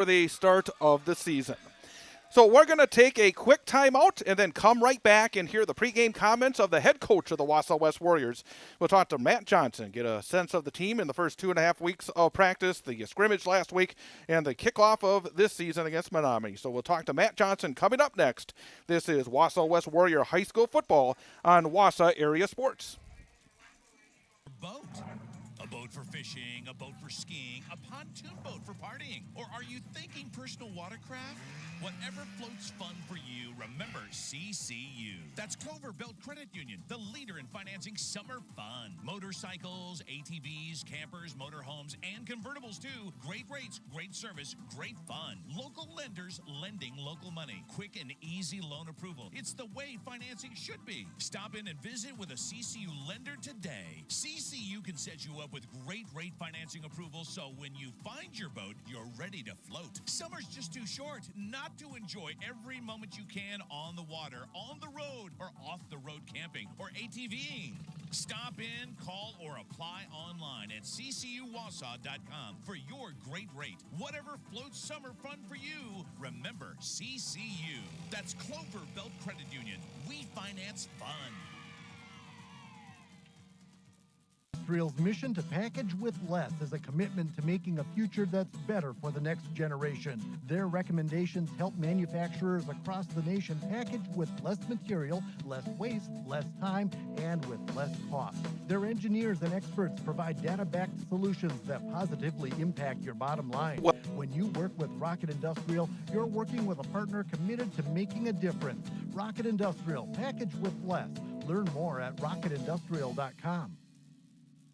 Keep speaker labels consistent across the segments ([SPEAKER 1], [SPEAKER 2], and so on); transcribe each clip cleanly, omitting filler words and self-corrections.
[SPEAKER 1] for the start of the season. So we're going to take a quick timeout and then come right back and hear the pregame comments of the head coach of the Wausau West Warriors. We'll talk to Matt Johnson, get a sense of the team in the first 2.5 weeks of practice, the scrimmage last week, and the kickoff of this season against Menomonie. So we'll talk to Matt Johnson coming up next. This is Wausau West Warrior High School football on Wausau Area Sports.
[SPEAKER 2] Boat. A boat for fishing, a boat for skiing, a pontoon boat for partying. Or are you thinking personal watercraft? Whatever floats fun for you, remember CCU. That's Clover Belt Credit Union, the leader in financing summer fun. Motorcycles, ATVs, campers, motorhomes, and convertibles too. Great rates, great service, great fun. Local lenders lending local money. Quick and easy loan approval. It's the way financing should be. Stop in and visit with a CCU lender today. CCU can set you up with great rate financing approval, so when you find your boat, you're ready to float. Summer's just too short not to enjoy every moment you can on the water, on the road, or off the road camping or ATVing. Stop in, call, or apply online at ccuwausau.com for your great rate. Whatever floats summer fun for you, remember CCU. That's Clover Belt Credit Union. We finance fun.
[SPEAKER 3] Industrial's mission to package with less is a commitment to making a future that's better for the next generation. Their recommendations help manufacturers across the nation package with less material, less waste, less time, and with less cost. Their engineers and experts provide data-backed solutions that positively impact your bottom line. When you work with Rocket Industrial, you're working with a partner committed to making a difference. Rocket Industrial, package with less. Learn more at rocketindustrial.com.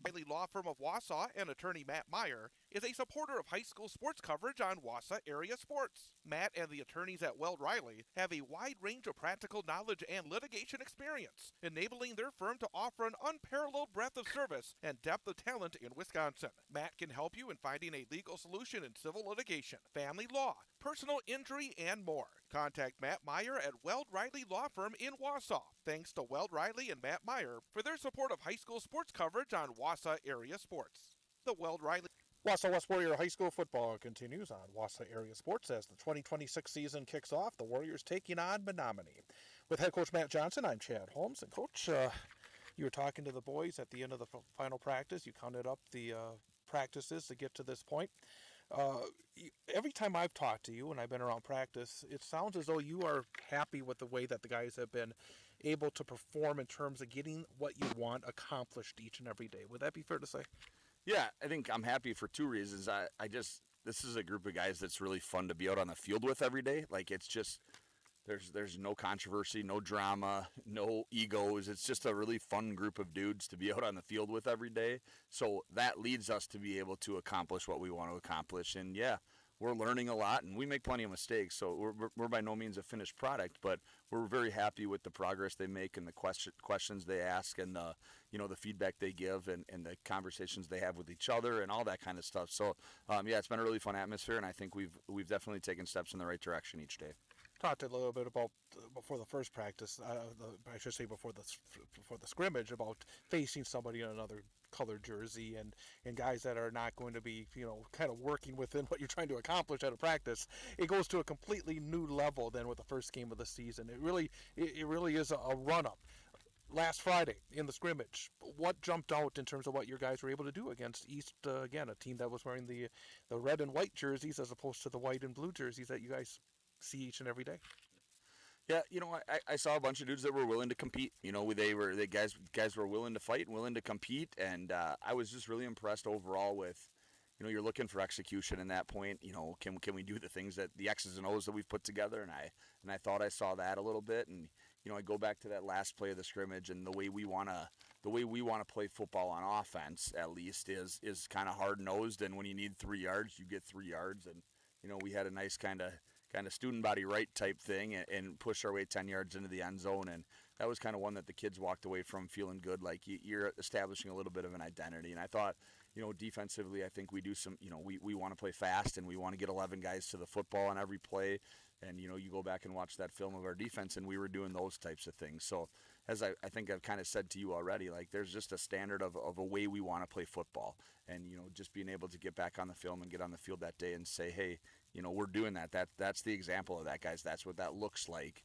[SPEAKER 1] Riley Law Firm of Wausau and attorney Matt Meyer is a supporter of high school sports coverage on Wausau Area Sports. Matt and the attorneys at Weld Riley have a wide range of practical knowledge and litigation experience, enabling their firm to offer an unparalleled breadth of service and depth of talent in Wisconsin. Matt can help you in finding a legal solution in civil litigation, family law, personal injury, and more. Contact Matt Meyer at Weld Riley Law Firm in Wausau. Thanks to Weld Riley and Matt Meyer for their support of high school sports coverage on Wausau Area Sports. The Weld Riley Wausau West Warrior High School football continues on Wausau Area Sports as the 2026 season kicks off. The Warriors taking on Menomonie. With head coach Matt Johnson, I'm Chad Holmes. And coach, you were talking to the boys at the end of the final practice. You counted up the practices to get to this point. Every time I've talked to you and I've been around practice, it sounds as though you are happy with the way that the guys have been able to perform in terms of getting what you want accomplished each and every day. Would that be fair to say?
[SPEAKER 4] Yeah, I think I'm happy for two reasons. This is a group of guys that's really fun to be out on the field with every day. Like, it's just, there's no controversy, no drama, no egos. It's just a really fun group of dudes to be out on the field with every day. So that leads us to be able to accomplish what we want to accomplish. And yeah, we're learning a lot, and we make plenty of mistakes. So we're by no means a finished product, but we're very happy with the progress they make and the questions they ask and the feedback they give and the conversations they have with each other and all that kind of stuff. So yeah, it's been a really fun atmosphere, and I think we've definitely taken steps in the right direction each day.
[SPEAKER 1] Talked a little bit about before the first practice, I should say before the scrimmage, about facing somebody in another colored jersey and guys that are not going to be, kind of working within what you're trying to accomplish at a practice. It goes to a completely new level than with the first game of the season. It really is a run-up. Last Friday in the scrimmage, what jumped out in terms of what your guys were able to do against East, again, a team that was wearing the red and white jerseys as opposed to the white and blue jerseys that you guys see each and every day?
[SPEAKER 4] Yeah, I saw a bunch of dudes that were willing to compete. Guys were willing to fight and willing to compete, and I was just really impressed overall with, you're looking for execution in that point. Can we do the things that the X's and O's that we've put together? And I thought I saw that a little bit, and I go back to that last play of the scrimmage, and the way we want to play football on offense, at least, is kind of hard nosed. And when you need 3 yards, you get 3 yards, and we had a nice kind of student body right type thing and push our way 10 yards into the end zone. And that was kind of one that the kids walked away from feeling good, like you're establishing a little bit of an identity. And I thought, defensively, I think we do some, we want to play fast and we want to get 11 guys to the football on every play. And, you go back and watch that film of our defense, and we were doing those types of things. So as I think I've kind of said to you already, like, there's just a standard of a way we want to play football. And, just being able to get back on the film and get on the field that day and say, hey, we're doing that. That's the example of that, guys. That's what that looks like.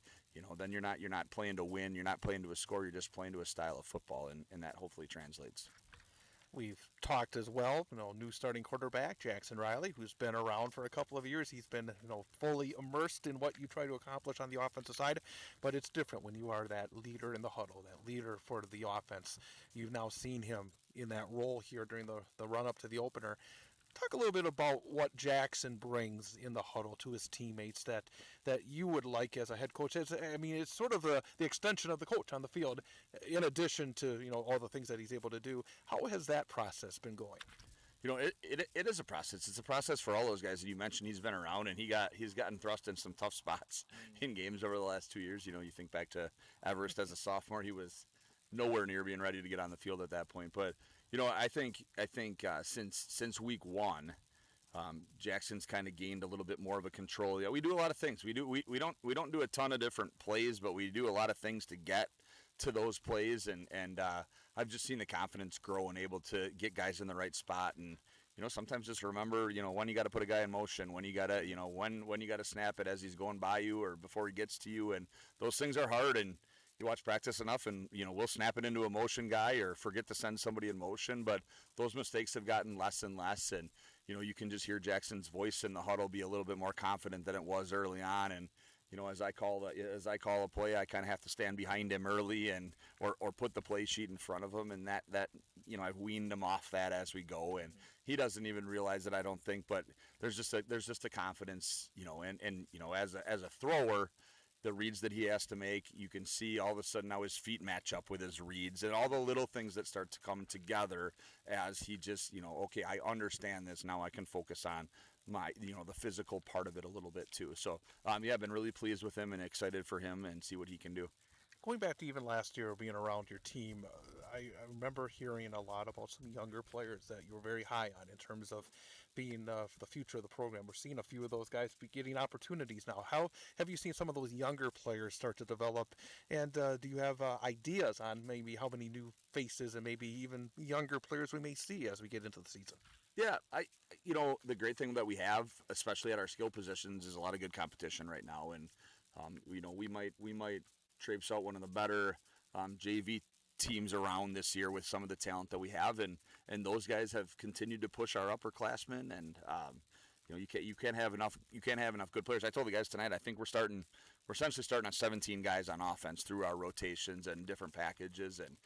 [SPEAKER 4] Then you're not playing to win. You're not playing to a score. You're just playing to a style of football, and that hopefully translates.
[SPEAKER 1] We've talked as well, new starting quarterback, Jackson Riley, who's been around for a couple of years. He's been, fully immersed in what you try to accomplish on the offensive side, but it's different when you are that leader in the huddle, that leader for the offense. You've now seen him in that role here during the run-up to the opener. Talk a little bit about what Jackson brings in the huddle to his teammates that you would like as a head coach. It's sort of the extension of the coach on the field, in addition to all the things that he's able to do. How has that process been going?
[SPEAKER 4] It is a process. It's a process for all those guys that you mentioned. He's been around, and he's gotten thrust in some tough spots in games over the last 2 years. You think back to Everest as a sophomore. He was nowhere near being ready to get on the field at that point. But I think since week one, Jackson's kind of gained a little bit more of a control. Yeah, we do a lot of things. We don't do a ton of different plays, but we do a lot of things to get to those plays. And I've just seen the confidence grow and able to get guys in the right spot. And sometimes just remember, when you got to put a guy in motion, when you got to, when you got to snap it as he's going by you or before he gets to you. And those things are hard. And you watch practice enough and, we'll snap it into a motion guy or forget to send somebody in motion. But those mistakes have gotten less and less. And, you can just hear Jackson's voice in the huddle be a little bit more confident than it was early on. And, as I call a play, I kind of have to stand behind him early and or put the play sheet in front of him. And that I've weaned him off that as we go. And he doesn't even realize it, I don't think. But there's just a confidence, and as a thrower, the reads that he has to make, you can see all of a sudden now his feet match up with his reads and all the little things that start to come together as he just, okay, I understand this. Now I can focus on my, the physical part of it a little bit too. So, I've been really pleased with him and excited for him and see what he can do.
[SPEAKER 1] Going back to even last year being around your team, I remember hearing a lot about some younger players that you were very high on in terms of being the future of the program. We're seeing a few of those guys be getting opportunities now. How have you seen some of those younger players start to develop? And do you have ideas on maybe how many new faces and maybe even younger players we may see as we get into the season?
[SPEAKER 4] Yeah, the great thing that we have, especially at our skill positions, is a lot of good competition right now. And, we might traipse out one of the better JV teams around this year with some of the talent that we have, and those guys have continued to push our upperclassmen, and you can't have enough good players. I told the guys tonight, I think we're essentially starting on 17 guys on offense through our rotations and different packages, and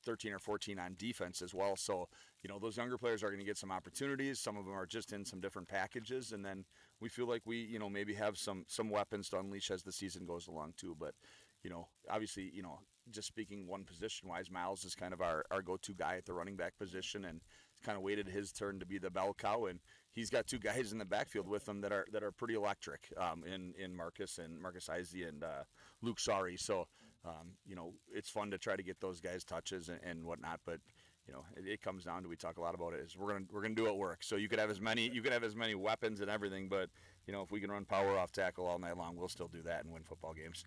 [SPEAKER 4] 13 or 14 on defense as well. So those younger players are going to get some opportunities. Some of them are just in some different packages, and then we feel like we maybe have some weapons to unleash as the season goes along too. But obviously, just speaking one position-wise, Miles is kind of our go-to guy at the running back position, and kind of waited his turn to be the bell cow. And he's got two guys in the backfield with him that are pretty electric in Marcus Izey and Luke Sari. So, it's fun to try to get those guys touches and whatnot. But it comes down to, we talk a lot about it, is we're gonna do it work. So you could have as many weapons and everything, but if we can run power off tackle all night long, we'll still do that and win football games.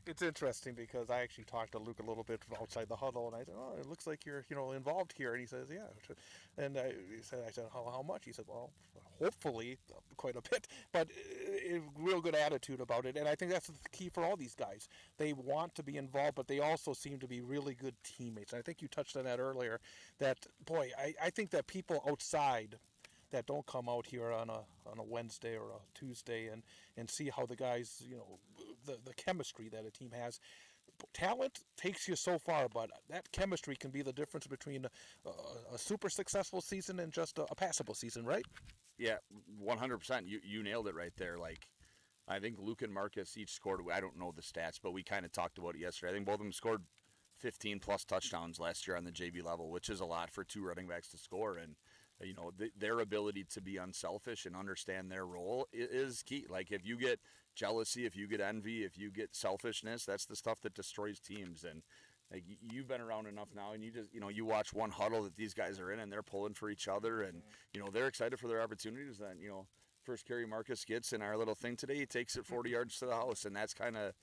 [SPEAKER 1] It's interesting because I actually talked to Luke a little bit outside the huddle, and I said, "Oh, it looks like you're involved here." And he says, "Yeah." And I said, "How much?" He said, "Well, hopefully quite a bit, but real good attitude about it." And I think that's the key for all these guys. They want to be involved, but they also seem to be really good teammates. And I think you touched on that earlier. That, boy, I think that people outside that don't come out here on a Wednesday or a Tuesday and see how the guys, the chemistry that a team has. Talent takes you so far, but that chemistry can be the difference between a super successful season and just a passable season, right?
[SPEAKER 4] Yeah, 100%. You nailed it right there. Like, I think Luke and Marcus each scored, I don't know the stats, but we kind of talked about it yesterday. I think both of them scored 15-plus touchdowns last year on the JV level, which is a lot for two running backs to score. And their ability to be unselfish and understand their role is key. Like, if you get jealousy, if you get envy, if you get selfishness, that's the stuff that destroys teams. And like, you've been around enough now, and you just you watch one huddle that these guys are in, and they're pulling for each other, and they're excited for their opportunities. Then first carry Marcus gets in our little thing today, he takes it 40 yards to the house, and that's kind of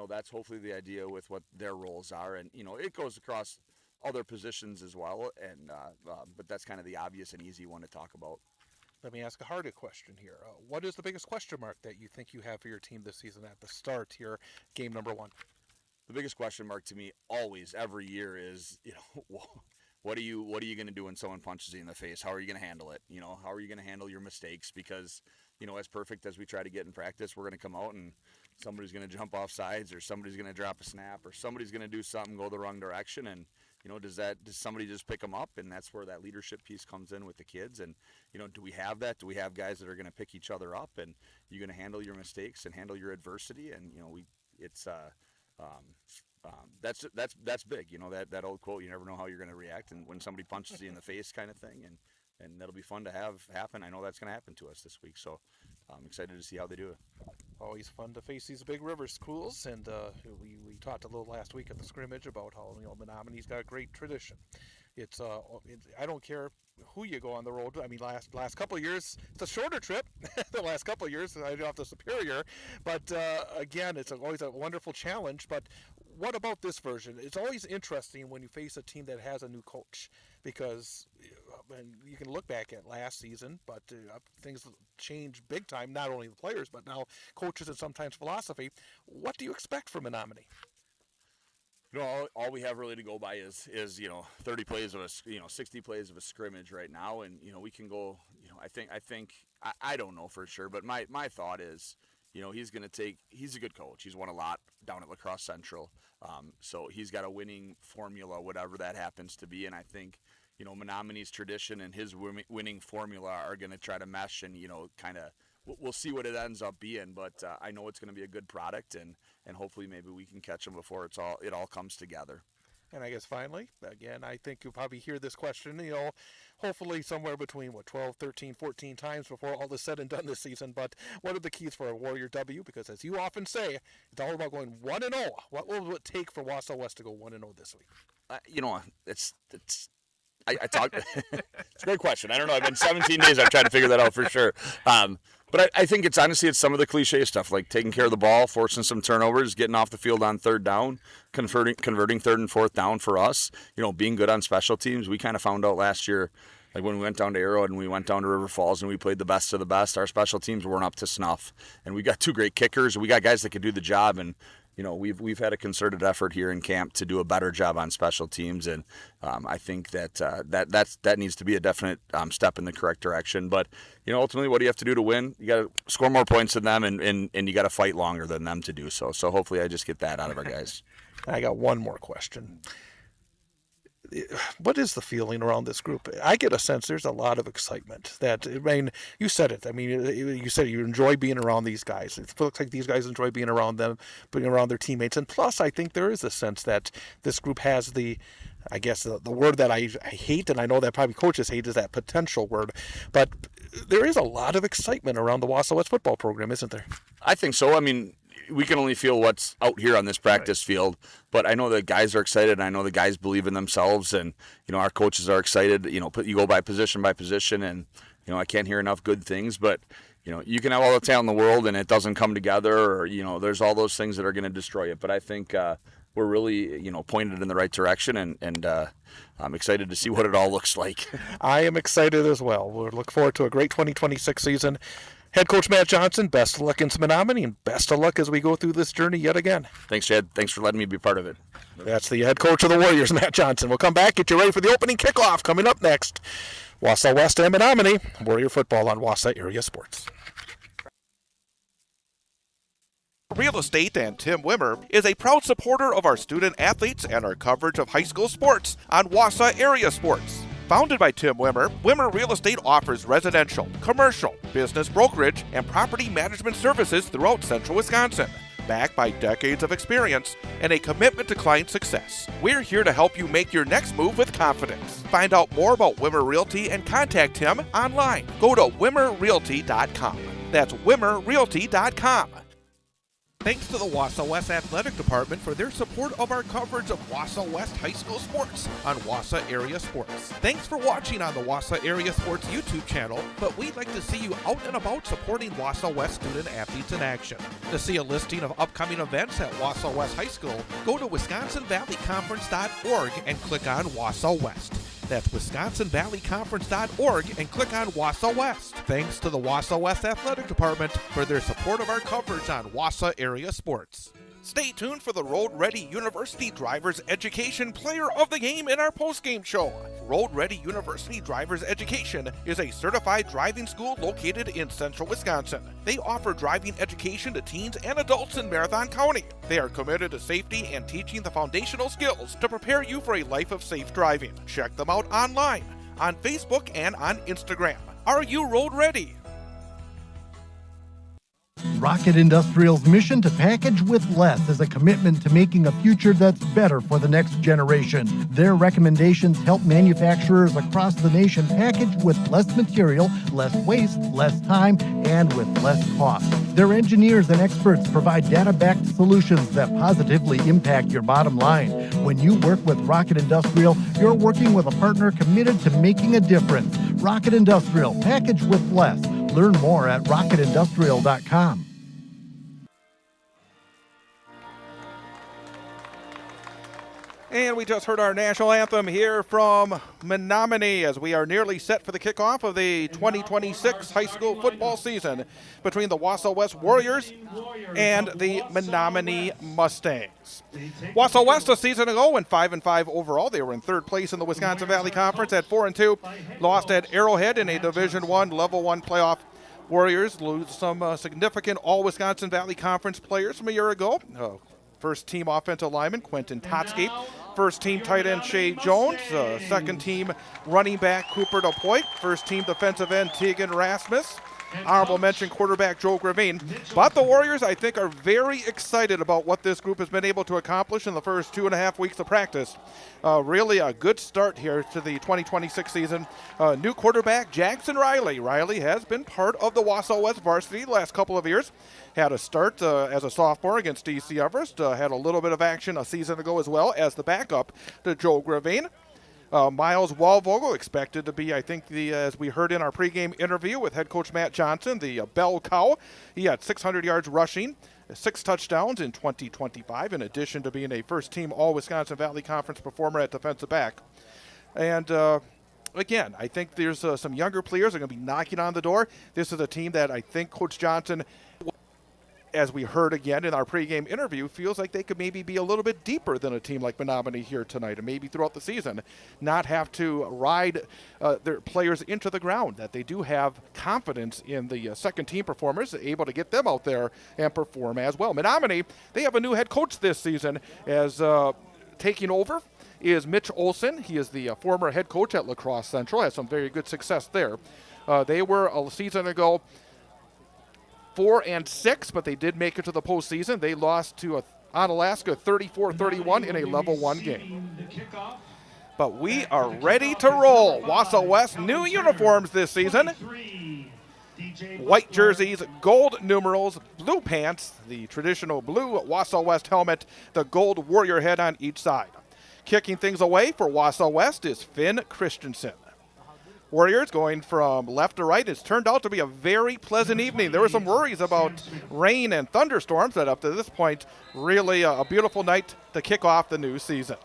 [SPEAKER 4] that's hopefully the idea with what their roles are. And it goes across other positions as well, and but that's kind of the obvious and easy one to talk about.
[SPEAKER 5] Let me ask a harder question here. What is the biggest question mark that you think you have for your team this season at the start here, game number 1?
[SPEAKER 4] The biggest question mark to me always, every year, is, what are you going to do when someone punches you in the face? How are you going to handle it? How are you going to handle your mistakes? Because, as perfect as we try to get in practice, we're going to come out and somebody's going to jump off sides, or somebody's going to drop a snap, or somebody's going to do something, go the wrong direction. And, does somebody just pick them up? And that's where that leadership piece comes in with the kids. And, do we have that? Do we have guys that are going to pick each other up? And you're going to handle your mistakes and handle your adversity. And, that's big. That old quote, you never know how you're going to react, and when somebody punches you in the face, kind of thing. And that'll be fun to have happen. I know that's going to happen to us this week, so I'm excited to see how they do it.
[SPEAKER 5] Always fun to face these big river schools, and we talked a little last week at the scrimmage about how Menomonie's got a great tradition. It's I don't care who you go on the road. I mean, last couple of years, it's a shorter trip. The last couple of years, I go off to Superior, but again, it's always a wonderful challenge. But what about this version? It's always interesting when you face a team that has a new coach, because and you can look back at last season, but things change big time. Not only the players, but now coaches and sometimes philosophy. What do you expect from Menomonie?
[SPEAKER 4] All we have really to go by is 30 plays of 60 plays of a scrimmage right now, and we can go. I don't know for sure, but my thought is, he's a good coach. He's won a lot down at La Crosse Central, so he's got a winning formula, whatever that happens to be. And I think Menomonie's tradition and his winning formula are going to try to mesh, and kind of. We'll see what it ends up being, but I know it's going to be a good product, and hopefully maybe we can catch them before it all comes together.
[SPEAKER 5] And I guess finally, again, I think you'll probably hear this question, hopefully somewhere between 12, 13, 14 times before all is said and done this season. But what are the keys for a Warrior W? Because as you often say, it's all about going 1-0. What will it take for Wausau West to go 1-0 this week?
[SPEAKER 4] I talked. It's a great question. I don't know. I've been 17 days. I've tried to figure that out for sure. But I think it's some of the cliche stuff, like taking care of the ball, forcing some turnovers, getting off the field on third down, converting third and fourth down for us. Being good on special teams. We kind of found out last year, like when we went down to Arrowhead and we went down to River Falls and we played the best of the best, our special teams weren't up to snuff. And we got 2 great kickers. We got guys that could do the job, and we've had a concerted effort here in camp to do a better job on special teams, and I think that needs to be a definite step in the correct direction. But ultimately, what do you have to do to win? You got to score more points than them, and you got to fight longer than them to do so. So hopefully, I just get that out of our guys.
[SPEAKER 5] I got one more question. What is the feeling around this group? I get a sense there's a lot of excitement. You said it. I mean, you said you enjoy being around these guys. It looks like these guys enjoy being around them, being around their teammates. And plus, I think there is a sense that this group has the word that I hate, and I know that probably coaches hate, is that potential word. But there is a lot of excitement around the Wausau West football program, isn't there?
[SPEAKER 4] I think so. I mean, we can only feel what's out here on this practice field, but I know the guys are excited, and I know the guys believe in themselves, and our coaches are excited. You go by position, and I can't hear enough good things. But you can have all the talent in the world, and it doesn't come together, or there's all those things that are going to destroy it. But I think we're really pointed in the right direction, and I'm excited to see what it all looks like.
[SPEAKER 5] I am excited as well. We'll look forward to a great 2026 season. Head coach Matt Johnson, best of luck in Menomonie, and best of luck as we go through this journey yet again.
[SPEAKER 4] Thanks, Chad. Thanks for letting me be part of it.
[SPEAKER 5] That's the head coach of the Warriors, Matt Johnson. We'll come back, get you ready for the opening kickoff coming up next. Wausau West and Menomonie, Warrior football on Wausau Area Sports.
[SPEAKER 1] Real Estate and Tim Wimmer is a proud supporter of our student athletes and our coverage of high school sports on Wausau Area Sports. Founded by Tim Wimmer, Wimmer Real Estate offers residential, commercial, business brokerage, and property management services throughout central Wisconsin. Backed by decades of experience and a commitment to client success, we're here to help you make your next move with confidence. Find out more about Wimmer Realty and contact him online. Go to wimmerrealty.com. That's wimmerrealty.com. Thanks to the Wausau West Athletic Department for their support of our coverage of Wausau West High School sports on Wausau Area Sports. Thanks for watching on the Wausau Area Sports YouTube channel, but we'd like to see you out and about supporting Wausau West student athletes in action. To see a listing of upcoming events at Wausau West High School, go to WisconsinValleyConference.org and click on Wausau West. That's WisconsinValleyConference.org and click on Wausau West. Thanks to the Wausau West Athletic Department for their support of our coverage on Wausau area sports. Stay tuned for the Road Ready University Drivers Education Player of the Game in our postgame show. Road Ready University Drivers Education is a certified driving school located in central Wisconsin. They offer driving education to teens and adults in Marathon County. They are committed to safety and teaching the foundational skills to prepare you for a life of safe driving. Check them out online, on Facebook, and on Instagram. Are you road ready?
[SPEAKER 3] Rocket Industrial's mission to package with less is a commitment to making a future that's better for the next generation. Their recommendations help manufacturers across the nation package with less material, less waste, less time, and with less cost. Their engineers and experts provide data-backed solutions that positively impact your bottom line. When you work with Rocket Industrial, you're working with a partner committed to making a difference. Rocket Industrial, package with less. Learn more at rocketindustrial.com.
[SPEAKER 1] And we just heard our national anthem here from Menomonie as we are nearly set for the kickoff of the 2026 high school football season between the Wausau West Warriors and the Menomonie Mustangs. Wausau West a season ago went 5-5 overall. They were in third place in the Wisconsin Valley Conference at 4-2. Lost at Arrowhead in a Division I Level 1 playoff. Warriors lose some significant All-Wisconsin Valley Conference players from a year ago. First team offensive lineman Quentin Totsky, first team tight end Shea Jones, second team running back Cooper DuPoit, first team defensive end Tegan Rasmus, honorable mention quarterback Joe Gravine. But the Warriors, I think, are very excited about what this group has been able to accomplish in the first 2.5 weeks of practice. Really a good start here to the 2026 season. New quarterback Jackson Riley. Riley has been part of the Wausau West varsity the last couple of years. Had a start as a sophomore against D.C. Everest. Had a little bit of action a season ago as well as the backup to Joe Gravine. Miles Walvogel expected to be, I think, as we heard in our pregame interview with head coach Matt Johnson, the bell cow. He had 600 yards rushing, 6 touchdowns in 2025, in addition to being a first-team All-Wisconsin Valley Conference performer at defensive back. And again, I think there's some younger players that are going to be knocking on the door. This is a team that I think Coach Johnson, as we heard again in our pregame interview, feels like they could maybe be a little bit deeper than a team like Menomonie here tonight, and maybe throughout the season not have to ride their players into the ground, that they do have confidence in the second team performers, able to get them out there and perform as well. Menomonie, they have a new head coach this season, as taking over is Mitch Olson. He is the former head coach at La Crosse Central, has some very good success there. They were a season ago 4-6, but they did make it to the postseason. They lost to Onalaska 34-31 in a level 1 game. But we are ready to roll. Wausau West new uniforms this season. White jerseys, gold numerals, blue pants, the traditional blue Wausau West helmet, the gold warrior head on each side. Kicking things away for Wausau West is Finn Christensen. Warriors going from left to right. It's turned out to be a very pleasant evening. There were some worries about rain and thunderstorms, but up to this point, really a beautiful night to kick off the new season.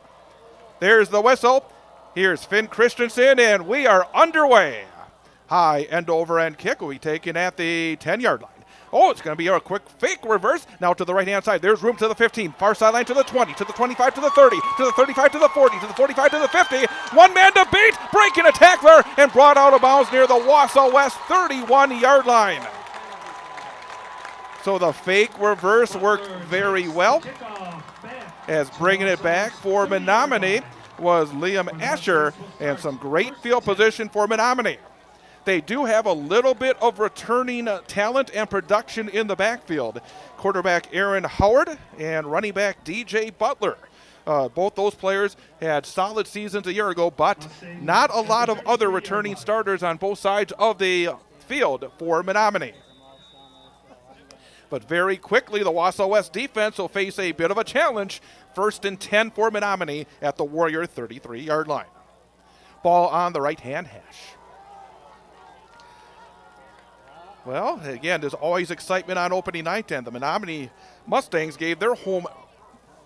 [SPEAKER 1] There's the whistle. Here's Finn Christensen, and we are underway. High end over end kick will be taken at the 10-yard line. Oh, it's going to be a quick fake reverse. Now to the right-hand side. There's room to the 15. Far sideline to the 20, to the 25, to the 30, to the 35, to the 40, to the 45, to the 50. One man to beat. Breaking a tackler and brought out of bounds near the Wausau West 31-yard line. So the fake reverse worked very well, as bringing it back for Menomonie was Liam Asher, and some great field position for Menomonie. They do have a little bit of returning talent and production in the backfield. Quarterback Aaron Howard and running back DJ Butler. Both those players had solid seasons a year ago, but not a lot of other returning starters on both sides of the field for Menomonie. But very quickly, the Wausau West defense will face a bit of a challenge. 1st and 10 for Menomonie at the Warrior 33-yard line. Ball on the right-hand hash. Well, again, there's always excitement on opening night, and the Menomonie Mustangs gave their home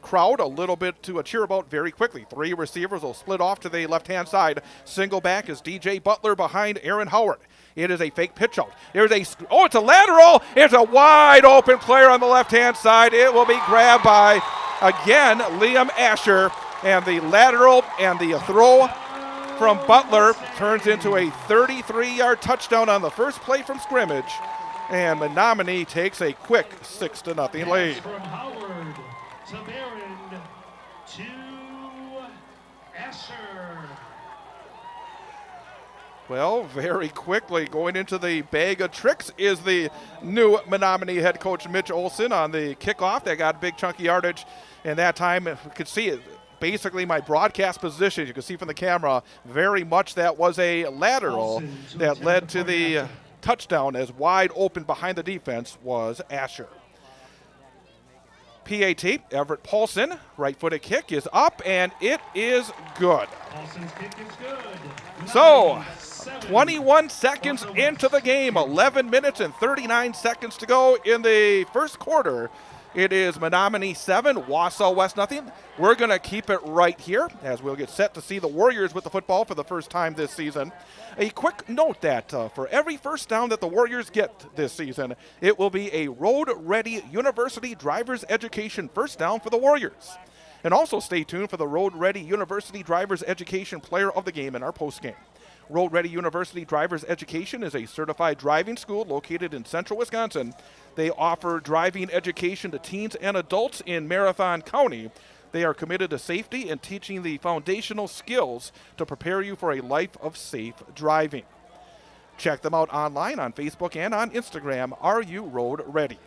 [SPEAKER 1] crowd a little bit to cheer about very quickly. 3 receivers will split off to the left-hand side. Single back is DJ Butler behind Aaron Howard. It is a fake pitch out. It's a lateral. It's a wide open player on the left-hand side. It will be grabbed by, again, Liam Asher. And the lateral and the throw from Butler turns into a 33-yard touchdown on the first play from scrimmage. And Menomonie takes a quick 6-0 lead.
[SPEAKER 6] From Howard to Barron to Asher.
[SPEAKER 1] Well, very quickly going into the bag of tricks is the new Menomonie head coach Mitch Olson on the kickoff. They got a big chunky yardage, and that time you could see it. Basically, my broadcast position, you can see from the camera, very much that was a lateral that led to the touchdown, as wide open behind the defense was Asher. PAT, Everett Paulson, right-footed kick is up, and it is good.
[SPEAKER 6] Paulson's kick is good.
[SPEAKER 1] So, 21 seconds into the game, 11 minutes and 39 seconds to go in the first quarter. It is Menomonie 7, Wausau West nothing. We're going to keep it right here as we'll get set to see the Warriors with the football for the first time this season. A quick note that for every first down that the Warriors get this season, it will be a road-ready University Driver's Education first down for the Warriors. And also stay tuned for the Road Ready University Driver's Education Player of the Game in our postgame. Road Ready University Driver's Education is a certified driving school located in central Wisconsin. They offer driving education to teens and adults in Marathon County. They are committed to safety and teaching the foundational skills to prepare you for a life of safe driving. Check them out online on Facebook and on Instagram. Are you road ready?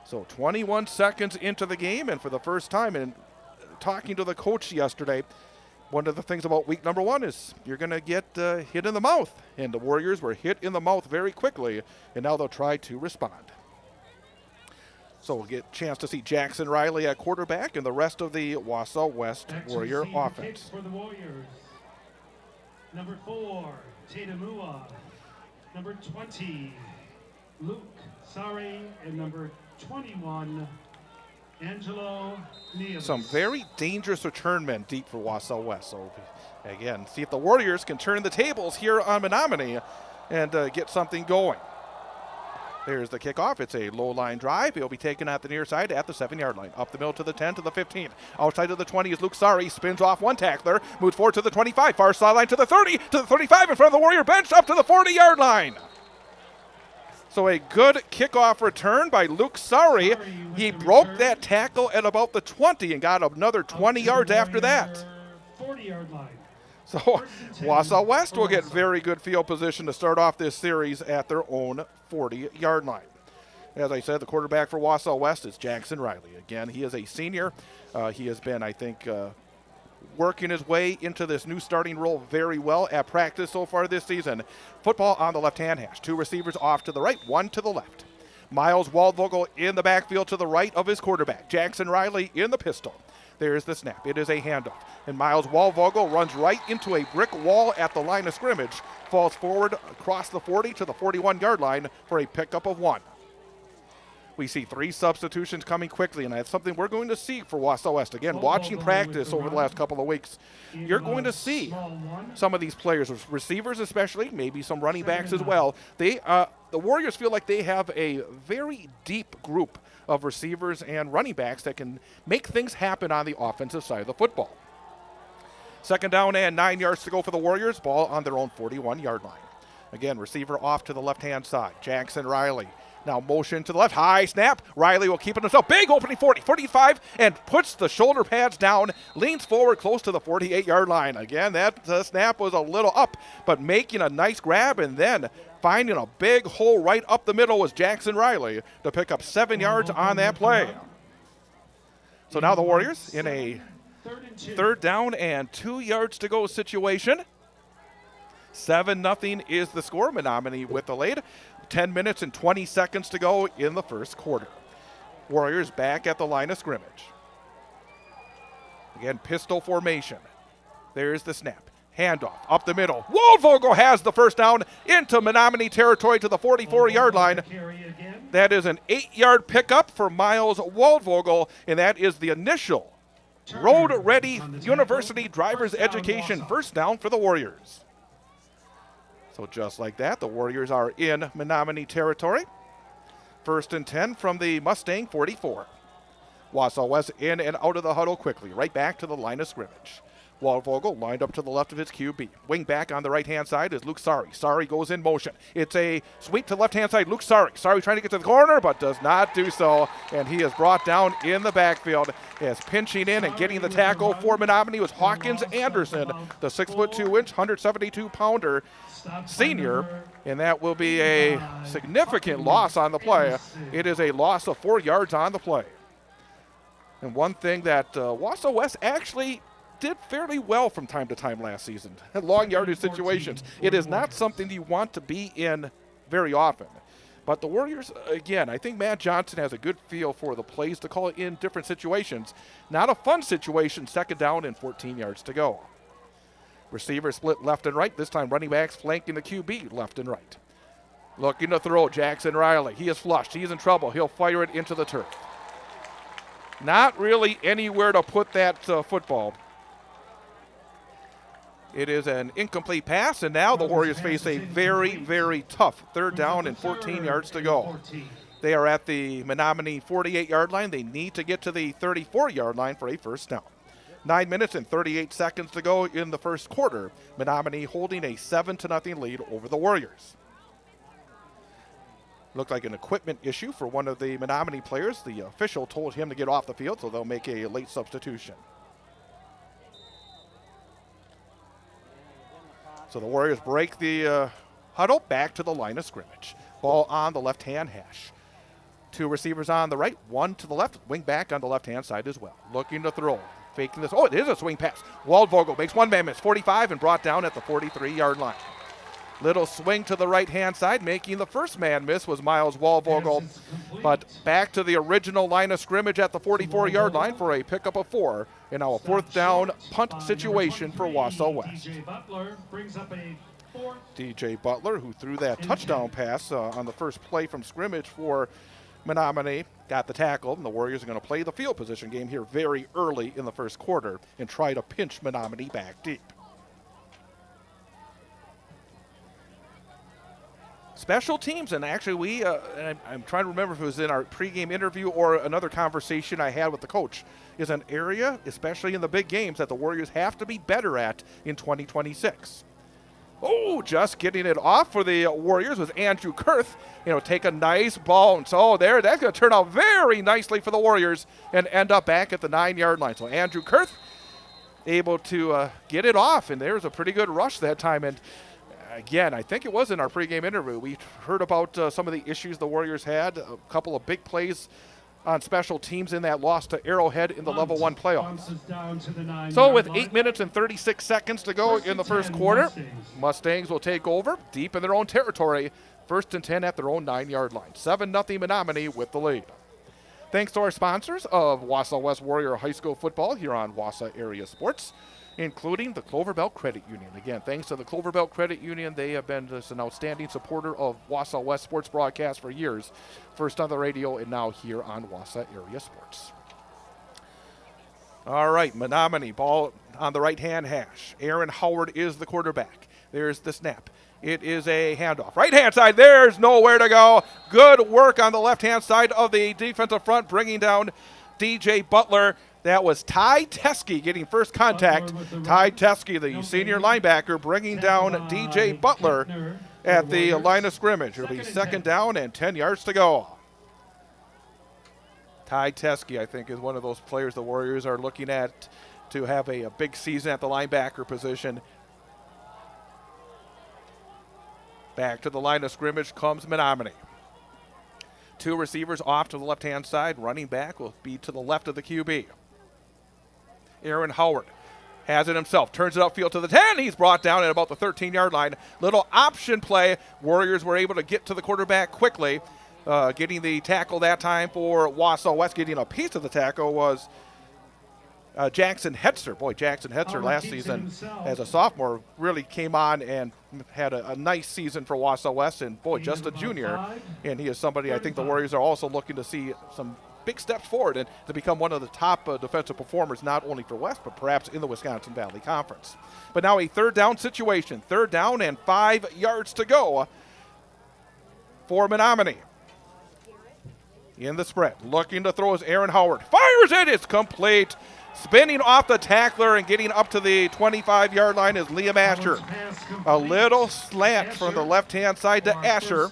[SPEAKER 1] So 21 seconds into the game, and for the first time, and talking to the coach yesterday, one of the things about week number 1 is you're going to get hit in the mouth. And the Warriors were hit in the mouth very quickly, and now they'll try to respond. So we'll get a chance to see Jackson Riley at quarterback and the rest of the Wausau West Warrior offense.
[SPEAKER 6] For the Warriors, number 4, Tatamua. Number 20, Luke Sari. And number 21, Angelo Nieves.
[SPEAKER 1] Some very dangerous return men deep for Wausau West. So, again, see if the Warriors can turn the tables here on Menomonie and get something going. There's the kickoff. It's a low-line drive. It'll be taken at the near side at the 7-yard line. Up the middle to the 10 to the 15. Outside of the 20 is Luke Sari. Spins off one tackler. Moves forward to the 25. Far sideline to the 30. To the 35 in front of the Warrior bench. Up to the 40-yard line. So a good kickoff return by Luke Sari. He broke that tackle at about the 20 and got another 20 yards after that.
[SPEAKER 6] 40-yard line.
[SPEAKER 1] So Wausau West will get very good field position to start off this series at their own 40-yard line. As I said, the quarterback for Wausau West is Jackson Riley. Again, he is a senior. He has been, I think, working his way into this new starting role very well at practice so far this season. Football on the left-hand hash. 2 receivers off to the right, 1 to the left. Miles Waldvogel in the backfield to the right of his quarterback. Jackson Riley in the pistol. There's the snap. It is a handoff. And Miles Waldvogel runs right into a brick wall at the line of scrimmage, falls forward across the 40 to the 41-yard line for a pickup of 1. We see 3 substitutions coming quickly, and that's something we're going to see for Wausau West. Again, watching practice over the last couple of weeks, you're going to see some of these players, receivers especially, maybe some running backs as well. The Warriors feel like they have a very deep group of receivers and running backs that can make things happen on the offensive side of the football. 2nd down and 9 yards to go for the Warriors. Ball on their own 41-yard line. Again, receiver off to the left-hand side. Jackson Riley. Now motion to the left, high snap. Riley will keep it himself. Big opening 40, 45, and puts the shoulder pads down, leans forward close to the 48-yard line. Again, that snap was a little up, but making a nice grab and then finding a big hole right up the middle was Jackson Riley to pick up 7 yards on that play. So now the Warriors in a 3rd down and 2 yards to go situation. 7-0 is the score. Menomonie with the lead. 10 minutes and 20 seconds to go in the first quarter. Warriors back at the line of scrimmage. Again, pistol formation. There's the snap. Handoff up the middle. Waldvogel has the first down into Menomonie territory to the 44-yard line. That is an 8-yard pickup for Miles Waldvogel, and that is the initial road-ready university driver's education first down for the Warriors. So just like that, the Warriors are in Menomonie territory. 1st and 10 from the Mustang 44. Wausau West in and out of the huddle quickly, right back to the line of scrimmage. Waldvogel lined up to the left of his QB. Wing back on the right-hand side is Luke Sari. Sari goes in motion. It's a sweep to the left-hand side. Luke Sari. Sari trying to get to the corner, but does not do so. And he is brought down in the backfield. As pinching in and getting the tackle for Menomonie was Hawkins Anderson, the 6'2", 172-pounder senior. And that will be a significant loss on the play. It is a loss of 4 yards on the play. And one thing that Wausau West actually did fairly well from time to time last season. Long yardage situations. It is not something you want to be in very often. But the Warriors, again, I think Matt Johnson has a good feel for the plays to call in different situations. Not a fun situation, 2nd down and 14 yards to go. Receivers split left and right. This time running backs flanking the QB left and right. Looking to throw, Jackson Riley. He is flushed. He's in trouble. He'll fire it into the turf. Not really anywhere to put that football. It is an incomplete pass, and now the Warriors face a very, very tough 3rd down and 14 yards to go. They are at the Menomonie 48-yard line. They need to get to the 34-yard line for a first down. 9 minutes and 38 seconds to go in the first quarter. Menomonie holding a 7-0 lead over the Warriors. Looked like an equipment issue for one of the Menomonie players. The official told him to get off the field, so they'll make a late substitution. So the Warriors break the huddle back to the line of scrimmage. Ball on the left-hand hash. 2 receivers on the right, 1 to the left, wing back on the left-hand side as well. Looking to throw, faking this. Oh, it is a swing pass. Waldvogel makes one man miss, 45, and brought down at the 43-yard line. Little swing to the right-hand side, making the first man miss was Miles Waldvogel. But back to the original line of scrimmage at the 44-yard line for a pickup of 4. And now a 4th down punt situation for Wausau West. DJ Butler, who threw that touchdown pass on the first play from scrimmage for Menomonie, got the tackle. And the Warriors are going to play the field position game here very early in the first quarter and try to pinch Menomonie back deep. Special teams, and actually I'm trying to remember if it was in our pregame interview or another conversation I had with the coach, is an area, especially in the big games, that the Warriors have to be better at in 2026. Oh, just getting it off for the Warriors was Andrew Kurth. Take a nice ball. And so that's going to turn out very nicely for the Warriors and end up back at the 9-yard line. So Andrew Kurth able to get it off, and there's a pretty good rush that time. And again, I think it was in our pregame interview. We heard about some of the issues the Warriors had, a couple of big plays on special teams in that loss to Arrowhead in the Level 1 playoffs. So with 8 minutes and 36 seconds to go in the first quarter, Mustangs will take over deep in their own territory, 1st and 10 at their own 9-yard line. 7-0 Menomonie with the lead. Thanks to our sponsors of Wausau West Warrior High School football here on Wausau Area Sports, including the Clover Belt Credit Union. Again, thanks to the Clover Belt Credit Union, they have been just an outstanding supporter of Wausau West sports broadcast for years. First on the radio and now here on Wausau Area Sports. All right, Menomonie, ball on the right-hand hash. Aaron Howard is the quarterback. There's the snap. It is a handoff. Right-hand side, there's nowhere to go. Good work on the left-hand side of the defensive front, bringing down DJ Butler. That was Ty Teskey getting first contact. Ty Teskey, the senior linebacker, bringing down DJ Butler at the line of scrimmage. It'll be 2nd down and 10 yards to go. Ty Teskey, I think, is one of those players the Warriors are looking at to have a big season at the linebacker position. Back to the line of scrimmage comes Menomonie. 2 receivers off to the left-hand side. Running back will be to the left of the QB. Aaron Howard has it himself, turns it upfield to the 10. He's brought down at about the 13-yard line. Little option play. Warriors were able to get to the quarterback quickly. Getting the tackle that time for Wausau West, getting a piece of the tackle was Jackson Hetzer. Boy, Jackson Hetzer last season as a sophomore really came on and had a nice season for Wausau West. And boy, just a junior. And he is somebody I think the Warriors are also looking to see some big steps forward and to become one of the top defensive performers, not only for West, but perhaps in the Wisconsin Valley Conference. But now a third down situation. 3rd down and 5 yards to go for Menomonie. In the spread, looking to throw is Aaron Howard. Fires it, it's complete. Spinning off the tackler and getting up to the 25-yard line is Liam Asher. A little slant from the left-hand side to Asher.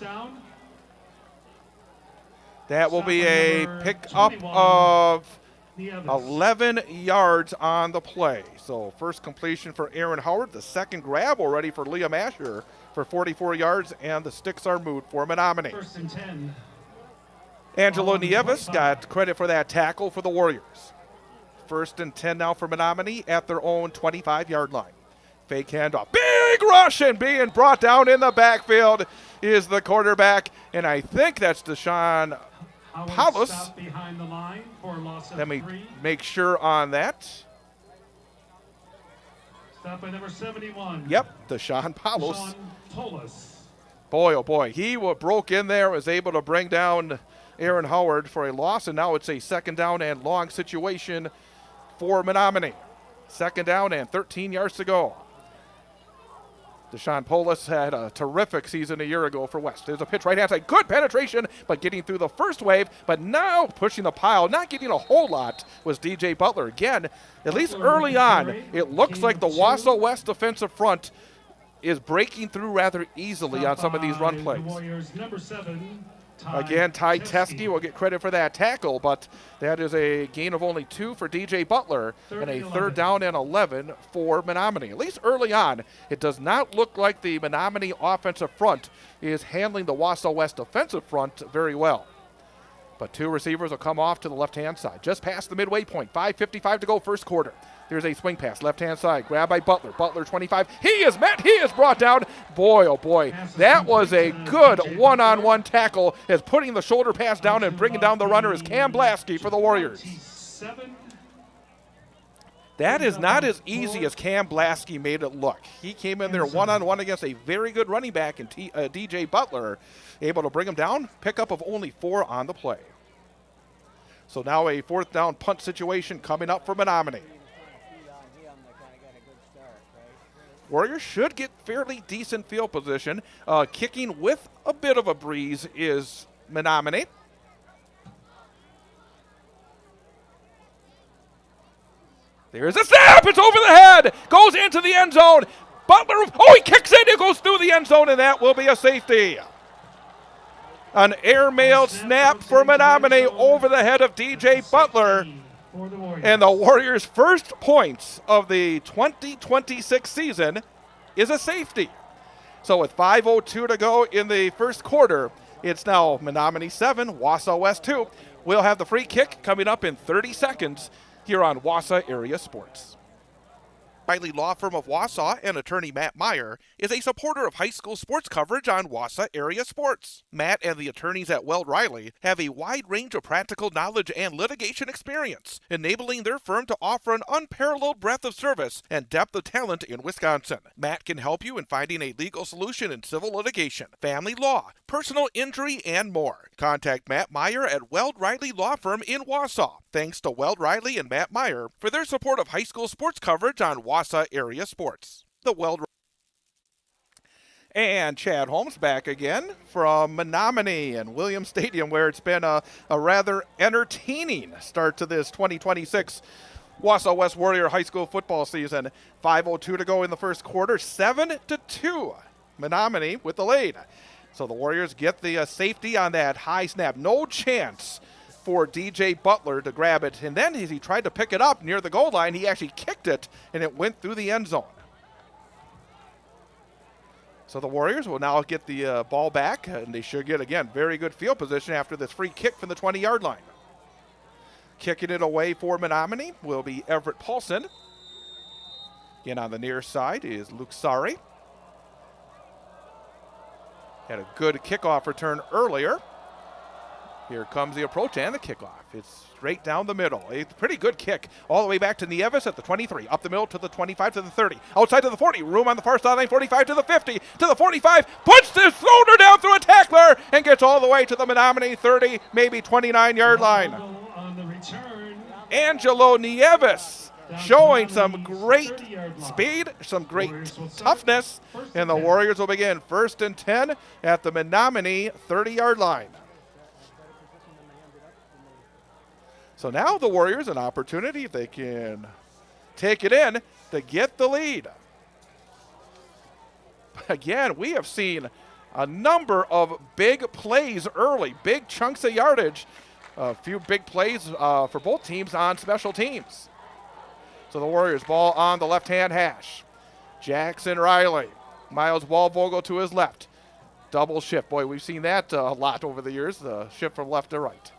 [SPEAKER 1] That will be a pick-up of 11 yards on the play. So first completion for Aaron Howard. The second grab already for Liam Asher for 44 yards, and the sticks are moved for Menomonie.
[SPEAKER 6] 1st and 10.
[SPEAKER 1] Angelo Nieves got credit for that tackle for the Warriors. 1st and 10 now for Menomonie at their own 25-yard line. Fake handoff. Big rush, and being brought down in the backfield is the quarterback, and I think that's Deshaun Paulus.
[SPEAKER 6] Behind the line for loss of
[SPEAKER 1] Let me
[SPEAKER 6] 3.
[SPEAKER 1] make sure on that.
[SPEAKER 6] Stop by number 71.
[SPEAKER 1] Yep, Deshaun Paulus.
[SPEAKER 6] Deshaun Paulus.
[SPEAKER 1] Boy, oh boy, he broke in there, was able to bring down Aaron Howard for a loss, and now it's a 2nd down and long situation for Menomonie. 2nd down and 13 yards to go. Deshaun Paulus had a terrific season a year ago for West. There's a pitch right hand side. Good penetration, but getting through the first wave. But now pushing the pile, not getting a whole lot, was DJ Butler. Again, at least early on, it looks like the Wausau West defensive front is breaking through rather easily on some of these run plays.
[SPEAKER 6] Warriors, number 7.
[SPEAKER 1] Again, Ty Teskey will get credit for that tackle, but that is a gain of only 2 for DJ Butler and a 3rd down and 11 for Menomonie. At least early on, it does not look like the Menomonie offensive front is handling the Wausau West defensive front very well. But 2 receivers will come off to the left-hand side, just past the midway point. 5:55 to go, first quarter. There's a swing pass, left-hand side, grab by Butler. Butler, 25. He is met. He is brought down. Boy, oh boy, that was a good one-on-one tackle, as putting the shoulder pass down and bringing down the runner is Cam Blasky for the Warriors. That is not as easy as Cam Blasky made it look. He came in there one-on-one against a very good running back in DJ Butler, able to bring him down, pickup of only 4 on the play. So now a 4th down punt situation coming up for Menomonie. Warriors should get fairly decent field position. Kicking with a bit of a breeze is Menomonie. There's a snap. It's over the head. Goes into the end zone. Butler, oh, he kicks it. It goes through the end zone, and that will be a safety. An airmail snap for Menomonie over the head of DJ Butler. And the Warriors' first points of the 2026 season is a safety. So with 5:02 to go in the first quarter, it's now Menomonie 7, Wausau West 2. We'll have the free kick coming up in 30 seconds here on Wausau Area Sports. Riley Law Firm of Wausau and attorney Matt Meyer is a supporter of high school sports coverage on Wausau Area Sports. Matt and the attorneys at Weld Riley have a wide range of practical knowledge and litigation experience, enabling their firm to offer an unparalleled breadth of service and depth of talent in Wisconsin. Matt can help you in finding a legal solution in civil litigation, family law, personal injury, and more. Contact Matt Meyer at Weld Riley Law Firm in Wausau. Thanks to Weld Riley and Matt Meyer for their support of high school sports coverage on Wausau Area Sports. The Weld. And Chad Holmes back again from Menomonie and Williams Stadium, where it's been a rather entertaining start to this 2026 Wausau West Warrior high school football season. 5:02 to go in the first quarter, 7-2. Menomonie with the lead. So the Warriors get the safety on that high snap. No chance for DJ Butler to grab it. And then as he tried to pick it up near the goal line, he actually kicked it, and it went through the end zone. So the Warriors will now get the ball back, and they should get, again, very good field position after this free kick from the 20-yard line. Kicking it away for Menomonie will be Everett Paulson. Again, on the near side is Luke Sari. Had a good kickoff return earlier. Here comes the approach and the kickoff. It's straight down the middle. A pretty good kick all the way back to Nieves at the 23. Up the middle to the 25 to the 30. Outside to the 40. Room on the far sideline. 45 to the 50 to the 45. Puts his shoulder down through a tackler and gets all the way to the Menomonie 30, maybe 29-yard line.
[SPEAKER 6] On the return,
[SPEAKER 1] Angelo Nieves showing some great speed, some great toughness, and the Warriors will begin 1st and 10 at the Menomonie 30-yard line. So now the Warriors an opportunity, if they can take it in, to get the lead. But again, we have seen a number of big plays early, big chunks of yardage, a few big plays for both teams on special teams. So the Warriors ball on the left-hand hash. Jackson Riley, Miles Waldvogel to his left. Double shift. Boy, we've seen that a lot over the years, the shift from left to right.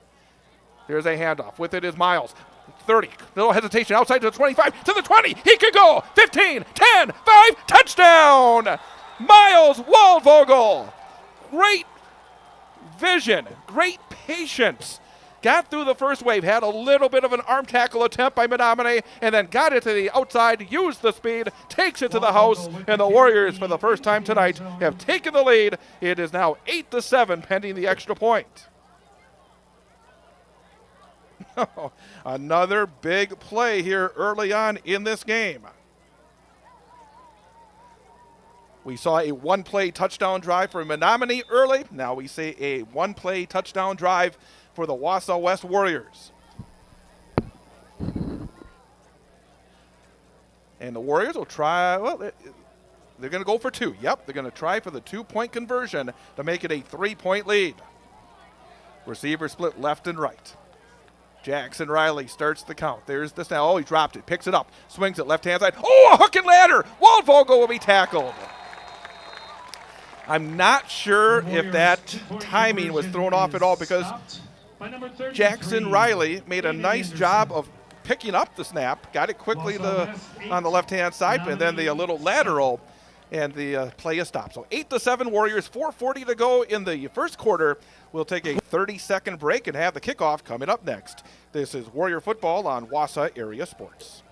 [SPEAKER 1] There's a handoff. With it is Miles. 30. Little hesitation outside to the 25. To the 20. He could go. 15, 10, 5. Touchdown. Miles Waldvogel. Great vision. Great patience. Got through the first wave. Had a little bit of an arm tackle attempt by Menomonie. And then got it to the outside. Used the speed. Takes it to the house. And the Warriors, for the first time tonight, have taken the lead. It is now 8-7 pending the extra point. Another big play here early on in this game. We saw a one-play touchdown drive for Menomonie early. Now we see a one-play touchdown drive for the Wausau West Warriors. And the Warriors will try, well, they're going to go for two. Yep, they're going to try for the two-point conversion to make it a three-point lead. Receiver split left and right. Jackson Riley starts the count. There's the snap. Oh, he dropped it. Picks it up. Swings it left-hand side. Oh, a hook and ladder. Waldvogel will be tackled. I'm not sure if that timing was thrown off at all because Jackson Riley made a nice job of picking up the snap. Got it quickly on the left-hand side, and then the little lateral, and the play is stopped. So 8-7 Warriors, 4:40 to go in the first quarter. We'll take a 30-second break and have the kickoff coming up next. This is Warrior Football on Wausau Area Sports.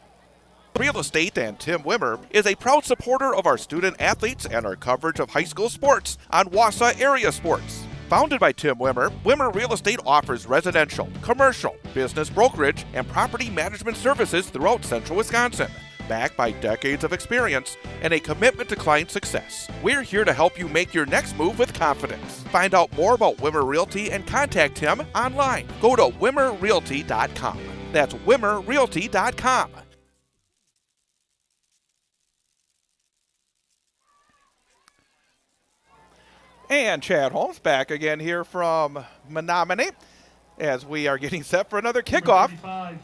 [SPEAKER 1] Real Estate and Tim Wimmer is a proud supporter of our student athletes and our coverage of high school sports on Wausau Area Sports. Founded by Tim Wimmer, Wimmer Real Estate offers residential, commercial, business brokerage, and property management services throughout central Wisconsin. Backed by decades of experience and a commitment to client success, we're here to help you make your next move with confidence. Find out more about Wimmer Realty and contact him online. Go to wimmerrealty.com. That's wimmerrealty.com. And Chad Holmes back again here from Menomonie as we are getting set for another kickoff.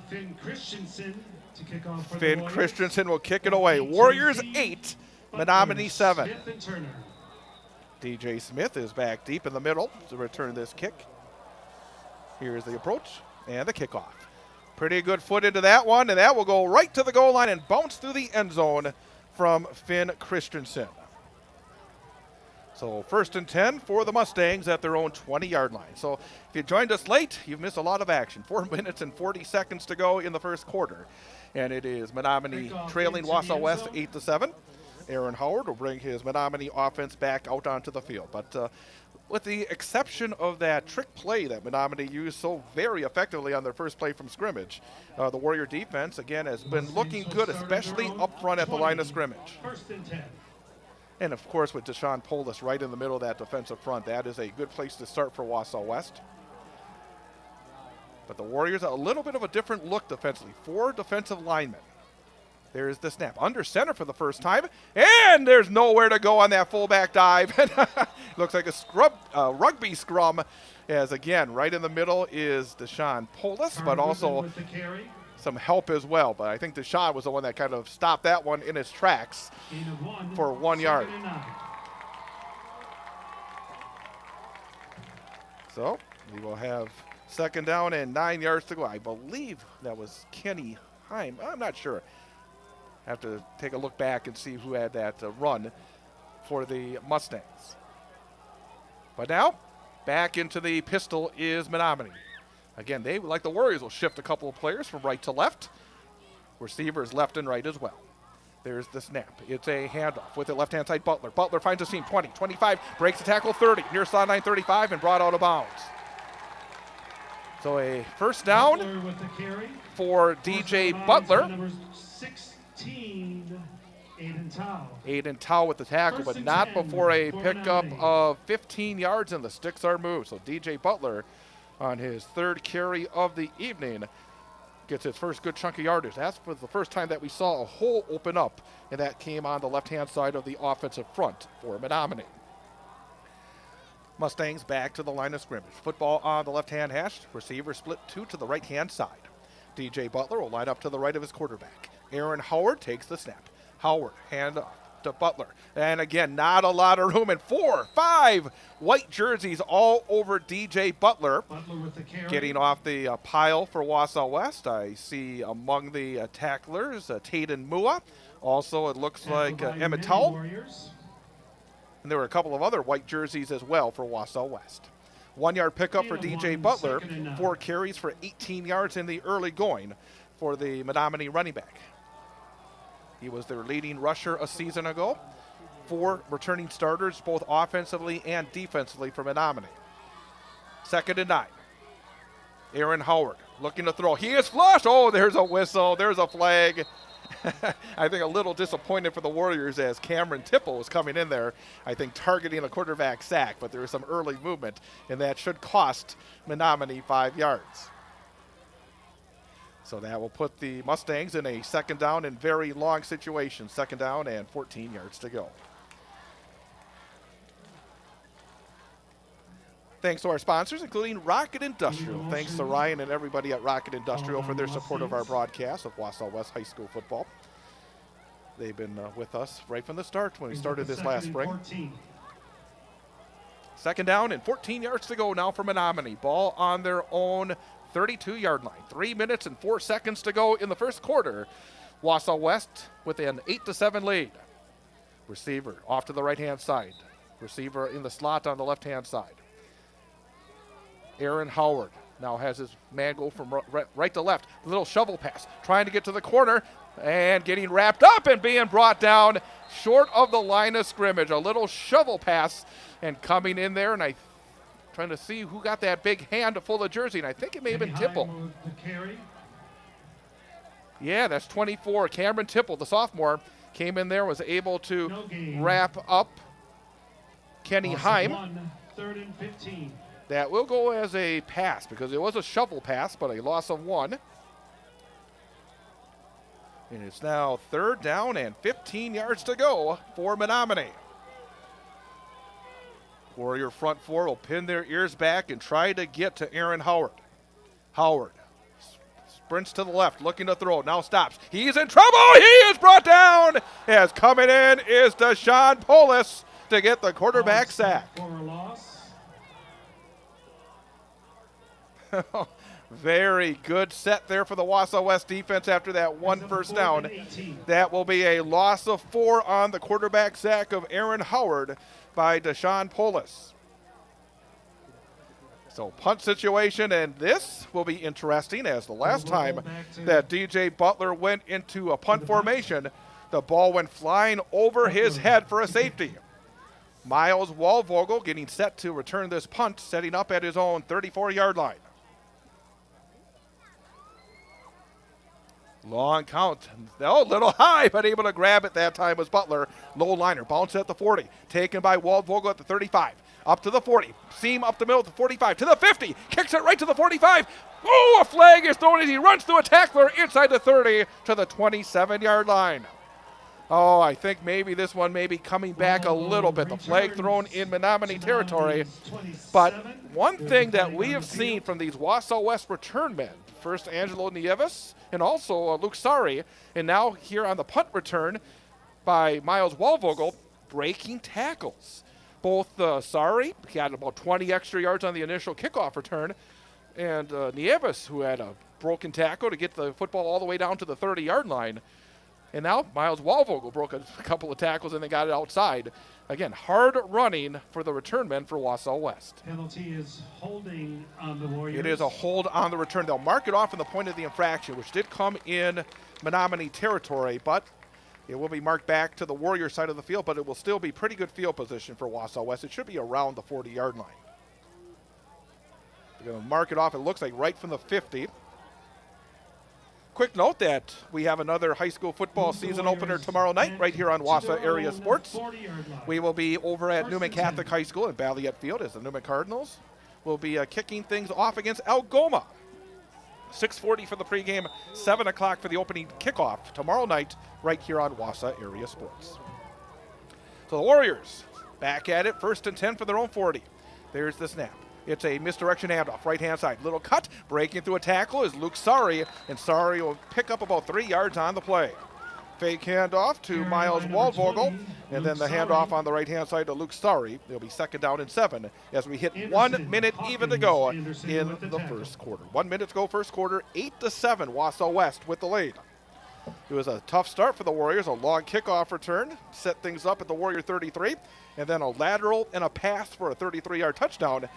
[SPEAKER 6] Finn Christensen to kick off for
[SPEAKER 1] Finn
[SPEAKER 6] the Warriors.
[SPEAKER 1] Christensen will kick it away. Warriors 8, Menomonie 7.
[SPEAKER 6] Smith and Turner.
[SPEAKER 1] DJ Smith is back deep in the middle to return this kick. Here's the approach and the kickoff. Pretty good foot into that one, and that will go right to the goal line and bounce through the end zone from Finn Christensen. So 1st and 10 for the Mustangs at their own 20-yard line. So if you joined us late, you've missed a lot of action. 4 minutes and 40 seconds to go in the first quarter. And it is Menomonie trailing Wausau West 8-7. Aaron Howard will bring his Menomonie offense back out onto the field. But with the exception of that trick play that Menomonie used so very effectively on their first play from scrimmage, the Warrior defense, again, has been looking good, especially up front at the line of scrimmage.
[SPEAKER 6] 1st and 10.
[SPEAKER 1] And, of course, with Deshaun Polis right in the middle of that defensive front, that is a good place to start for Wausau West. But the Warriors, a little bit of a different look defensively. 4 defensive linemen. There's the snap. Under center for the first time. And there's nowhere to go on that fullback dive. Looks like a rugby scrum. As, again, right in the middle is Deshaun Polis, but also some help as well. But I think Deshaun was the one that kind of stopped that one in his tracks for 1 yard. So we will have 2nd down and 9 yards to go. I believe that was Kenny Heim. I'm not sure. Have to take a look back and see who had that run for the Mustangs. But now Back into the pistol is Menomonie. Again, they, like the Warriors, will shift a couple of players from right to left. Receivers left and right as well. There's the snap. It's a handoff with the left-hand side Butler. Butler finds a seam, 20, 25, breaks the tackle, 30, near sideline 35, and brought out of bounds. So a first down
[SPEAKER 6] with the carry.
[SPEAKER 1] for DJ Butler.
[SPEAKER 6] Number 16, Aiden Tao.
[SPEAKER 1] Aiden Tao with the tackle,
[SPEAKER 6] First
[SPEAKER 1] but
[SPEAKER 6] and
[SPEAKER 1] not
[SPEAKER 6] 10
[SPEAKER 1] before a
[SPEAKER 6] for
[SPEAKER 1] pickup
[SPEAKER 6] Menomonie.
[SPEAKER 1] of 15 yards, and the sticks are moved. So DJ Butler, on his third carry of the evening, gets his first good chunk of yardage. That's for the first time that we saw a hole open up, and that came on the left-hand side of the offensive front for Menomonie. Mustangs back to the line of scrimmage. Football on the left-hand hash. Receiver split two to the right-hand side. DJ Butler will line up to the right of his quarterback. Aaron Howard takes the snap. Howard, hand off to Butler. And again, not a lot of room. And 4, 5 white jerseys all over DJ Butler.
[SPEAKER 6] Butler with the carry.
[SPEAKER 1] Getting off the pile for Wausau West, I see among the tacklers, Taden Mua. Also, it looks like Emmett Towell.
[SPEAKER 6] Warriors.
[SPEAKER 1] And there were a couple of other white jerseys as well for Wausau West. 1 yard pickup for DJ Butler. 4 carries for 18 yards in the early going for the Menomonie running back. He was their leading rusher a season ago. 4 returning starters, both offensively and defensively for Menomonie. 2nd and 9. Aaron Howard looking to throw. He is flushed. Oh, there's a whistle. There's a flag. I think a little disappointed for the Warriors as Cameron Tipple was coming in there, I think targeting a quarterback sack, but there was some early movement, and that should cost Menomonie 5 yards. So that will put the Mustangs in a 2nd down and very long situation. 2nd down and 14 yards to go. Thanks to our sponsors, including Rocket Industrial. Thanks to Ryan and everybody at Rocket Industrial for their support of our broadcast of Wausau West High School football. They've been with us right from the start when we started this last spring.
[SPEAKER 6] 14.
[SPEAKER 1] 2nd down and 14 yards to go now for Menomonie. Ball on their own 32-yard line. 3 minutes and 4 seconds to go in the first quarter. Wausau West with an 8-7 lead. Receiver off to the right-hand side. Receiver in the slot on the left-hand side. Aaron Howard now has his man go from right to left. A little shovel pass, trying to get to the corner and getting wrapped up and being brought down short of the line of scrimmage. A little shovel pass and coming in there, and I trying to see who got that big hand full of jersey, and I think it may have been Tipple. Yeah, that's 24. Cameron Tipple, the sophomore, came in there, was able to wrap up Kenny Heim.
[SPEAKER 6] 3rd and 15.
[SPEAKER 1] That will go as a pass because it was a shovel pass, but a loss of 1. And it's now 3rd down and 15 yards to go for Menomonie. Warrior front 4 will pin their ears back and try to get to Aaron Howard. Howard sprints to the left, looking to throw, now stops. He's in trouble. He is brought down. As coming in is Deshaun Polis to get the quarterback sack.
[SPEAKER 6] For a loss.
[SPEAKER 1] Very good set there for the Wausau West defense after that one first down. That will be a loss of 4 on the quarterback sack of Aaron Howard by Deshaun Polis. So punt situation, and this will be interesting as the last time that DJ Butler went into a punt formation, the ball went flying over his head for a safety. Miles Walvogel getting set to return this punt, setting up at his own 34-yard line. Long count. Oh, a little high, but able to grab it that time was Butler. Low liner. Bounce at the 40. Taken by Waldvogel at the 35. Up to the 40. Seam up the middle at the 45. To the 50. Kicks it right to the 45. Oh, a flag is thrown as he runs through a tackler inside the 30 to the 27-yard line. Oh, I think maybe this one may be coming back a little bit. The flag thrown in Menomonie territory. But one thing that we have seen from these Wausau West return men, first Angelo Nieves and also Luke Sari, and now here on the punt return by Miles Walvogel, breaking tackles. Both Sari, he had about 20 extra yards on the initial kickoff return, and Nieves, who had a broken tackle to get the football all the way down to the 30-yard line. And now Miles Walvogel broke a couple of tackles and they got it outside. Again, hard running for the return men for Wausau West.
[SPEAKER 6] Penalty is holding on the Warriors.
[SPEAKER 1] It is a hold on the return. They'll mark it off in the point of the infraction, which did come in Menomonie territory, but it will be marked back to the Warrior side of the field, but it will still be pretty good field position for Wausau West. It should be around the 40-yard line. They're going to mark it off, it looks like right from the 50. Quick note that we have another high school football season opener tomorrow night right here on Wausau Area Sports. We will be over at Newman Catholic High School in Balliet Field as the Newman Cardinals will be kicking things off against Algoma. 6:40 for the pregame, 7 o'clock for the opening kickoff tomorrow night right here on Wausau Area Sports. So the Warriors back at it, 1st and 10 for their own 40. There's the snap. It's a misdirection handoff, right-hand side. Little cut, breaking through a tackle is Luke Sari, and Sari will pick up about 3 yards on the play. Fake handoff to Miles Waldvogel, and then the handoff on the right-hand side to Luke Sari. It'll be 2nd down and 7 as we hit 1 minute even to go in the first quarter. 1 minute to go first quarter, 8-7 Wausau West with the lead. It was a tough start for the Warriors, a long kickoff return, set things up at the Warrior 33, and then a lateral and a pass for a 33-yard touchdown.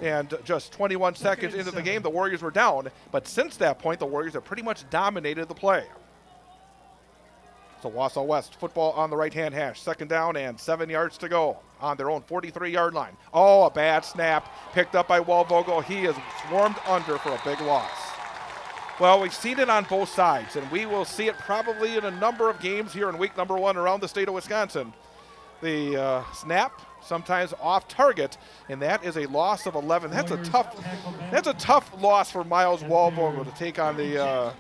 [SPEAKER 1] And just 21 seconds into the game, the Warriors were down. But since that point, the Warriors have pretty much dominated the play. So Wausau West football on the right-hand hash. 2nd down and 7 yards to go on their own 43-yard line. Oh, a bad snap picked up by Walvogel. He is swarmed under for a big loss. Well, we've seen it on both sides, and we will see it probably in a number of games here in week number 1 around the state of Wisconsin. The snap sometimes off target, and that is a loss of 11. That's a tough loss for Miles Walvogel to take on the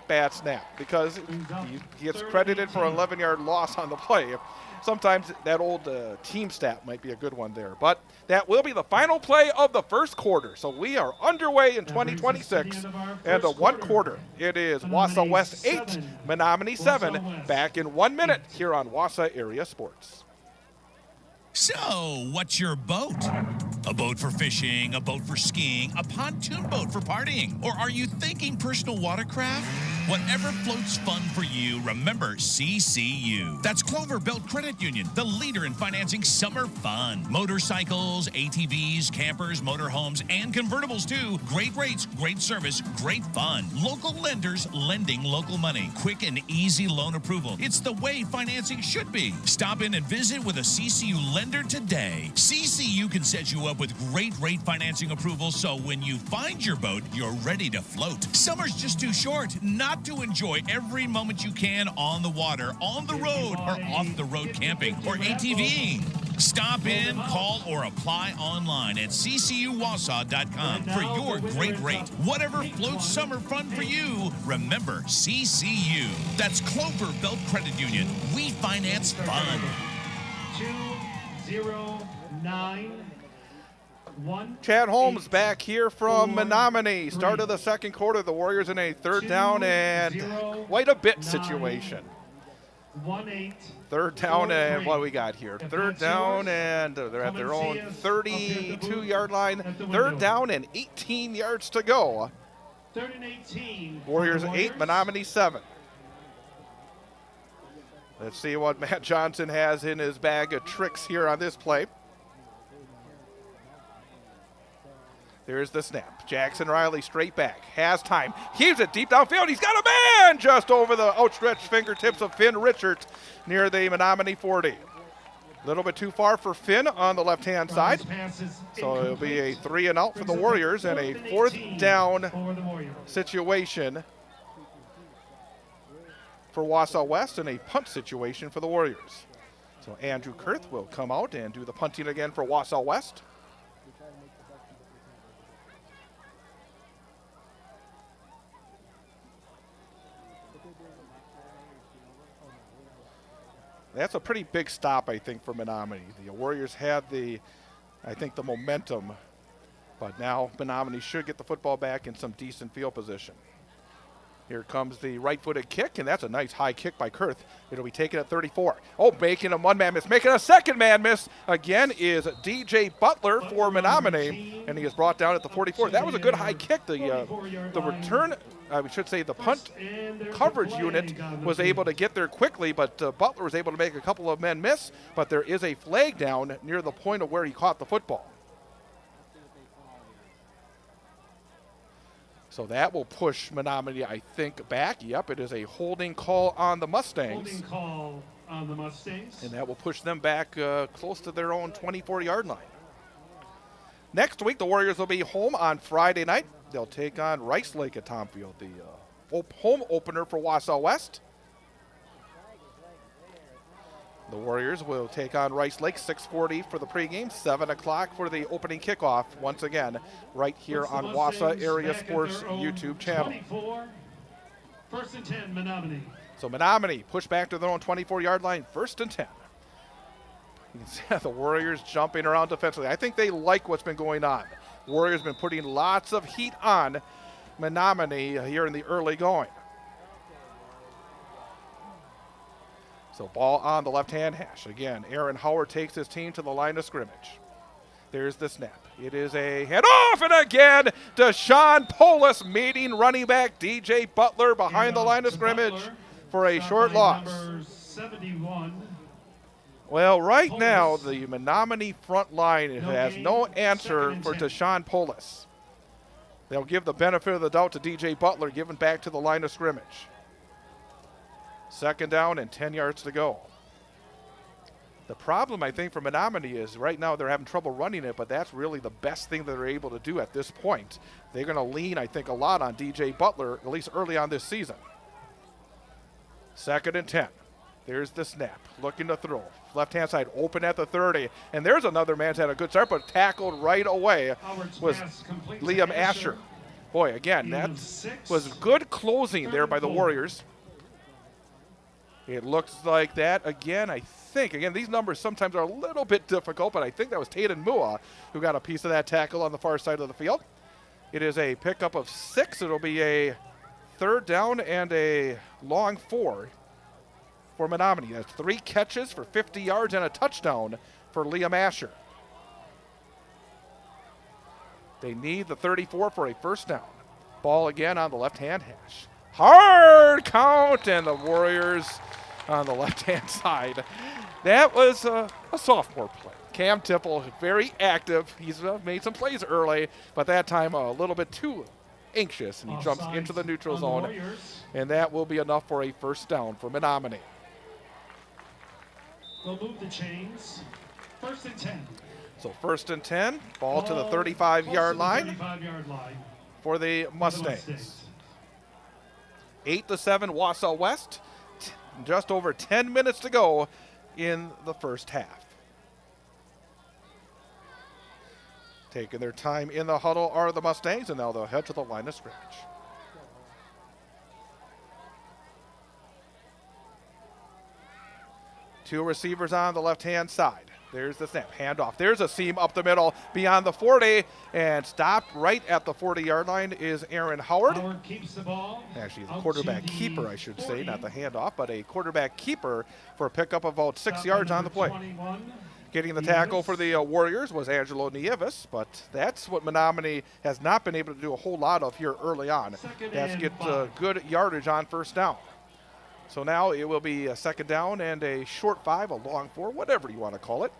[SPEAKER 1] bad snap, because he gets credited for an 11-yard loss on the play. Sometimes that old team stat might be a good one there, but that will be the final play of the first quarter. So we are underway in 2026, and the 1 quarter. It is Wausau West 8, Menomonie 7, back in 1 minute here on Wausau Area Sports.
[SPEAKER 2] So, what's your boat? A boat for fishing, a boat for skiing, a pontoon boat for partying? Or are you thinking personal watercraft? Whatever floats fun for you, remember CCU. That's Clover Belt Credit Union, the leader in financing summer fun. Motorcycles, ATVs, campers, motorhomes, and convertibles too. Great rates, great service, great fun. Local lenders lending local money. Quick and easy loan approval. It's the way financing should be. Stop in and visit with a CCU lender today. CCU can set you up with great rate financing approval, so when you find your boat, you're ready to float. Summer's just too short not to enjoy every moment you can on the water, on the road, or off the road camping or ATVing. Stop in, call, or apply online at ccuwausau.com for your great rate. Whatever floats summer fun for you, remember CCU. That's Clover Belt Credit Union. We finance fun.
[SPEAKER 6] 2-0-9.
[SPEAKER 1] Chad Holmes back here from Menomonie. Start of the second quarter, the Warriors in a 3rd down and quite a bit situation. 3rd down and what do we got here? 3rd down and they're at their own 32-yard line. 3rd down and 18 yards to go.
[SPEAKER 6] 3rd and 18.
[SPEAKER 1] Warriors 8, Menomonie 7. Let's see what Matt Johnson has in his bag of tricks here on this play. There's the snap. Jackson Riley straight back. Has time. Heaves it deep downfield. He's got a man just over the outstretched fingertips of Finn Richards near the Menomonie 40. A little bit too far for Finn on the left-hand side. So it'll be a 3 and out for the Warriors and a 4th down situation for Wausau West and a punt situation for the Warriors. So Andrew Kurth will come out and do the punting again for Wausau West. That's a pretty big stop, I think, for Menomonie. The Warriors had the momentum, but now Menomonie should get the football back in some decent field position. Here comes the right-footed kick, and that's a nice high kick by Kurth. It'll be taken at 34. Oh, making a one-man miss. Making a second-man miss again is DJ Butler for Menomonie, and he is brought down at the 44. That was a good high kick. The return, I should say the punt coverage unit was able to get there quickly, but Butler was able to make a couple of men miss, but there is a flag down near the point of where he caught the football. So that will push Menomonie, I think, back. Yep, it is a holding call on the Mustangs.
[SPEAKER 6] Holding call on the Mustangs.
[SPEAKER 1] And that will push them back close to their own 24-yard line. Next week, the Warriors will be home on Friday night. They'll take on Rice Lake at Tom Field, the home opener for Wausau West. The Warriors will take on Rice Lake, 6:40 for the pregame, 7 o'clock for the opening kickoff, once again, right here on Wausau Area Sports YouTube channel.
[SPEAKER 6] 24. First and 10, Menomonie.
[SPEAKER 1] So Menomonie push back to their own 24-yard line, 1st and 10. You can see the Warriors jumping around defensively. I think they like what's been going on. Warriors been putting lots of heat on Menomonie here in the early going. So ball on the left-hand hash. Again, Aaron Howard takes his team to the line of scrimmage. There's the snap. It is a handoff, and again, Deshaun Polis meeting running back DJ Butler behind the line of scrimmage for a short loss.
[SPEAKER 6] Number 71.
[SPEAKER 1] Well, right now, the Menomonie front line has no answer for Deshaun Polis. They'll give the benefit of the doubt to DJ Butler, given back to the line of scrimmage. 2nd down and 10 yards to go. The problem, I think, for Menomonie is right now they're having trouble running it, but that's really the best thing that they're able to do at this point. They're going to lean, I think, a lot on DJ Butler, at least early on this season. 2nd and 10. There's the snap. Looking to throw. Left-hand side open at the 30. And there's another man's had a good start, but tackled right away was Liam Asher. Boy, again, that was good closing there by the Warriors. It looks like that again, I think. Again, these numbers sometimes are a little bit difficult, but I think that was Taden Mua who got a piece of that tackle on the far side of the field. It is a pickup of 6. It'll be a 3rd down and a long 4 for Menomonie. That's 3 catches for 50 yards and a touchdown for Liam Asher. They need the 34 for a 1st down. Ball again on the left-hand hash. Hard count, and the Warriors on the left-hand side. That was a sophomore play. Cam Tipple, very active. He's made some plays early, but that time a little bit too anxious, and he jumps into the neutral zone, and that will be enough for a 1st down for Menomonie.
[SPEAKER 6] They'll move the chains. 1st and 10.
[SPEAKER 1] So 1st and 10, ball to the 35-yard line
[SPEAKER 6] 35-yard line
[SPEAKER 1] for the Mustangs. 8-7 Wausau West. Just over 10 minutes to go in the 1st half. Taking their time in the huddle are the Mustangs, and now they'll head to the line of scrimmage. Two receivers on the left-hand side. There's the snap, handoff. There's a seam up the middle beyond the 40, and stopped right at the 40-yard line is Aaron Howard.
[SPEAKER 6] Howard keeps the ball.
[SPEAKER 1] Actually, the quarterback keeper, I should say, not the handoff, but a quarterback keeper for a pickup of about 6 yards on the play.
[SPEAKER 6] 21.
[SPEAKER 1] Getting the tackle for the Warriors was Angelo Nieves, but that's what Menomonie has not been able to do a whole lot of here early on. That's get good yardage on 1st down. So now it will be a 2nd down and a short 5, a long 4, whatever you want to call it.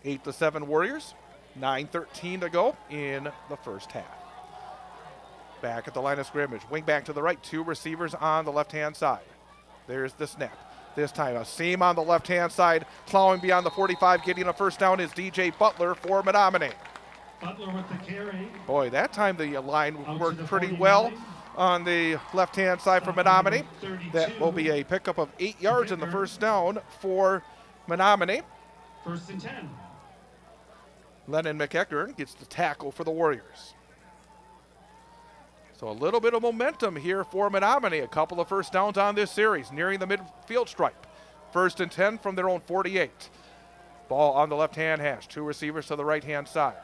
[SPEAKER 1] 8-7 Warriors, 9:13 to go in the 1st half. Back at the line of scrimmage, wing back to the right, 2 receivers on the left-hand side. There's the snap. This time a seam on the left-hand side, plowing beyond the 45, getting a 1st down is DJ Butler for Menomonie.
[SPEAKER 6] Butler with the carry.
[SPEAKER 1] Boy, that time the line worked pretty well on the left-hand side for Menomonie. That will be a pickup of 8 yards in the 1st down for Menomonie.
[SPEAKER 6] 1st and 10.
[SPEAKER 1] Lennon McEachern gets the tackle for the Warriors. So a little bit of momentum here for Menomonie. A couple of 1st downs on this series, nearing the midfield stripe. 1st and 10 from their own 48. Ball on the left-hand hash. 2 receivers to the right-hand side.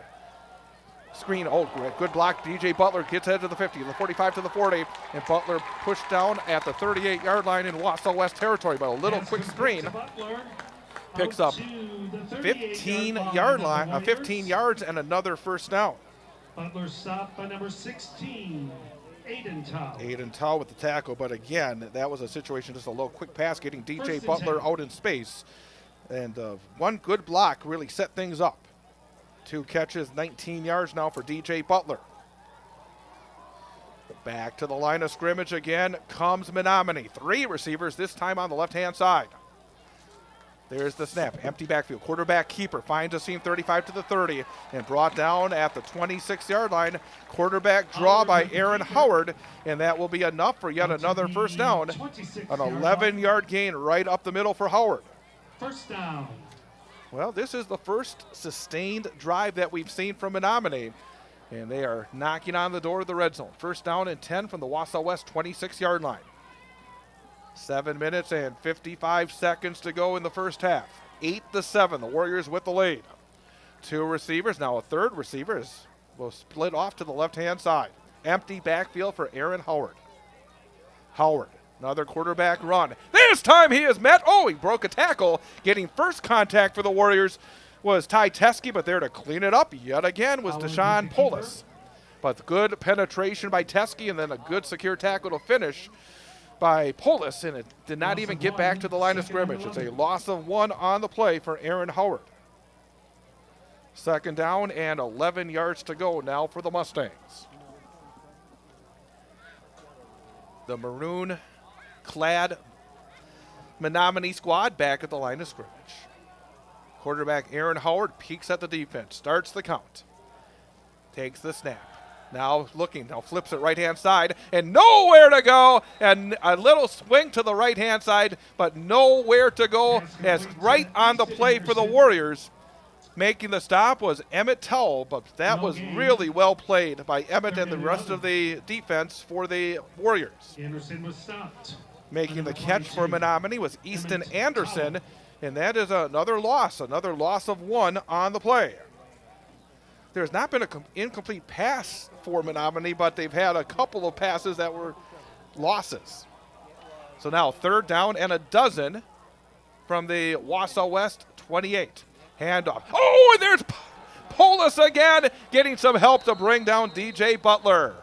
[SPEAKER 1] Screen, oh, good block. DJ Butler gets ahead to the 50, the 45 to the 40, and Butler pushed down at the 38-yard line in Wausau West territory, but a little quick screen picks up 15-yard line, 15 yards and another first down.
[SPEAKER 6] Butler stopped by number 16,
[SPEAKER 1] Aiden Tao with the tackle, but again, that was a situation, just a low quick pass, getting DJ Butler out in space. And one good block really set things up. 2 catches, 19 yards now for DJ Butler. Back to the line of scrimmage again comes Menomonie. 3 receivers, this time on the left-hand side. There's the snap, empty backfield. Quarterback keeper finds a seam 35 to the 30 and brought down at the 26-yard line. Quarterback draw by Aaron Howard, and that will be enough for yet another first down. An 11-yard gain right up the middle for Howard.
[SPEAKER 6] First down.
[SPEAKER 1] Well, this is the first sustained drive that we've seen from Menomonie, and they are knocking on the door of the red zone. First down and 10 from the Wausau West 26-yard line. 7 minutes and 55 seconds to go in the first half. 8-7, the Warriors with the lead. 2 receivers, now a third receiver will split off to the left-hand side. Empty backfield for Aaron Howard. Howard, another quarterback run. This time he is met. Oh, he broke a tackle. Getting first contact for the Warriors was Ty Teskey, but there to clean it up yet again was Deshaun Polis. But good penetration by Teskey and then a good secure tackle to finish by Polis, and it did not even get back to the line of scrimmage. It's a loss of 1 on the play for Aaron Howard. Second down and 11 yards to go now for the Mustangs. The maroon-clad Menomonie squad back at the line of scrimmage. Quarterback Aaron Howard peeks at the defense, starts the count, takes the snap. Now looking, now flips it right-hand side, and nowhere to go, and a little swing to the right-hand side, but nowhere to go, as right on the play for the Warriors. Making the stop was Emmett Towell, but that was really well played by Emmett and the rest of the defense for the Warriors.
[SPEAKER 6] Anderson was stopped.
[SPEAKER 1] Making the catch for Menomonie was Easton Anderson, and that is another loss of 1 on the play. There's not been an incomplete pass for Menomonie, but they've had a couple of passes that were losses. So now 3rd down and a dozen from the Wausau West 28. Handoff. Oh, and there's Polis again, getting some help to bring down DJ Butler.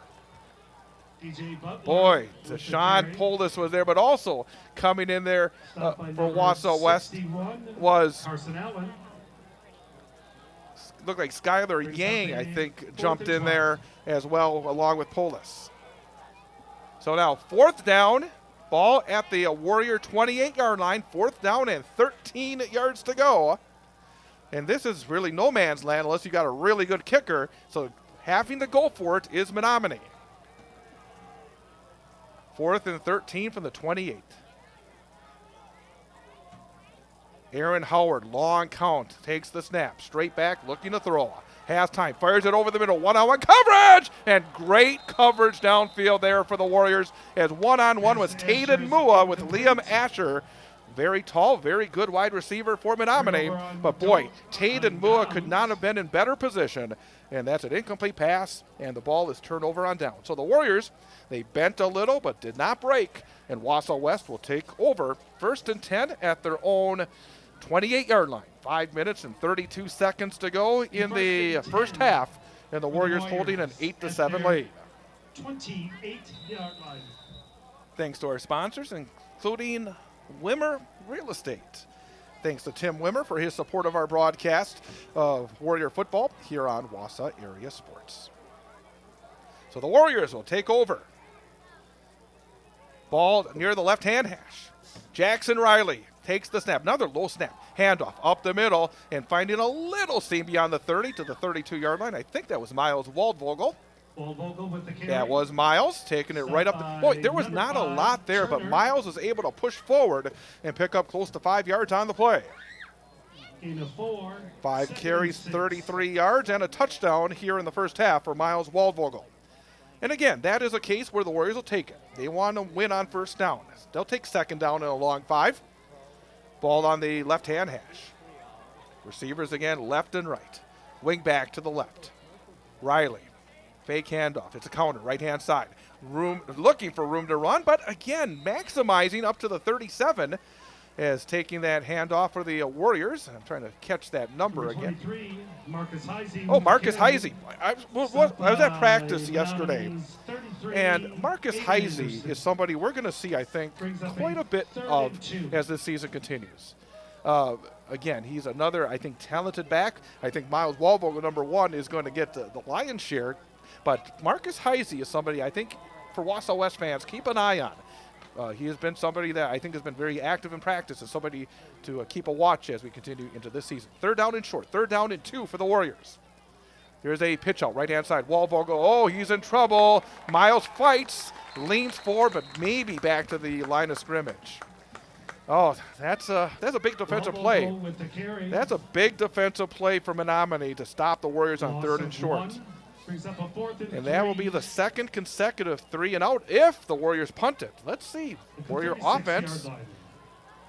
[SPEAKER 1] Boy, Deshaun Polis was there, but also coming in there for Wausau West was looked like Skylar Yang, I think, jumped in there as well, along with Polis. So now 4th down, ball at the Warrior 28-yard line, 4th down and 13 yards to go. And this is really no man's land unless you got a really good kicker. So having to go for it is Menomonie. 4th and 13 from the 28. Aaron Howard, long count, takes the snap, straight back, looking to throw. Has time, fires it over the middle, one-on-one coverage, and great coverage downfield there for the Warriors, as one-on-one was Taden Mua with Liam Asher. Very tall, very good wide receiver for Menomonie, but boy, Taden Mua could not have been in better position, and that's an incomplete pass, and the ball is turned over on down. So the Warriors, they bent a little but did not break, and Wausau West will take over 1st and 10 at their own 28-yard line. 5 minutes and 32 seconds to go in the first half, and the Warriors holding an 8-7 lead.
[SPEAKER 6] 28-yard line.
[SPEAKER 1] Thanks to our sponsors, including Wimmer Real Estate. Thanks to Tim Wimmer for his support of our broadcast of Warrior football here on Wausau Area Sports. So the Warriors will take over. Ball near the left-hand hash. Jackson Riley takes the snap. Another low snap. Handoff up the middle and finding a little seam beyond the 30 to the 32-yard line. I think that was Miles Waldvogel. That was Miles taking it right up. Boy, there was not a lot there, but Miles was able to push forward and pick up close to 5 yards on the play. 5 carries, 33 yards, and a touchdown here in the first half for Miles Waldvogel. And again, that is a case where the Warriors will take it. They want to win on first down. They'll take 2nd down and a long 5. Ball on the left-hand hash. Receivers again, left and right. Wing back to the left. Riley, fake handoff. It's a counter, right-hand side. Looking for room to run, but again, maximizing up to the 37 as taking that handoff for the Warriors. I'm trying to catch that number again.
[SPEAKER 6] Marcus Heisey.
[SPEAKER 1] Oh, Marcus Heisey. I was at practice yesterday, and Marcus Heisey is somebody we're going to see, I think, quite a bit of as this season continues. Again, he's another, I think, talented back. I think Miles Walvogel, number one, is going to get the lion's share. But Marcus Heisey is somebody I think, for Wausau West fans, keep an eye on. He has been somebody that I think has been very active in practice and somebody to keep a watch as we continue into this season. Third down and short. Third down and 2 for the Warriors. There's a pitch out, right-hand side. Walvogel, oh, he's in trouble. Miles fights, leans forward, but maybe back to the line of scrimmage. Oh, that's a big defensive play. That's a big defensive play for Menomonie to stop the Warriors on third and short. And that will be the second consecutive 3-and-out if the Warriors punt it. Let's see. Warrior offense.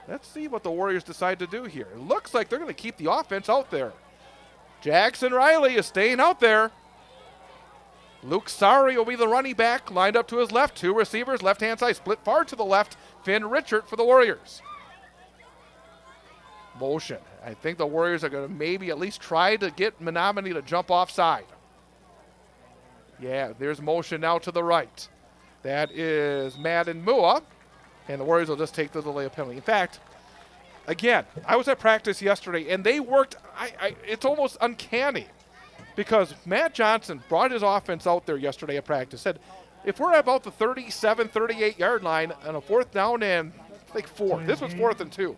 [SPEAKER 1] Let's see what the Warriors decide to do here. It looks like they're going to keep the offense out there. Jackson Riley is staying out there. Luke Sari will be the running back, lined up to his left. 2 receivers, left-hand side, split far to the left. Finn Richard for the Warriors. Motion. I think the Warriors are going to maybe at least try to get Menomonie to jump offside. Yeah, there's motion now to the right. That is Madden Mua, and the Warriors will just take the delay of penalty. In fact, again, I was at practice yesterday, and they worked, it's almost uncanny, because Matt Johnson brought his offense out there yesterday at practice, said, if we're at about the 37, 38-yard line on a 4th down and I think 4, this was 4th and 2,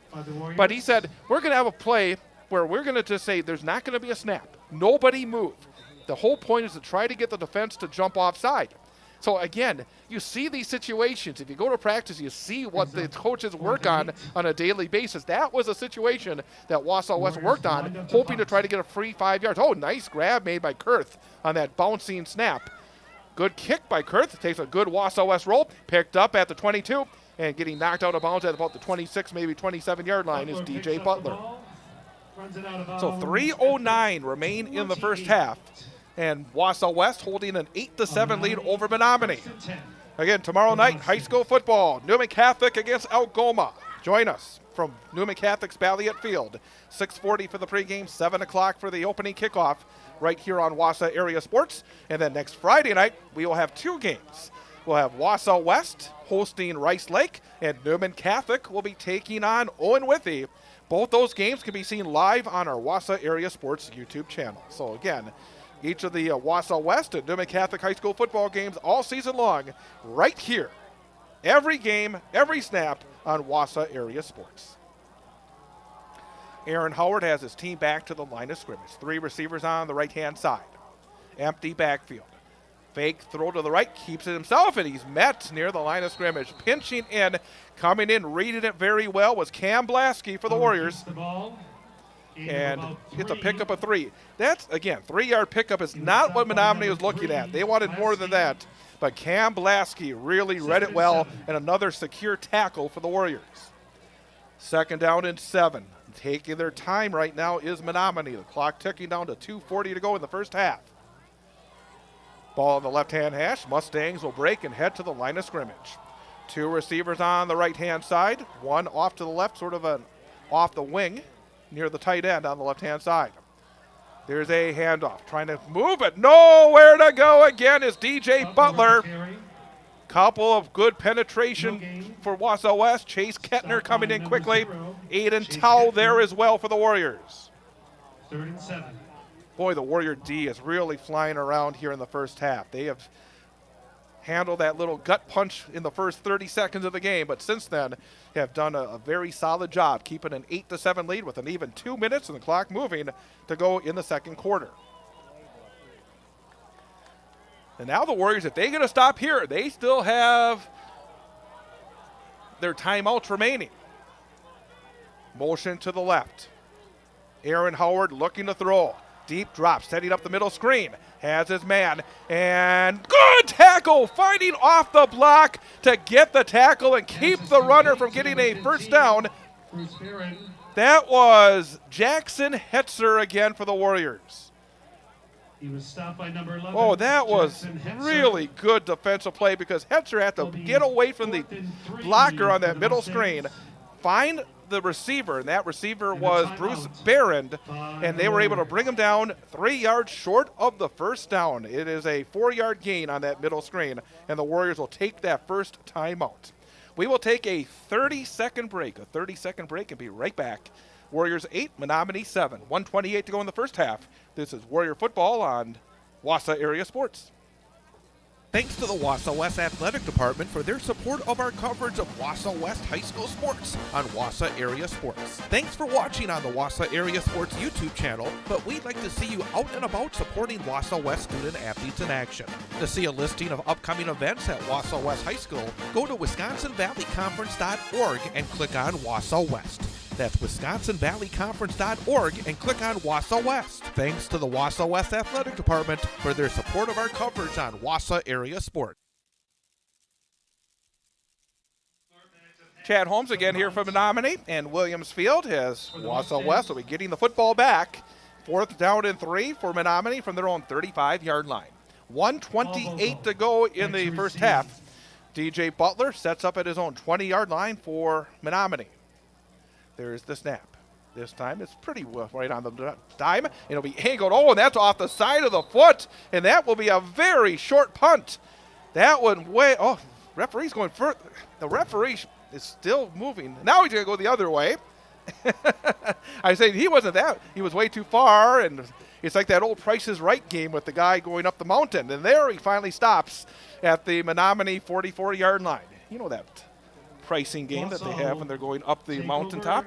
[SPEAKER 1] but he said, we're going to have a play where we're going to just say there's not going to be a snap. Nobody move. The whole point is to try to get the defense to jump offside. So, again, you see these situations. If you go to practice, you see what the coaches work on a daily basis. That was a situation that Wausau West worked on, hoping to try to get a free 5 yards. Oh, nice grab made by Kurth on that bouncing snap. Good kick by Kurth. Takes a good Wausau West roll. Picked up at the 22 and getting knocked out of bounds at about the 26, maybe 27-yard line is DJ Butler. So 3:09 remain in the first half. And Wausau West holding an 8-7 lead over Menomonie. Again, tomorrow night, high school football. Newman Catholic against Algoma. Join us from Newman Catholic's Balliet Field. 6:40 for the pregame, 7 o'clock for the opening kickoff right here on Wausau Area Sports. And then next Friday night, we will have 2 games. We'll have Wausau West hosting Rice Lake, and Newman Catholic will be taking on Owen Withee. Both those games can be seen live on our Wausau Area Sports YouTube channel. So again, each of the Wausau West and Newman Catholic High School football games all season long right here. Every game, every snap on Wausau Area Sports. Aaron Howard has his team back to the line of scrimmage. 3 receivers on the right-hand side. Empty backfield. Fake throw to the right, keeps it himself, and he's met near the line of scrimmage. Pinching in, coming in, reading it very well was Cam Blasky for the Warriors. And gets a pickup of 3. That's, again, 3-yard pickup is not what Menomonie was looking at. They wanted more than that. But Cam Blasky really read it well, and another secure tackle for the Warriors. 2nd down and 7. Taking their time right now is Menomonie. The clock ticking down to 2:40 to go in the first half. Ball on the left-hand hash. Mustangs will break and head to the line of scrimmage. 2 receivers on the right-hand side. 1 off to the left, sort of an off the wing, near the tight end on the left-hand side. There's a handoff. Trying to move it. Nowhere to go again is DJ Butler. Couple of good penetration for Wausau West. Chase Kettner coming in quickly. Aiden Towle there as well for the Warriors.
[SPEAKER 6] 3rd and 7.
[SPEAKER 1] Boy, the Warrior D is really flying around here in the first half. They have handled that little gut punch in the first 30 seconds of the game, but since then have done a very solid job keeping an 8-7 lead with an even 2 minutes and the clock moving to go in the second quarter. And now the Warriors, if they're going to stop here, they still have their timeouts remaining. Motion to the left. Aaron Howard looking to throw. Deep drop, setting up the middle screen. Has his man, and good tackle, fighting off the block to get the tackle and keep the runner from getting a first down. That was Jackson Hetzer again for the Warriors.
[SPEAKER 6] He was stopped by number 11.
[SPEAKER 1] Oh, that was
[SPEAKER 6] Jackson Hetzer.
[SPEAKER 1] really good defensive play because Hetzer had to get away from the blocker on that middle screen, find the receiver, and that receiver was Bruce Barron, and they were able to bring him down 3 yards short of the first down. It is a 4-yard gain on that middle screen, and the Warriors will take that first timeout. We will take a 30-second break, and be right back. Warriors 8, Menomonie 7. 1:28 to go in the first half. This is Warrior Football on Wausau Area Sports. Thanks to the Wausau West Athletic Department for their support of our coverage of Wausau West High School sports on Wausau Area Sports. Thanks for watching on the Wausau Area Sports YouTube channel, but we'd like to see you out and about supporting Wausau West student athletes in action. To see a listing of upcoming events at Wausau West High School, go to WisconsinValleyConference.org and click on Wausau West. That's WisconsinValleyConference.org and click on Wausau West. Thanks to the Wausau West Athletic Department for their support of our coverage on Wausau Area Sports. Chad Holmes again here from Menomonie, and Williams Field as Wausau West will be getting the football back. 4th down and 3 for Menomonie from their own 35-yard line. 1:28 to go in the first half. DJ Butler sets up at his own 20-yard line for Menomonie. There's the snap. This time it's pretty right on the dime. It'll be angled. Oh, and that's off the side of the foot. And that will be a very short punt. That one way. Oh, referee's going further. The referee is still moving. Now he's going to go the other way. I say he wasn't that. He was way too far. And it's like that old Price is Right game with the guy going up the mountain. And there he finally stops at the Menomonie 44-yard line. You know that pricing game that they have when they're going up the mountaintop.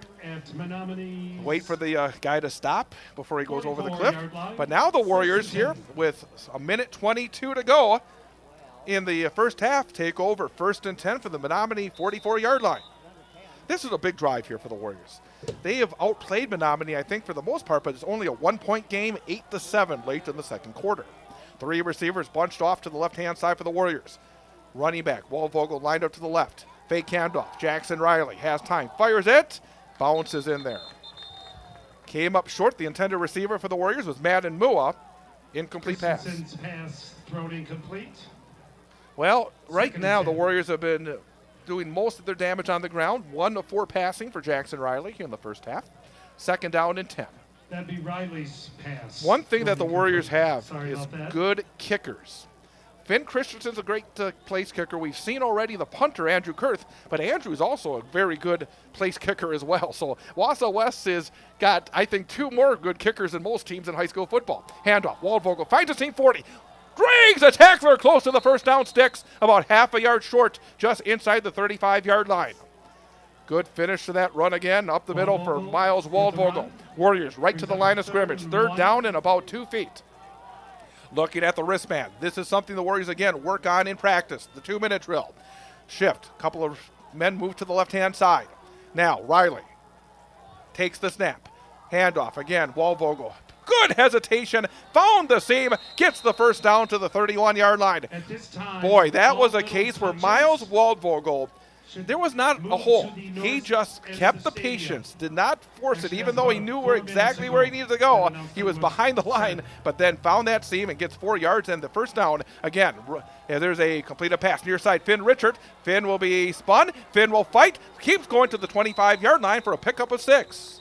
[SPEAKER 1] Wait for the guy to stop before he goes over the cliff. But now the Warriors here with 1:22 to go in the first half take over 1st and 10 for the Menomonie 44-yard line. This is a big drive here for the Warriors. They have outplayed Menomonie, I think, for the most part, but it's only a 1-point game, 8-7 late in the second quarter. 3 receivers bunched off to the left-hand side for the Warriors. Running back, Waldvogel lined up to the left. Fake handoff. Jackson Riley has time. Fires it. Bounces in there. Came up short. The intended receiver for the Warriors was Madden Mua. Incomplete pass.
[SPEAKER 6] Pass thrown incomplete.
[SPEAKER 1] Well, right now the Warriors have been doing most of their damage on the ground. 1 of 4 passing for Jackson Riley here in the first half. 2nd down and 10.
[SPEAKER 6] That'd be Riley's pass.
[SPEAKER 1] One thing that the Warriors have is
[SPEAKER 6] about that.
[SPEAKER 1] good kickers. Finn Christensen's a great place kicker. We've seen already the punter, Andrew Kurth, but Andrew's also a very good place kicker as well. So Wausau West has got, I think, 2 more good kickers than most teams in high school football. Handoff, Waldvogel finds a team 40. Drags a tackler close to the first down sticks, about half a yard short, just inside the 35-yard line. Good finish to that run again, up the middle for Miles Waldvogel. Warriors right to the line of scrimmage. 3rd down and about 2 feet. Looking at the wristband. This is something the Warriors, again, work on in practice. The 2-minute drill. Shift. A couple of men move to the left-hand side. Now, Riley takes the snap. Handoff. Again, Waldvogel. Good hesitation. Found the seam. Gets the first down to the 31-yard line.
[SPEAKER 6] At this time,
[SPEAKER 1] Boy, that was a case where Miles Waldvogel, there was not a hole. He just kept the patience, did not force it, even though he knew exactly where he needed to go. He was behind the line, but then found that seam and gets 4 yards and the first down. Again, there's a completed pass near side. Finn Richard. Finn will be spun. Finn will fight. Keeps going to the 25-yard line for a pickup of 6.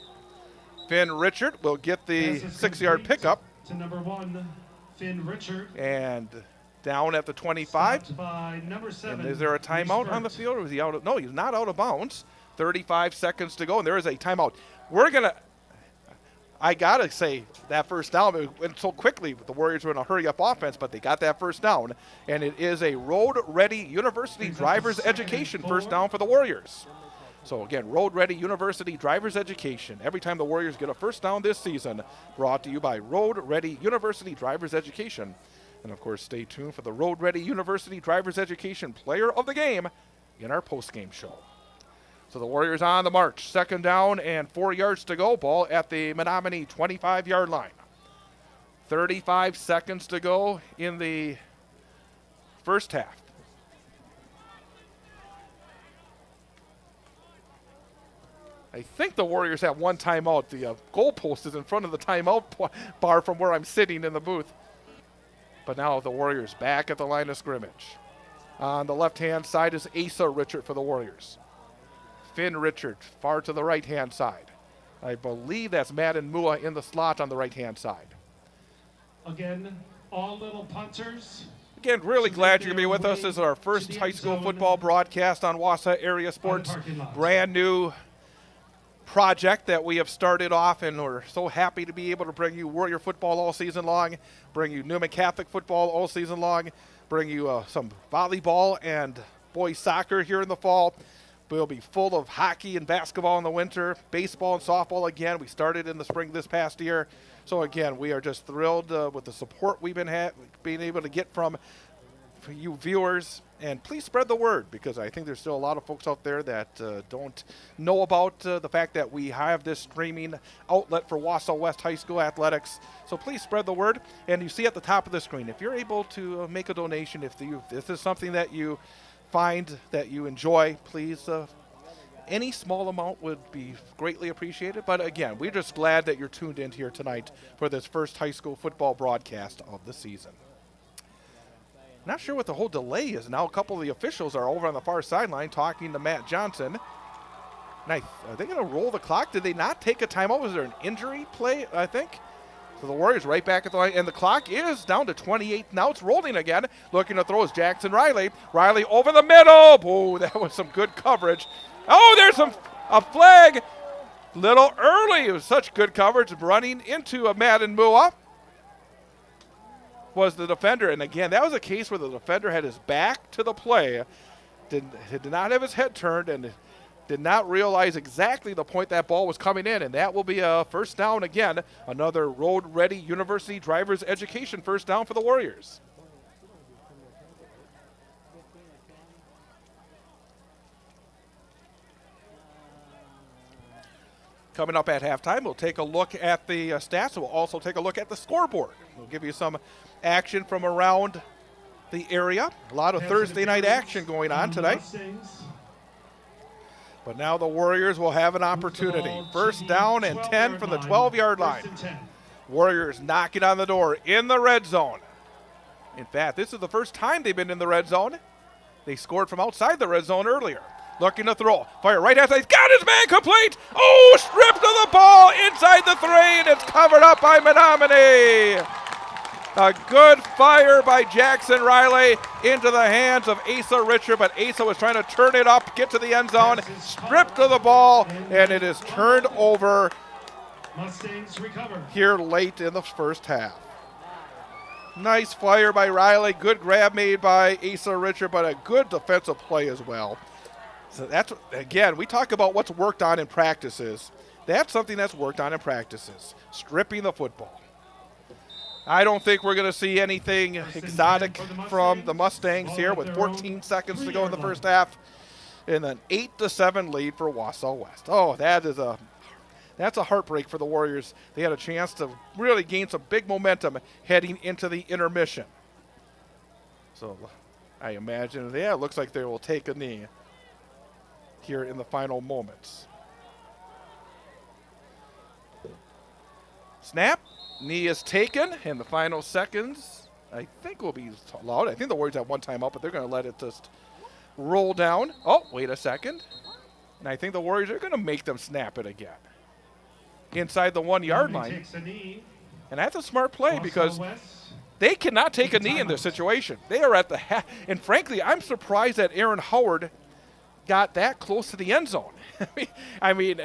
[SPEAKER 1] Finn Richard will get the 6-yard pickup.
[SPEAKER 6] To number 1, Finn Richard.
[SPEAKER 1] And down at the 25.
[SPEAKER 6] Stopped by number 7.
[SPEAKER 1] And is there a timeout on the field, or was he out of? No, he's not out of bounds. 35 seconds to go, and there is a timeout. I got to say, that first down, it went so quickly, the Warriors were in a hurry-up offense, but they got that first down, and it is a road-ready university driver's education first down for the Warriors. So, again, road-ready university driver's education. Every time the Warriors get a first down this season, brought to you by road-ready university driver's education. And, of course, stay tuned for the Road Ready University Driver's Education Player of the Game in our post-game show. So the Warriors on the march. 2nd down and 4 yards to go. Ball at the Menomonie 25-yard line. 35 seconds to go in the first half. I think the Warriors have 1 timeout. The goalpost is in front of the timeout bar from where I'm sitting in the booth. But now the Warriors back at the line of scrimmage. On the left-hand side is Asa Richard for the Warriors. Finn Richard far to the right-hand side. I believe that's Menomonie in the slot on the right-hand side.
[SPEAKER 6] Again, all little punters.
[SPEAKER 1] Again, really glad you're going to be with us. This is our first high school football broadcast on Wausau Area Sports. Brand new project that we have started off, and we're so happy to be able to bring you Warrior football all season long, bring you Newman Catholic football all season long, bring you some volleyball and boys soccer here in the fall. We'll be full of hockey and basketball in the winter, baseball and softball again. We started in the spring this past year. So again, we are just thrilled with the support we've been being able to get from you viewers. And please spread the word, because I think there's still a lot of folks out there that don't know about the fact that we have this streaming outlet for Wausau West High School athletics. So please spread the word. And you see at the top of the screen, if you're able to make a donation, if this is something that you find that you enjoy, please, any small amount would be greatly appreciated. But again, we're just glad that you're tuned in here tonight for this first high school football broadcast of the season. Not sure what the whole delay is now. A couple of the officials are over on the far sideline talking to Matt Johnson. Are they going to roll the clock? Did they not take a timeout? Was there an injury play, I think? So the Warriors right back at the line, and the clock is down to 28. Now it's rolling again. Looking to throw is Jackson Riley. Riley over the middle. Oh, that was some good coverage. Oh, there's a flag. Little early. It was such good coverage. Running into a Menomonie was the defender. And again, that was a case where the defender had his back to the play. Did not have his head turned and did not realize exactly the point that ball was coming in. And that will be a first down again. Another road-ready University driver's education first down for the Warriors. Coming up at halftime, we'll take a look at the stats. We'll also take a look at the scoreboard. We'll give you some action from around the area. A lot of Thursday night action going on tonight. But now the Warriors will have an opportunity. First down and 10 from the 12-yard line. Warriors knocking on the door in the red zone. In fact, this is the first time they've been in the red zone. They scored from outside the red zone earlier. Looking to throw. Fire right outside. He's got his man complete. Oh, stripped of the ball inside the 3, and it's covered up by Menomonie. A good fire by Jackson Riley into the hands of Asa Richard, but Asa was trying to turn it up, get to the end zone, stripped of the ball, and it is turned over here late in the first half. Nice fire by Riley. Good grab made by Asa Richard, but a good defensive play as well. So that's, again, we talk about what's worked on in practices. That's something that's worked on in practices, stripping the football. I don't think we're going to see anything exotic from the Mustangs here with 14 seconds to go in the first half and an 8-7 lead for Wausau West. Oh, that's a heartbreak for the Warriors. They had a chance to really gain some big momentum heading into the intermission. So I imagine, it looks like they will take a knee here in the final moments. Snap, knee is taken, and the final seconds, I think, will be allowed. I think the Warriors have one timeout, but they're going to let it just roll down. Oh, wait a second. And I think the Warriors are going to make them snap it again. Inside the 1-yard line. And that's a smart play because they cannot take a knee in this situation. They are at the half. And frankly, I'm surprised that Aaron Howard got that close to the end zone. I mean,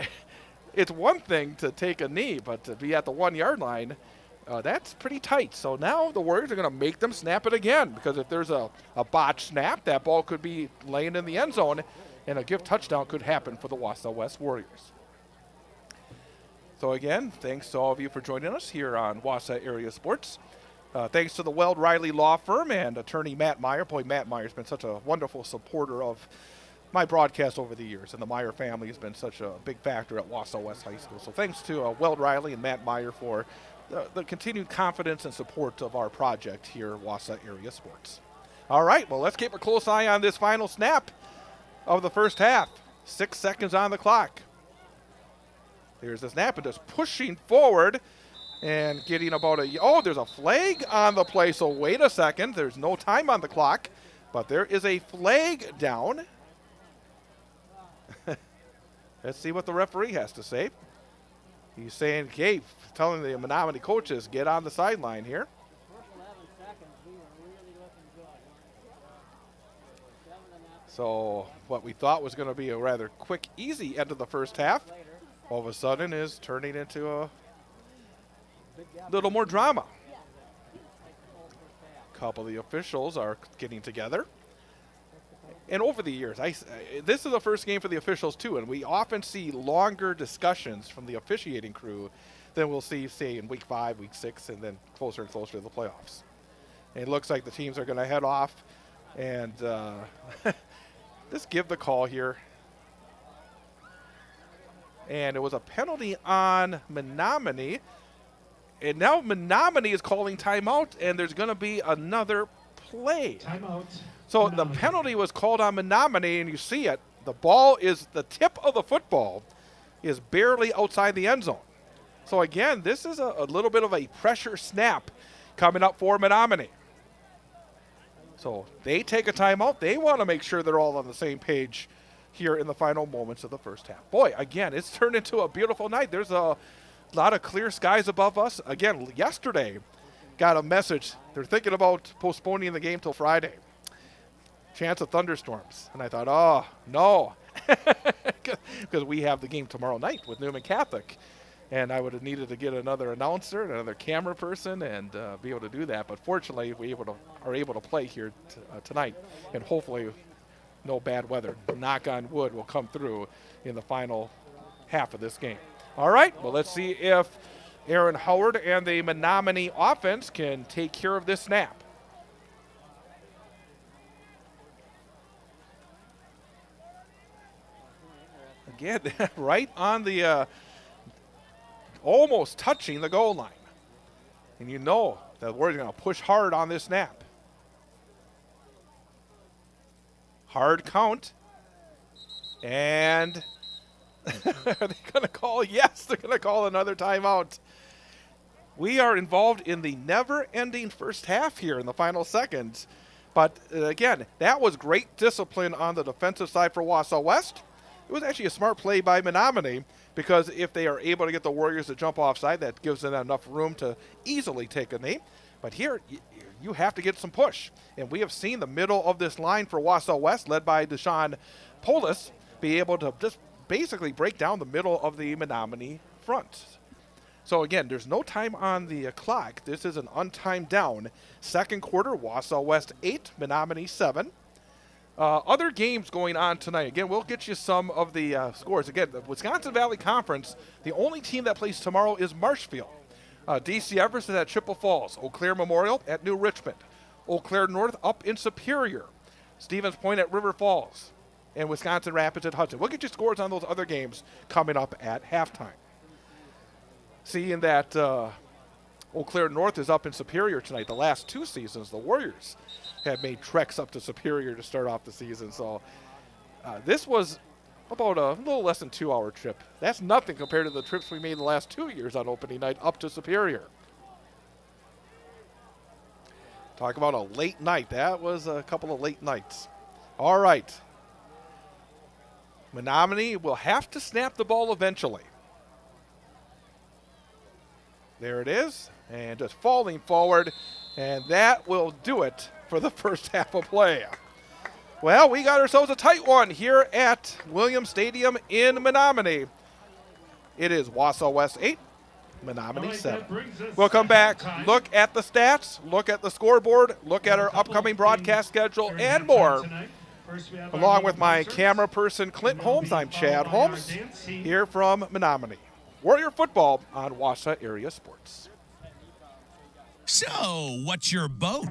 [SPEAKER 1] it's one thing to take a knee, but to be at the 1-yard line, that's pretty tight. So now the Warriors are going to make them snap it again, because if there's a botched snap, that ball could be laying in the end zone, and a gift touchdown could happen for the Wausau West Warriors. So again, thanks to all of you for joining us here on Wausau Area Sports. Thanks to the Weld Riley Law Firm and attorney Matt Meyer. Boy, Matt Meyer's been such a wonderful supporter of my broadcast over the years, and the Meyer family has been such a big factor at Wausau West High School. So thanks to Weld Riley and Matt Meyer for the continued confidence and support of our project here at Wausau Area Sports. All right, well, let's keep a close eye on this final snap of the first half. 6 seconds on the clock. There's the snap, and just pushing forward And getting about there's a flag on the play, so wait a second. There's no time on the clock, but there is a flag down. Let's see what the referee has to say. He's saying, hey, telling the Menomonie coaches, get on the sideline here. So what we thought was going to be a rather quick, easy end of the first half, all of a sudden is turning into a little more drama. A couple of the officials are getting together. And over the years, this is the first game for the officials too, and we often see longer discussions from the officiating crew than we'll see, say, in week 5, week 6, and then closer and closer to the playoffs. And it looks like the teams are going to head off and just give the call here. And it was a penalty on Menomonie. And now Menomonie is calling timeout, and there's going to be another play.
[SPEAKER 6] Timeout.
[SPEAKER 1] So the penalty was called on Menomonie, and you see it. The ball is, the tip of the football is barely outside the end zone. So again, this is a little bit of a pressure snap coming up for Menomonie. So they take a timeout. They want to make sure they're all on the same page here in the final moments of the first half. Boy, again, it's turned into a beautiful night. There's a lot of clear skies above us. Again, yesterday got a message. They're thinking about postponing the game till Friday. Chance of thunderstorms. And I thought, oh, no. Because we have the game tomorrow night with Newman Catholic. And I would have needed to get another announcer, another camera person, and be able to do that. But fortunately, we are able to play here tonight. And hopefully, no bad weather, knock on wood, will come through in the final half of this game. All right, well, let's see if Aaron Howard and the Menomonie offense can take care of this snap. Again, right on the, almost touching the goal line. And you know that we're going to push hard on this snap. Hard count. And are they going to call? Yes, they're going to call another timeout. We are involved in the never-ending first half here in the final seconds. But again, that was great discipline on the defensive side for Wausau West. It was actually a smart play by Menomonie, because if they are able to get the Warriors to jump offside, that gives them enough room to easily take a knee. But here, you have to get some push. And we have seen the middle of this line for Wausau West, led by Deshaun Polis, be able to just basically break down the middle of the Menomonie front. So again, there's no time on the clock. This is an untimed down. Second quarter, Wausau West 8, Menomonie 7. Other games going on tonight. Again, we'll get you some of the scores. Again, the Wisconsin Valley Conference, the only team that plays tomorrow is Marshfield. DC Everest is at Chippewa Falls. Eau Claire Memorial at New Richmond. Eau Claire North up in Superior. Stevens Point at River Falls. And Wisconsin Rapids at Hudson. We'll get you scores on those other games coming up at halftime. Seeing that Eau Claire North is up in Superior tonight. The last 2 seasons, the Warriors have made treks up to Superior to start off the season. So this was about a little less than 2-hour trip. That's nothing compared to the trips we made the last 2 years on opening night up to Superior. Talk about a late night. That was a couple of late nights. All right. Menomonie will have to snap the ball eventually. There it is. And just falling forward. And that will do it for the first half of play. Well, we got ourselves a tight one here at Williams Stadium in Menomonie. It is Wausau West 8, Menomonie 7. We'll come back, look at the stats, look at the scoreboard, look at our upcoming broadcast schedule, and more. Along with my camera person, Clint Holmes, I'm Chad Holmes, here from Menomonie. Warrior football on Wausau Area Sports.
[SPEAKER 2] So, what's your boat?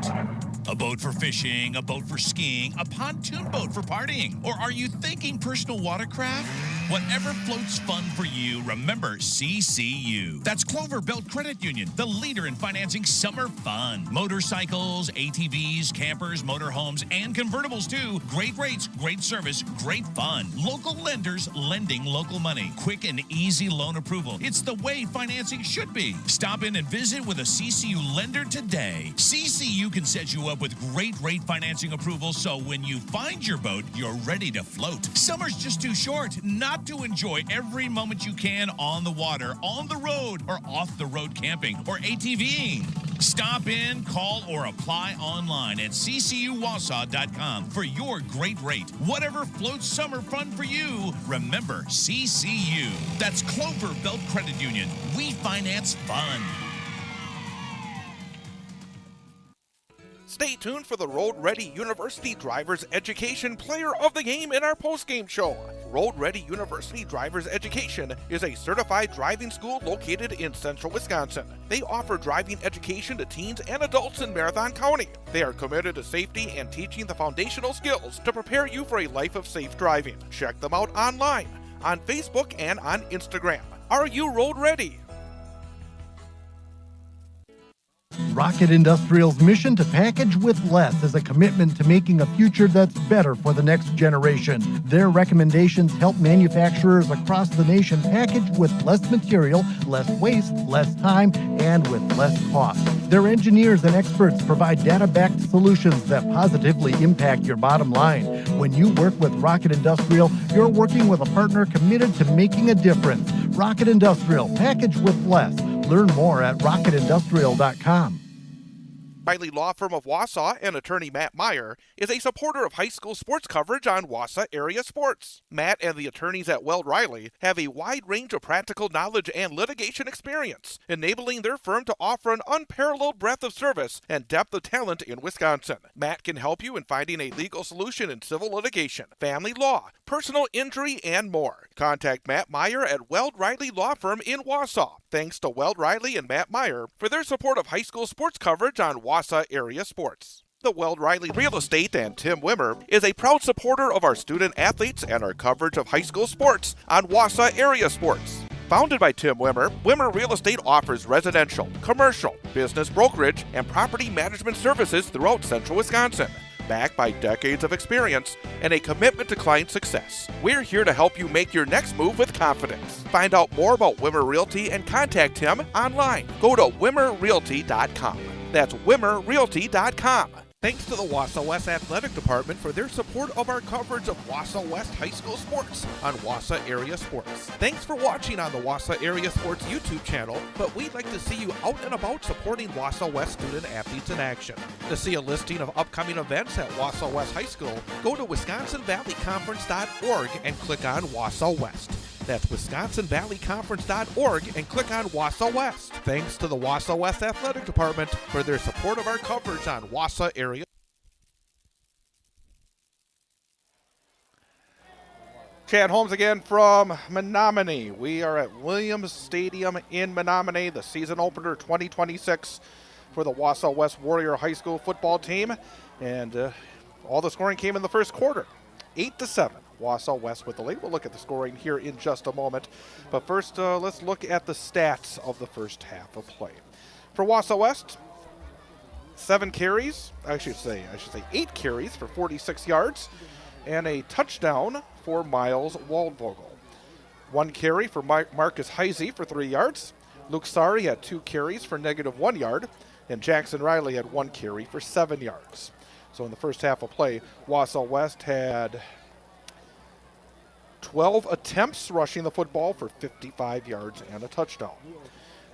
[SPEAKER 2] A boat for fishing, a boat for skiing, a pontoon boat for partying? Or are you thinking personal watercraft? Whatever floats fun for you, remember CCU. That's Clover Belt Credit Union, the leader in financing summer fun. Motorcycles, ATVs, campers, motorhomes, and convertibles too. Great rates, great service, great fun. Local lenders lending local money. Quick and easy loan approval. It's the way financing should be. Stop in and visit with a CCU lender today. CCU can set you up with great rate financing approval, so when you find your boat, you're ready to float. Summer's just too short not to enjoy every moment you can on the water, on the road, or off the road camping or ATVing. Stop in, call, or apply online at ccuwausau.com for your great rate. Whatever floats summer fun for you, remember CCU. That's Clover Belt Credit Union. We finance fun.
[SPEAKER 1] Stay tuned for the Road Ready University Driver's Education Player of the Game in our postgame show. Road Ready University Driver's Education is a certified driving school located in central Wisconsin. They offer driving education to teens and adults in Marathon County. They are committed to safety and teaching the foundational skills to prepare you for a life of safe driving. Check them out online, on Facebook, and on Instagram. Are you road ready?
[SPEAKER 3] Rocket Industrial's mission to package with less is a commitment to making a future that's better for the next generation. Their recommendations help manufacturers across the nation package with less material, less waste, less time, and with less cost. Their engineers and experts provide data-backed solutions that positively impact your bottom line. When you work with Rocket Industrial, you're working with a partner committed to making a difference. Rocket Industrial, package with less. Learn more at rocketindustrial.com.
[SPEAKER 1] Riley Law Firm of Wausau and attorney Matt Meyer is a supporter of high school sports coverage on Wausau area sports. Matt and the attorneys at Weld Riley have a wide range of practical knowledge and litigation experience, enabling their firm to offer an unparalleled breadth of service and depth of talent in Wisconsin. Matt can help you in finding a legal solution in civil litigation, family law, personal injury, and more. Contact Matt Meyer at Weld Riley Law Firm in Wausau. Thanks to Weld Riley and Matt Meyer for their support of high school sports coverage on Wausau area sports. The Weld Riley Real Estate and Tim Wimmer is a proud supporter of our student athletes and our coverage of high school sports on Wausau area sports. Founded by Tim Wimmer, Wimmer Real Estate offers residential, commercial, business brokerage, and property management services throughout central Wisconsin. Backed by decades of experience and a commitment to client success. We're here to help you make your next move with confidence. Find out more about Wimmer Realty and contact him online. Go to wimmerrealty.com. That's wimmerrealty.com. Thanks to the Wausau West Athletic Department for their support of our coverage of Wausau West High School sports on Wausau Area Sports. Thanks for watching on the Wausau Area Sports YouTube channel, but we'd like to see you out and about supporting Wausau West student athletes in action. To see a listing of upcoming events at Wausau West High School, go to wisconsinvalleyconference.org and click on Wausau West. That's wisconsinvalleyconference.org and click on Wausau West. Thanks to the Wausau West Athletic Department for their support of our coverage on Wausau Area. Chad Holmes again from Menomonie. We are at Williams Stadium in Menomonie, the season opener 2026 for the Wausau West Warrior High School football team. And all the scoring came in the first quarter, 8-7. Wausau West with the lead. We'll look at the scoring here in just a moment. But first, let's look at the stats of the first half of play. For Wausau West, 8 carries for 46 yards, and a touchdown for Miles Waldvogel. 1 carry for Marcus Heisey for 3 yards. Luke Sari had 2 carries for -1 yard, and Jackson Riley had 1 carry for 7 yards. So in the first half of play, Wausau West had 12 attempts rushing the football for 55 yards and a touchdown.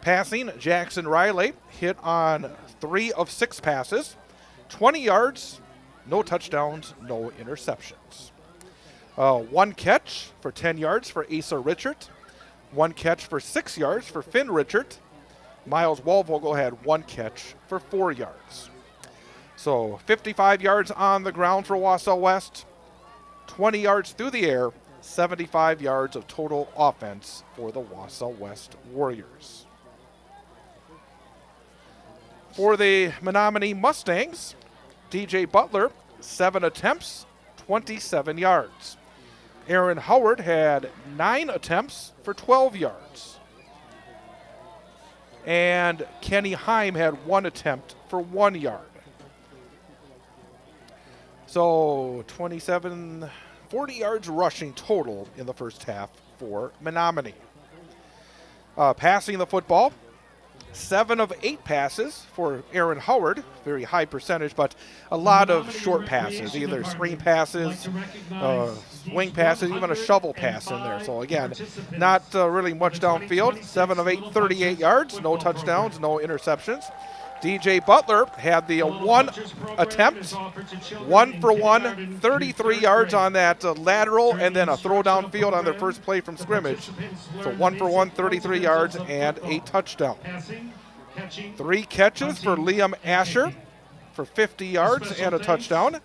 [SPEAKER 1] Passing, Jackson Riley hit on 3 of 6 passes, 20 yards, no touchdowns, no interceptions. 1 catch for 10 yards for Asa Richard, 1 catch for 6 yards for Finn Richard. Miles Waldvogel had 1 catch for 4 yards. So 55 yards on the ground for Wausau West, 20 yards through the air, 75 yards of total offense for the Wausau West Warriors. For the Menomonie Mustangs, DJ Butler, 7 attempts, 27 yards. Aaron Howard had 9 attempts for 12 yards. And Kenny Heim had 1 attempt for 1 yard. So 40 yards rushing total in the first half for Menomonie. Passing the football, 7 of 8 passes for Aaron Howard, very high percentage, but a lot of short passes, either screen passes, swing passes, even a shovel pass in there. So again, not really much downfield. 7 of 8, 38 yards, no touchdowns, no interceptions. DJ Butler had the 1 attempt, 1 for 1, 33 yards on that lateral, and then a throw downfield on their first play from scrimmage. So 1 for 1, 33 yards, and a touchdown. 3 catches for Liam Asher for 50 yards and a touchdown.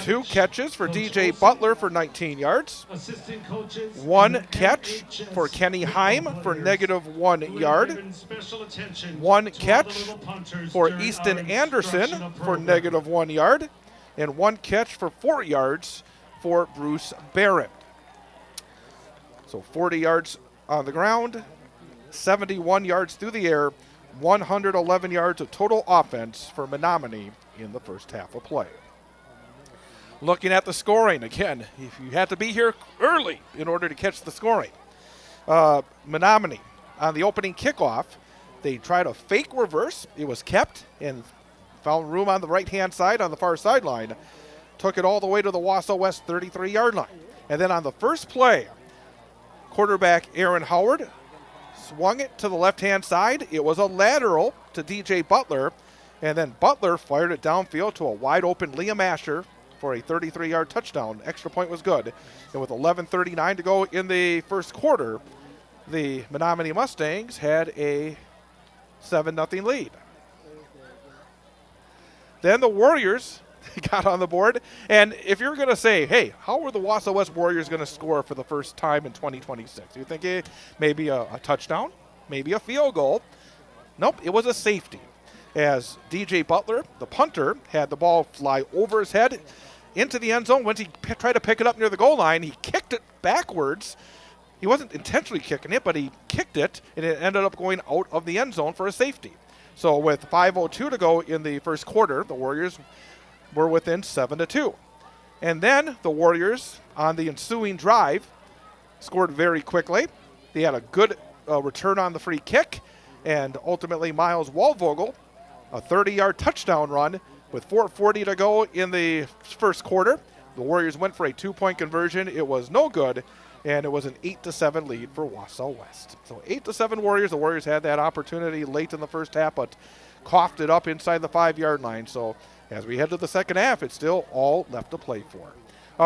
[SPEAKER 1] 2 catches for DJ Butler for 19 yards. 1 catch for Kenny Heim for -1 yard. 1 catch for Easton Anderson for -1 yard. And 1 catch for 4 yards for Bruce Barrett. So 40 yards on the ground, 71 yards through the air, 111 yards of total offense for Menomonie in the first half of play. Looking at the scoring, again, if you had to be here early in order to catch the scoring. Menomonie, on the opening kickoff, they tried a fake reverse. It was kept and found room on the right-hand side on the far sideline. Took it all the way to the Wausau West 33-yard line. And then on the first play, quarterback Aaron Howard swung it to the left-hand side. It was a lateral to DJ Butler, and then Butler fired it downfield to a wide-open Liam Asher for a 33-yard touchdown. Extra point was good. And with 11:39 to go in the first quarter, the Menomonie Mustangs had a 7-0 lead. Then the Warriors got on the board, and if you're going to say, hey, how are the Wausau West Warriors going to score for the first time in 2026? You think maybe a touchdown, maybe a field goal? Nope, it was a safety. As DJ Butler, the punter, had the ball fly over his head into the end zone. Once he tried to pick it up near the goal line, he kicked it backwards. He wasn't intentionally kicking it, but he kicked it, and it ended up going out of the end zone for a safety. So with 5:02 to go in the first quarter, the Warriors were within 7-2. And then the Warriors, on the ensuing drive, scored very quickly. They had a good return on the free kick, and ultimately Miles Waldvogel, a 30-yard touchdown run with 4:40 to go in the first quarter. The Warriors went for a 2-point conversion. It was no good, and it was an 8-7 lead for Wausau West. So 8-7 Warriors. The Warriors had that opportunity late in the first half, but coughed it up inside the 5-yard line. So as we head to the second half, it's still all left to play for.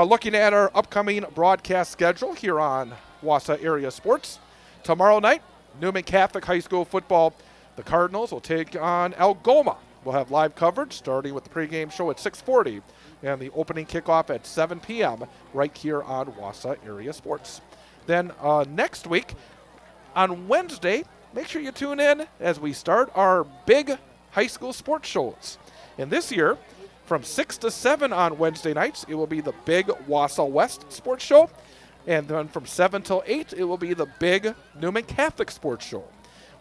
[SPEAKER 1] Looking at our upcoming broadcast schedule here on Wausau Area Sports. Tomorrow night, Newman Catholic High School football. The Cardinals will take on Algoma. We'll have live coverage starting with the pregame show at 6:40 and the opening kickoff at 7 p.m. right here on Wausau Area Sports. Then next week on Wednesday, make sure you tune in as we start our big high school sports shows. And this year, from 6 to 7 on Wednesday nights, it will be the big Wausau West Sports Show. And then from 7 till 8, it will be the big Newman Catholic Sports Show.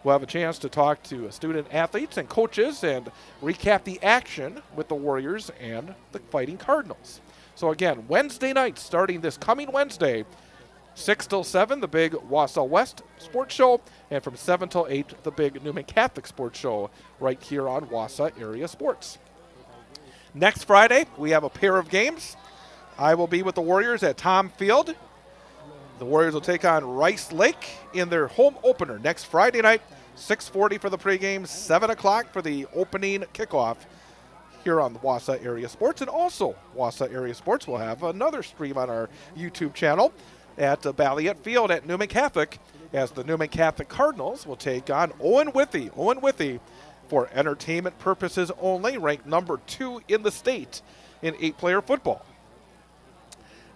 [SPEAKER 1] We'll have a chance to talk to student athletes and coaches and recap the action with the Warriors and the Fighting Cardinals. So again, Wednesday nights, starting this coming Wednesday, 6 till 7, the big Wausau West Sports Show, and from 7 till 8, the big Newman Catholic Sports Show right here on Wausau Area Sports. Next Friday, we have a pair of games. I will be with the Warriors at Tom Field. The Warriors will take on Rice Lake in their home opener next Friday night, 6:40 for the pregame, 7 o'clock for the opening kickoff here on the Wausau Area Sports. And also, Wausau Area Sports will have another stream on our YouTube channel at Balliet Field at Newman Catholic, as the Newman Catholic Cardinals will take on Owen Withee for entertainment purposes only, ranked number 2 in the state in 8-player football.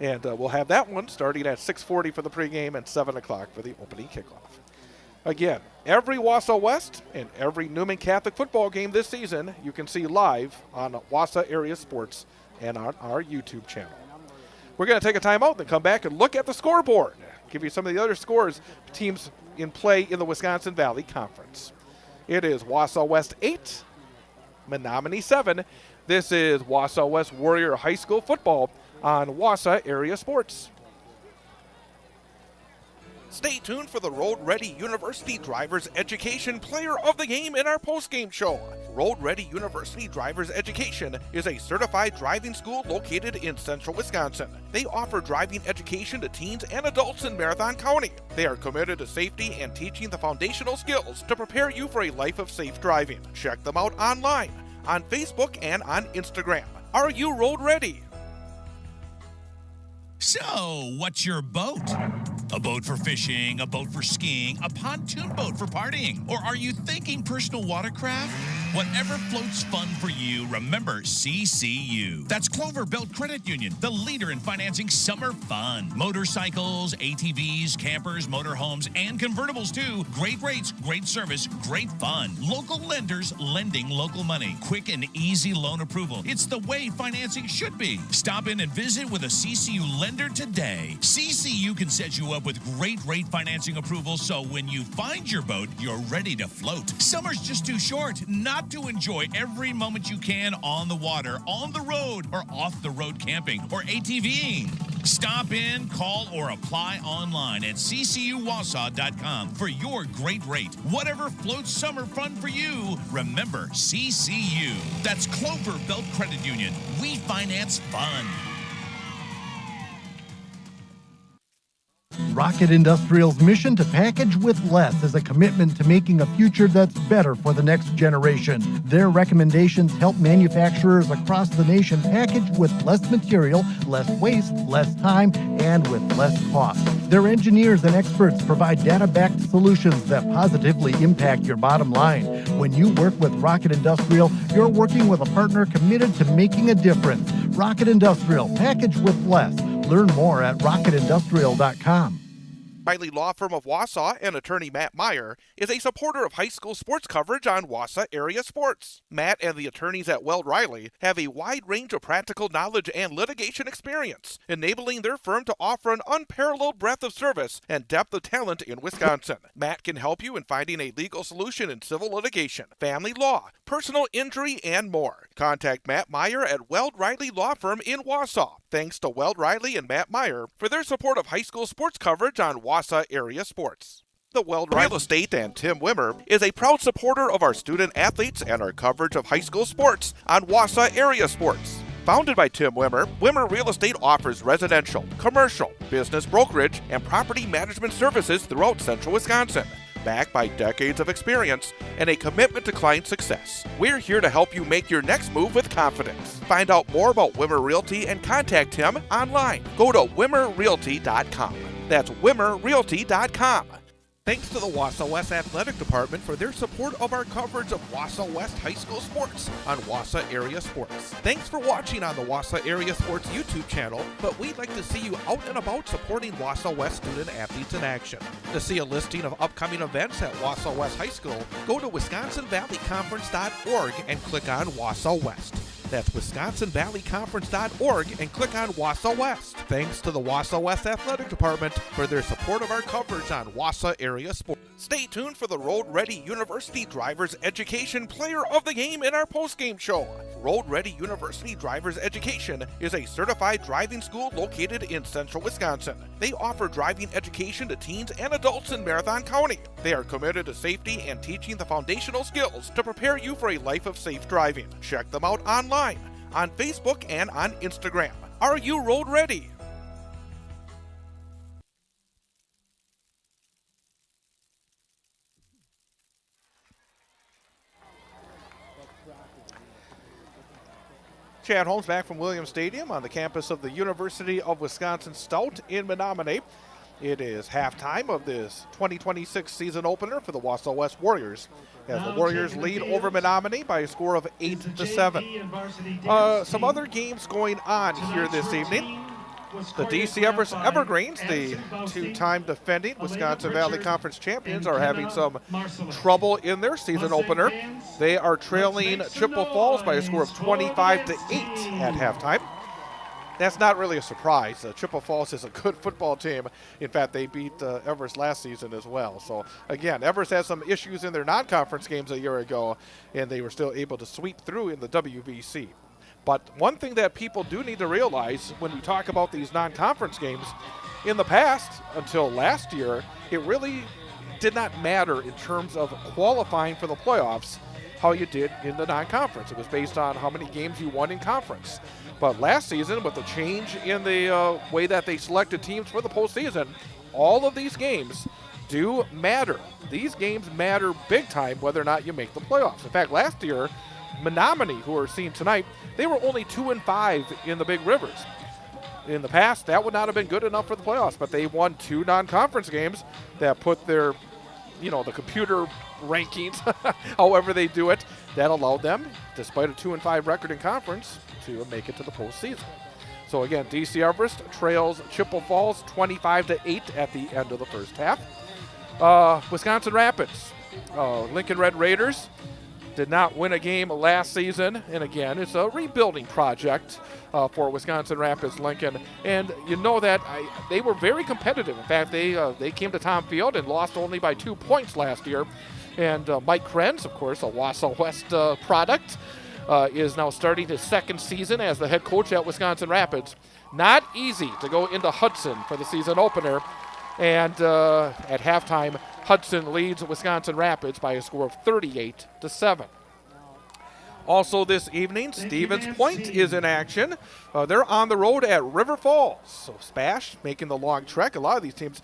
[SPEAKER 1] And we'll have that one starting at 6:40 for the pregame and 7 o'clock for the opening kickoff. Again, every Wausau West and every Newman Catholic football game this season you can see live on Wausau Area Sports and on our YouTube channel. We're going to take a timeout and then come back and look at the scoreboard. Give you some of the other scores, teams in play in the Wisconsin Valley Conference. It is Wausau West 8, Menomonie 7. This is Wausau West Warrior High School football on Wausau Area Sports. Stay tuned for the Road Ready University Drivers Education Player of the Game in our postgame show. Road Ready University Drivers Education is a certified driving school located in central Wisconsin. They offer driving education to teens and adults in Marathon County. They are committed to safety and teaching the foundational skills to prepare you for a life of safe driving. Check them out online, on Facebook and on Instagram. Are you road ready?
[SPEAKER 2] So, what's your boat? A boat for fishing, a boat for skiing, a pontoon boat for partying? Or are you thinking personal watercraft? Whatever floats fun for you, remember CCU. That's Clover Belt Credit Union, the leader in financing summer fun. Motorcycles, ATVs, campers, motorhomes, and convertibles too. Great rates, great service, great fun. Local lenders lending local money. Quick and easy loan approval. It's the way financing should be. Stop in and visit with a CCU lender today. CCU can set you up with great rate financing approval, so when you find your boat, you're ready to float. Summer's just too short not to enjoy every moment you can on the water, on the road, or off the road camping or ATVing. Stop in, call, or apply online at ccuwausau.com for your great rate. Whatever floats summer fun for you, remember CCU. That's Clover Belt Credit Union. We finance fun.
[SPEAKER 3] Rocket Industrial's mission to package with less is a commitment to making a future that's better for the next generation. Their recommendations help manufacturers across the nation package with less material, less waste, less time, and with less cost. Their engineers and experts provide data-backed solutions that positively impact your bottom line. When you work with Rocket Industrial, you're working with a partner committed to making a difference. Rocket Industrial, package with less. Learn more at rocketindustrial.com.
[SPEAKER 1] Riley Law Firm of Wausau and attorney Matt Meyer is a supporter of high school sports coverage on Wausau Area Sports. Matt and the attorneys at Weld Riley have a wide range of practical knowledge and litigation experience, enabling their firm to offer an unparalleled breadth of service and depth of talent in Wisconsin. Matt can help you in finding a legal solution in civil litigation, family law, personal injury, and more. Contact Matt Meyer at Weld Riley Law Firm in Wausau. Thanks to Weld Riley and Matt Meyer for their support of high school sports coverage on Wausau Area Sports. The Weld Real Estate and Tim Wimmer is a proud supporter of our student athletes and our coverage of high school sports on Wausau Area Sports. Founded by Tim Wimmer, Wimmer Real Estate offers residential, commercial, business brokerage, and property management services throughout central Wisconsin. Backed by decades of experience and a commitment to client success, we're here to help you make your next move with confidence. Find out more about Wimmer Realty and contact him online. Go to wimmerrealty.com. That's wimmerrealty.com. Thanks to the Wausau West Athletic Department for their support of our coverage of Wausau West High School sports on Wausau Area Sports. Thanks for watching on the Wausau Area Sports YouTube channel, but we'd like to see you out and about supporting Wausau West student athletes in action. To see a listing of upcoming events at Wausau West High School, go to wisconsinvalleyconference.org and click on Wausau West. That's wisconsinvalleyconference.org and click on Wausau West. Thanks to the Wausau West Athletic Department for their support of our coverage on Wausau Area Sports. Stay tuned for the Road Ready University Drivers Education Player of the Game in our postgame show. Road Ready University Drivers Education is a certified driving school located in central Wisconsin. They offer driving education to teens and adults in Marathon County. They are committed to safety and teaching the foundational skills to prepare you for a life of safe driving. Check them out online, on Facebook, and on Instagram. Are you road ready? Chad Holmes back from Williams Stadium on the campus of the University of Wisconsin Stout in Menomonie. It is halftime of this 2026 season opener for the Wausau West Warriors, as the Warriors lead over Menomonie by a score of 8-7. Some other games going on here this evening. The DC Evergreens, the two-time defending Wisconsin Valley Conference champions, are having some trouble in their season opener. They are trailing Chippewa Falls by a score of 25-8 at halftime.
[SPEAKER 5] that's not really a surprise. Chippewa Falls is a good football team. In fact, they beat Everest last season as well. So, again, Everest had some issues in their non-conference games a year ago, and they were still able to sweep through in the WVC. But one thing that people do need to realize when we talk about these non-conference games, in the past, until last year, it really did not matter in terms of qualifying for the playoffs how you did in the non-conference. It was based on how many games you won in conference. But last season, with the change in the way that they selected teams for the postseason, all of these games do matter. These games matter big time whether or not you make the playoffs. In fact, last year, Menomonie, who are seen tonight, they were only 2-5 in the Big Rivers. In the past, that would not have been good enough for the playoffs, but they won 2 non-conference games that put their, the computer rankings, however they do it, that allowed them, despite a 2-5 record in conference, to make it to the postseason. So again, DC Everest trails Chippewa Falls 25-8 at the end of the first half. Wisconsin Rapids, Lincoln Red Raiders did not win a game last season, and again, it's a rebuilding project for Wisconsin Rapids Lincoln, and you know that they were very competitive. In fact, they came to Tom Field and lost only by 2 points last year, and Mike Krenz, of course, a Wausau West product, is now starting his second season as the head coach at Wisconsin Rapids. Not easy to go into Hudson for the season opener, and at halftime, Hudson leads Wisconsin Rapids by a score of 38-7. Also this evening, Stevens Point is in action. They're on the road at River Falls. So Spash making the long trek. A lot of these teams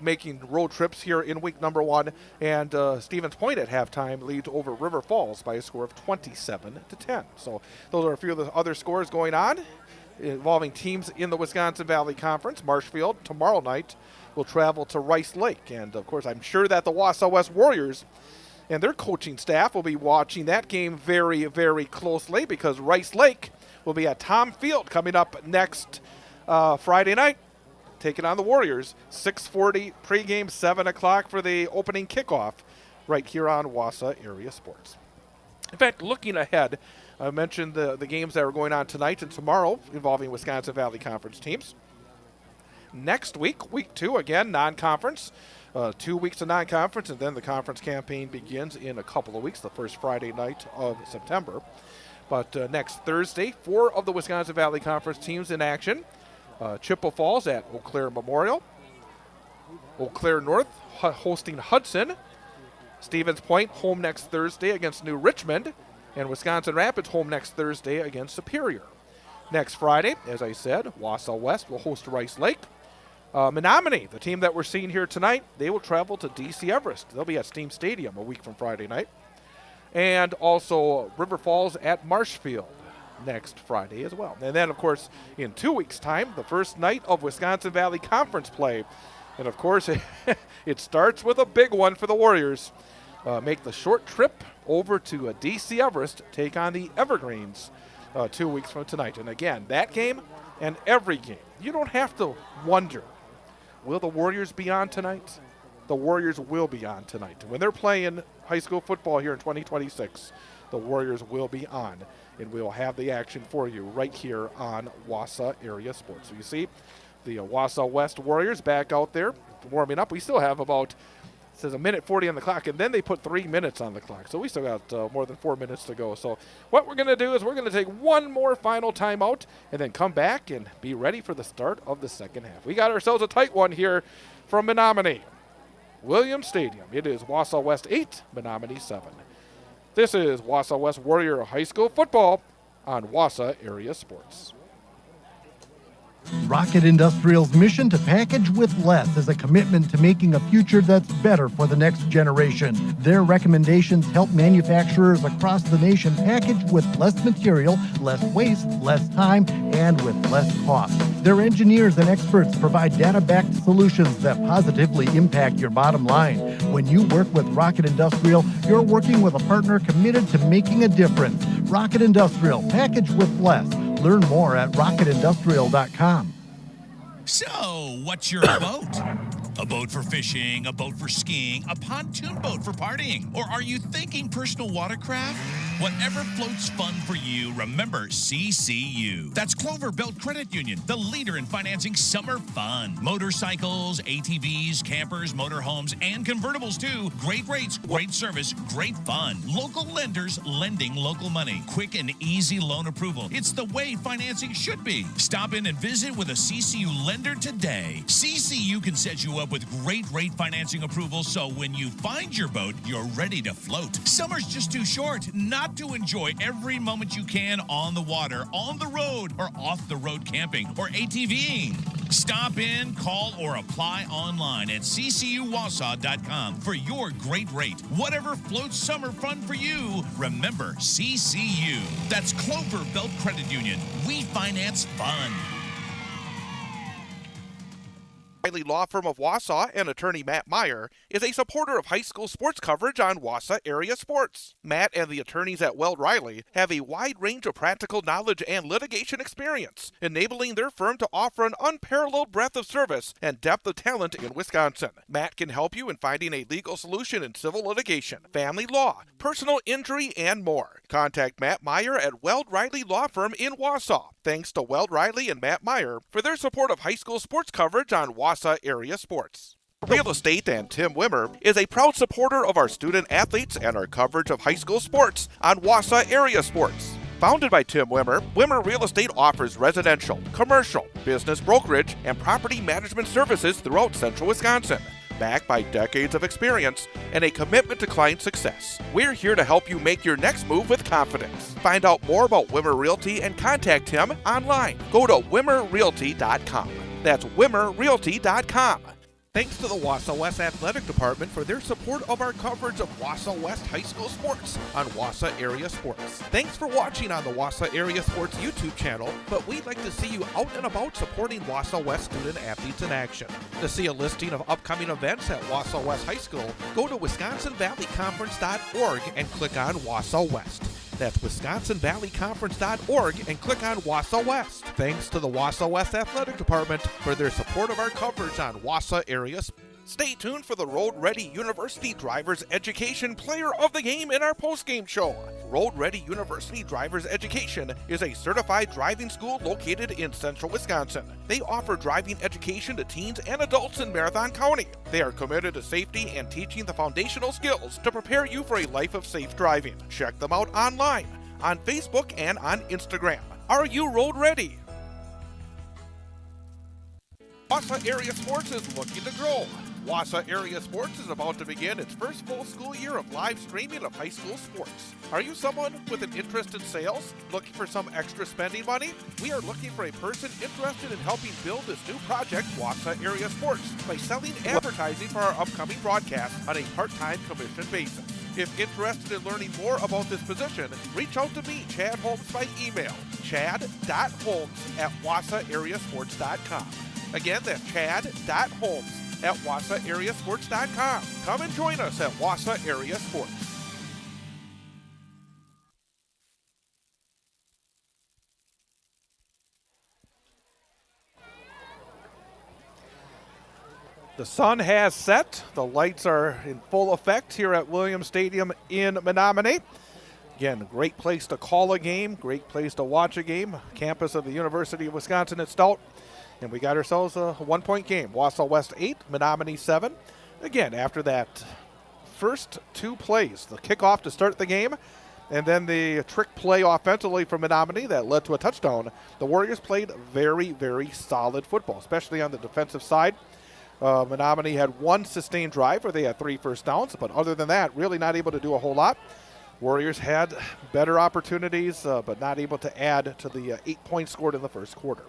[SPEAKER 5] making road trips here in week number 1. And Stevens Point at halftime leads over River Falls by a score of 27-10. So those are a few of the other scores going on involving teams in the Wisconsin Valley Conference. Marshfield tomorrow night will travel to Rice Lake. And, of course, I'm sure that the Wausau West Warriors and their coaching staff will be watching that game very, very closely because Rice Lake will be at Tom Field coming up next Friday night, taking on the Warriors. 6:40 pregame, 7 o'clock for the opening kickoff right here on Wausau Area Sports. In fact, looking ahead, I mentioned the games that are going on tonight and tomorrow involving Wisconsin Valley Conference teams. Next week, week 2, again, non-conference. 2 weeks of non-conference, and then the conference campaign begins in a couple of weeks, the first Friday night of September. But next Thursday, 4 of the Wisconsin Valley Conference teams in action. Chippewa Falls at Eau Claire Memorial. Eau Claire North hosting Hudson. Stevens Point home next Thursday against New Richmond. And Wisconsin Rapids home next Thursday against Superior. Next Friday, as I said, Wausau West will host Rice Lake. Menomonie, the team that we're seeing here tonight, they will travel to DC Everest. They'll be at Steam Stadium a week from Friday night. And also River Falls at Marshfield next Friday as well. And then, of course, in 2 weeks' time, the first night of Wisconsin Valley Conference play. And, of course, it starts with a big one for the Warriors. Make the short trip over to DC Everest, take on the Evergreens 2 weeks from tonight. And, again, that game and every game, you don't have to wonder, will the Warriors be on tonight? The Warriors will be on tonight. When they're playing high school football here in 2026, the Warriors will be on, and we'll have the action for you right here on Wausau Area Sports. So you see the Wausau West Warriors back out there warming up. We still have about, it says, 1:40 on the clock, and then they put 3 minutes on the clock. So we still got more than 4 minutes to go. So what we're going to do is we're going to take one more final timeout and then come back and be ready for the start of the second half. We got ourselves a tight one here from Menomonie. Williams Stadium. It is Wausau West 8, Menomonie 7. This is Wausau West Warrior High School football on Wausau Area Sports.
[SPEAKER 3] Rocket Industrial's mission to package with less is a commitment to making a future that's better for the next generation. Their recommendations help manufacturers across the nation package with less material, less waste, less time, and with less cost. Their engineers and experts provide data-backed solutions that positively impact your bottom line. When you work with Rocket Industrial, you're working with a partner committed to making a difference. Rocket Industrial, package with less. Learn more at rocketindustrial.com.
[SPEAKER 2] So, what's your boat? A boat for fishing, a boat for skiing, a pontoon boat for partying? Or are you thinking personal watercraft? Whatever floats fun for you, remember CCU. That's Clover Belt Credit Union, the leader in financing summer fun. Motorcycles, ATVs, campers, motorhomes, and convertibles too. Great rates, great service, great fun. Local lenders lending local money. Quick and easy loan approval. It's the way financing should be. Stop in and visit with a CCU lender today. CCU can set you up with great rate financing approval, so when you find your boat, you're ready to float. Summer's just too short not to enjoy every moment you can on the water, on the road, or off the road camping or ATVing. Stop in, call, or apply online at ccuwausau.com for your great rate. Whatever floats summer fun for you, remember CCU. That's Clover Belt Credit Union. We finance fun.
[SPEAKER 1] Riley Law Firm of Wausau and attorney Matt Meyer is a supporter of high school sports coverage on Wausau area sports. Matt and the attorneys at Weld Riley have a wide range of practical knowledge and litigation experience, enabling their firm to offer an unparalleled breadth of service and depth of talent in Wisconsin. Matt can help you in finding a legal solution in civil litigation, family law, personal injury, and more. Contact Matt Meyer at Weld Riley Law Firm in Wausau. Thanks to Weld Riley and Matt Meyer for their support of high school sports coverage on Wausau area sports. Real Estate and Tim Wimmer is a proud supporter of our student athletes and our coverage of high school sports on Wausau area sports. Founded by Tim Wimmer, Wimmer Real Estate offers residential, commercial, business brokerage, and property management services throughout central Wisconsin. Backed by decades of experience and a commitment to client success, we're here to help you make your next move with confidence. Find out more about Wimmer Realty and contact him online. Go to wimmerrealty.com. That's wimmerrealty.com. Thanks to the Wausau West Athletic Department for their support of our coverage of Wausau West High School sports on Wausau Area Sports. Thanks for watching on the Wausau Area Sports YouTube channel, but we'd like to see you out and about supporting Wausau West student athletes in action. To see a listing of upcoming events at Wausau West High School, go to wisconsinvalleyconference.org and click on Wausau West. That's wisconsinvalleyconference.org and click on Wausau West. Thanks to the Wausau West Athletic Department for their support of our coverage on Wausau Area Sports. Stay tuned for the Road Ready University Drivers Education Player of the Game in our postgame show. Road Ready University Drivers Education is a certified driving school located in central Wisconsin. They offer driving education to teens and adults in Marathon County. They are committed to safety and teaching the foundational skills to prepare you for a life of safe driving. Check them out online, on Facebook, and on Instagram. Are you road ready? Wausau Area Sports is looking to grow. Wausau Area Sports is about to begin its first full school year of live streaming of high school sports. Are you someone with an interest in sales? Looking for some extra spending money? We are looking for a person interested in helping build this new project, Wausau Area Sports, by selling advertising for our upcoming broadcast on a part-time commission basis. If interested in learning more about this position, reach out to me, Chad Holmes, by email, chad.holmes@wausauareasports.com. Again, that's chad.holmes@wausauareasports.com. Come and join us at Wausau Area Sports. The sun has set. The lights are in full effect here at Williams Stadium in Menomonie. Again, great place to call a game, great place to watch a game. Campus of the University of Wisconsin at Stout. And we got ourselves a one-point game. Wausau West 8, Menomonie 7. Again, after that first two plays, the kickoff to start the game, and then the trick play offensively from Menomonie that led to a touchdown, the Warriors played very, very solid football, especially on the defensive side. Menomonie had one sustained drive where they had 3 first downs, but other than that, really not able to do a whole lot. Warriors had better opportunities, but not able to add to the 8 points scored in the first quarter.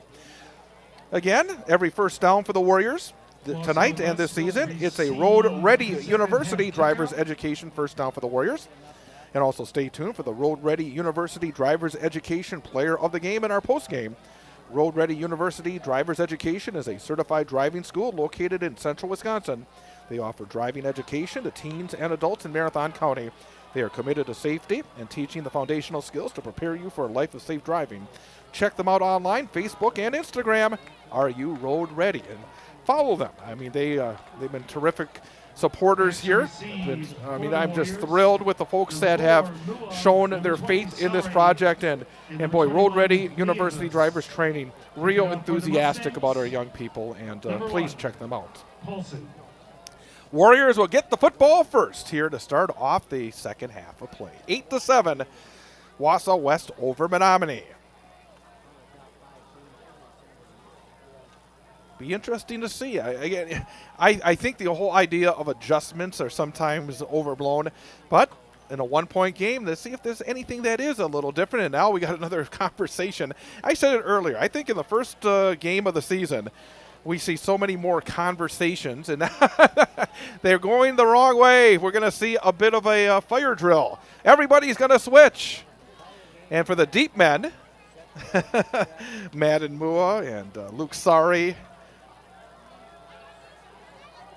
[SPEAKER 1] Again, every first down for the Warriors tonight and this season, it's a Road Ready University Drivers Education first down for the Warriors. And also stay tuned for the Road Ready University Drivers Education Player of the Game in our postgame. Road Ready University Drivers Education is a certified driving school located in central Wisconsin. They offer driving education to teens and adults in Marathon County. They are committed to safety and teaching the foundational skills to prepare you for a life of safe driving. Check them out online, Facebook and Instagram. Are you road ready? And follow them. I mean, they've been terrific supporters here. I'm just thrilled with the folks that have shown their faith in this project, and boy, Road Ready University Drivers Training, real enthusiastic about our young people, and please check them out. Warriors will get the football first here to start off the second half of play. 8-7, Wausau West over Menomonie. Be interesting to see. I think the whole idea of adjustments are sometimes overblown, but in a one-point game, let's see if there's anything that is a little different. And now we got another conversation. I said it earlier. I think in the first game of the season, we see so many more conversations, and they're going the wrong way. We're going to see a bit of a fire drill. Everybody's going to switch. And for the deep men, Madden Mua and Luke Sari,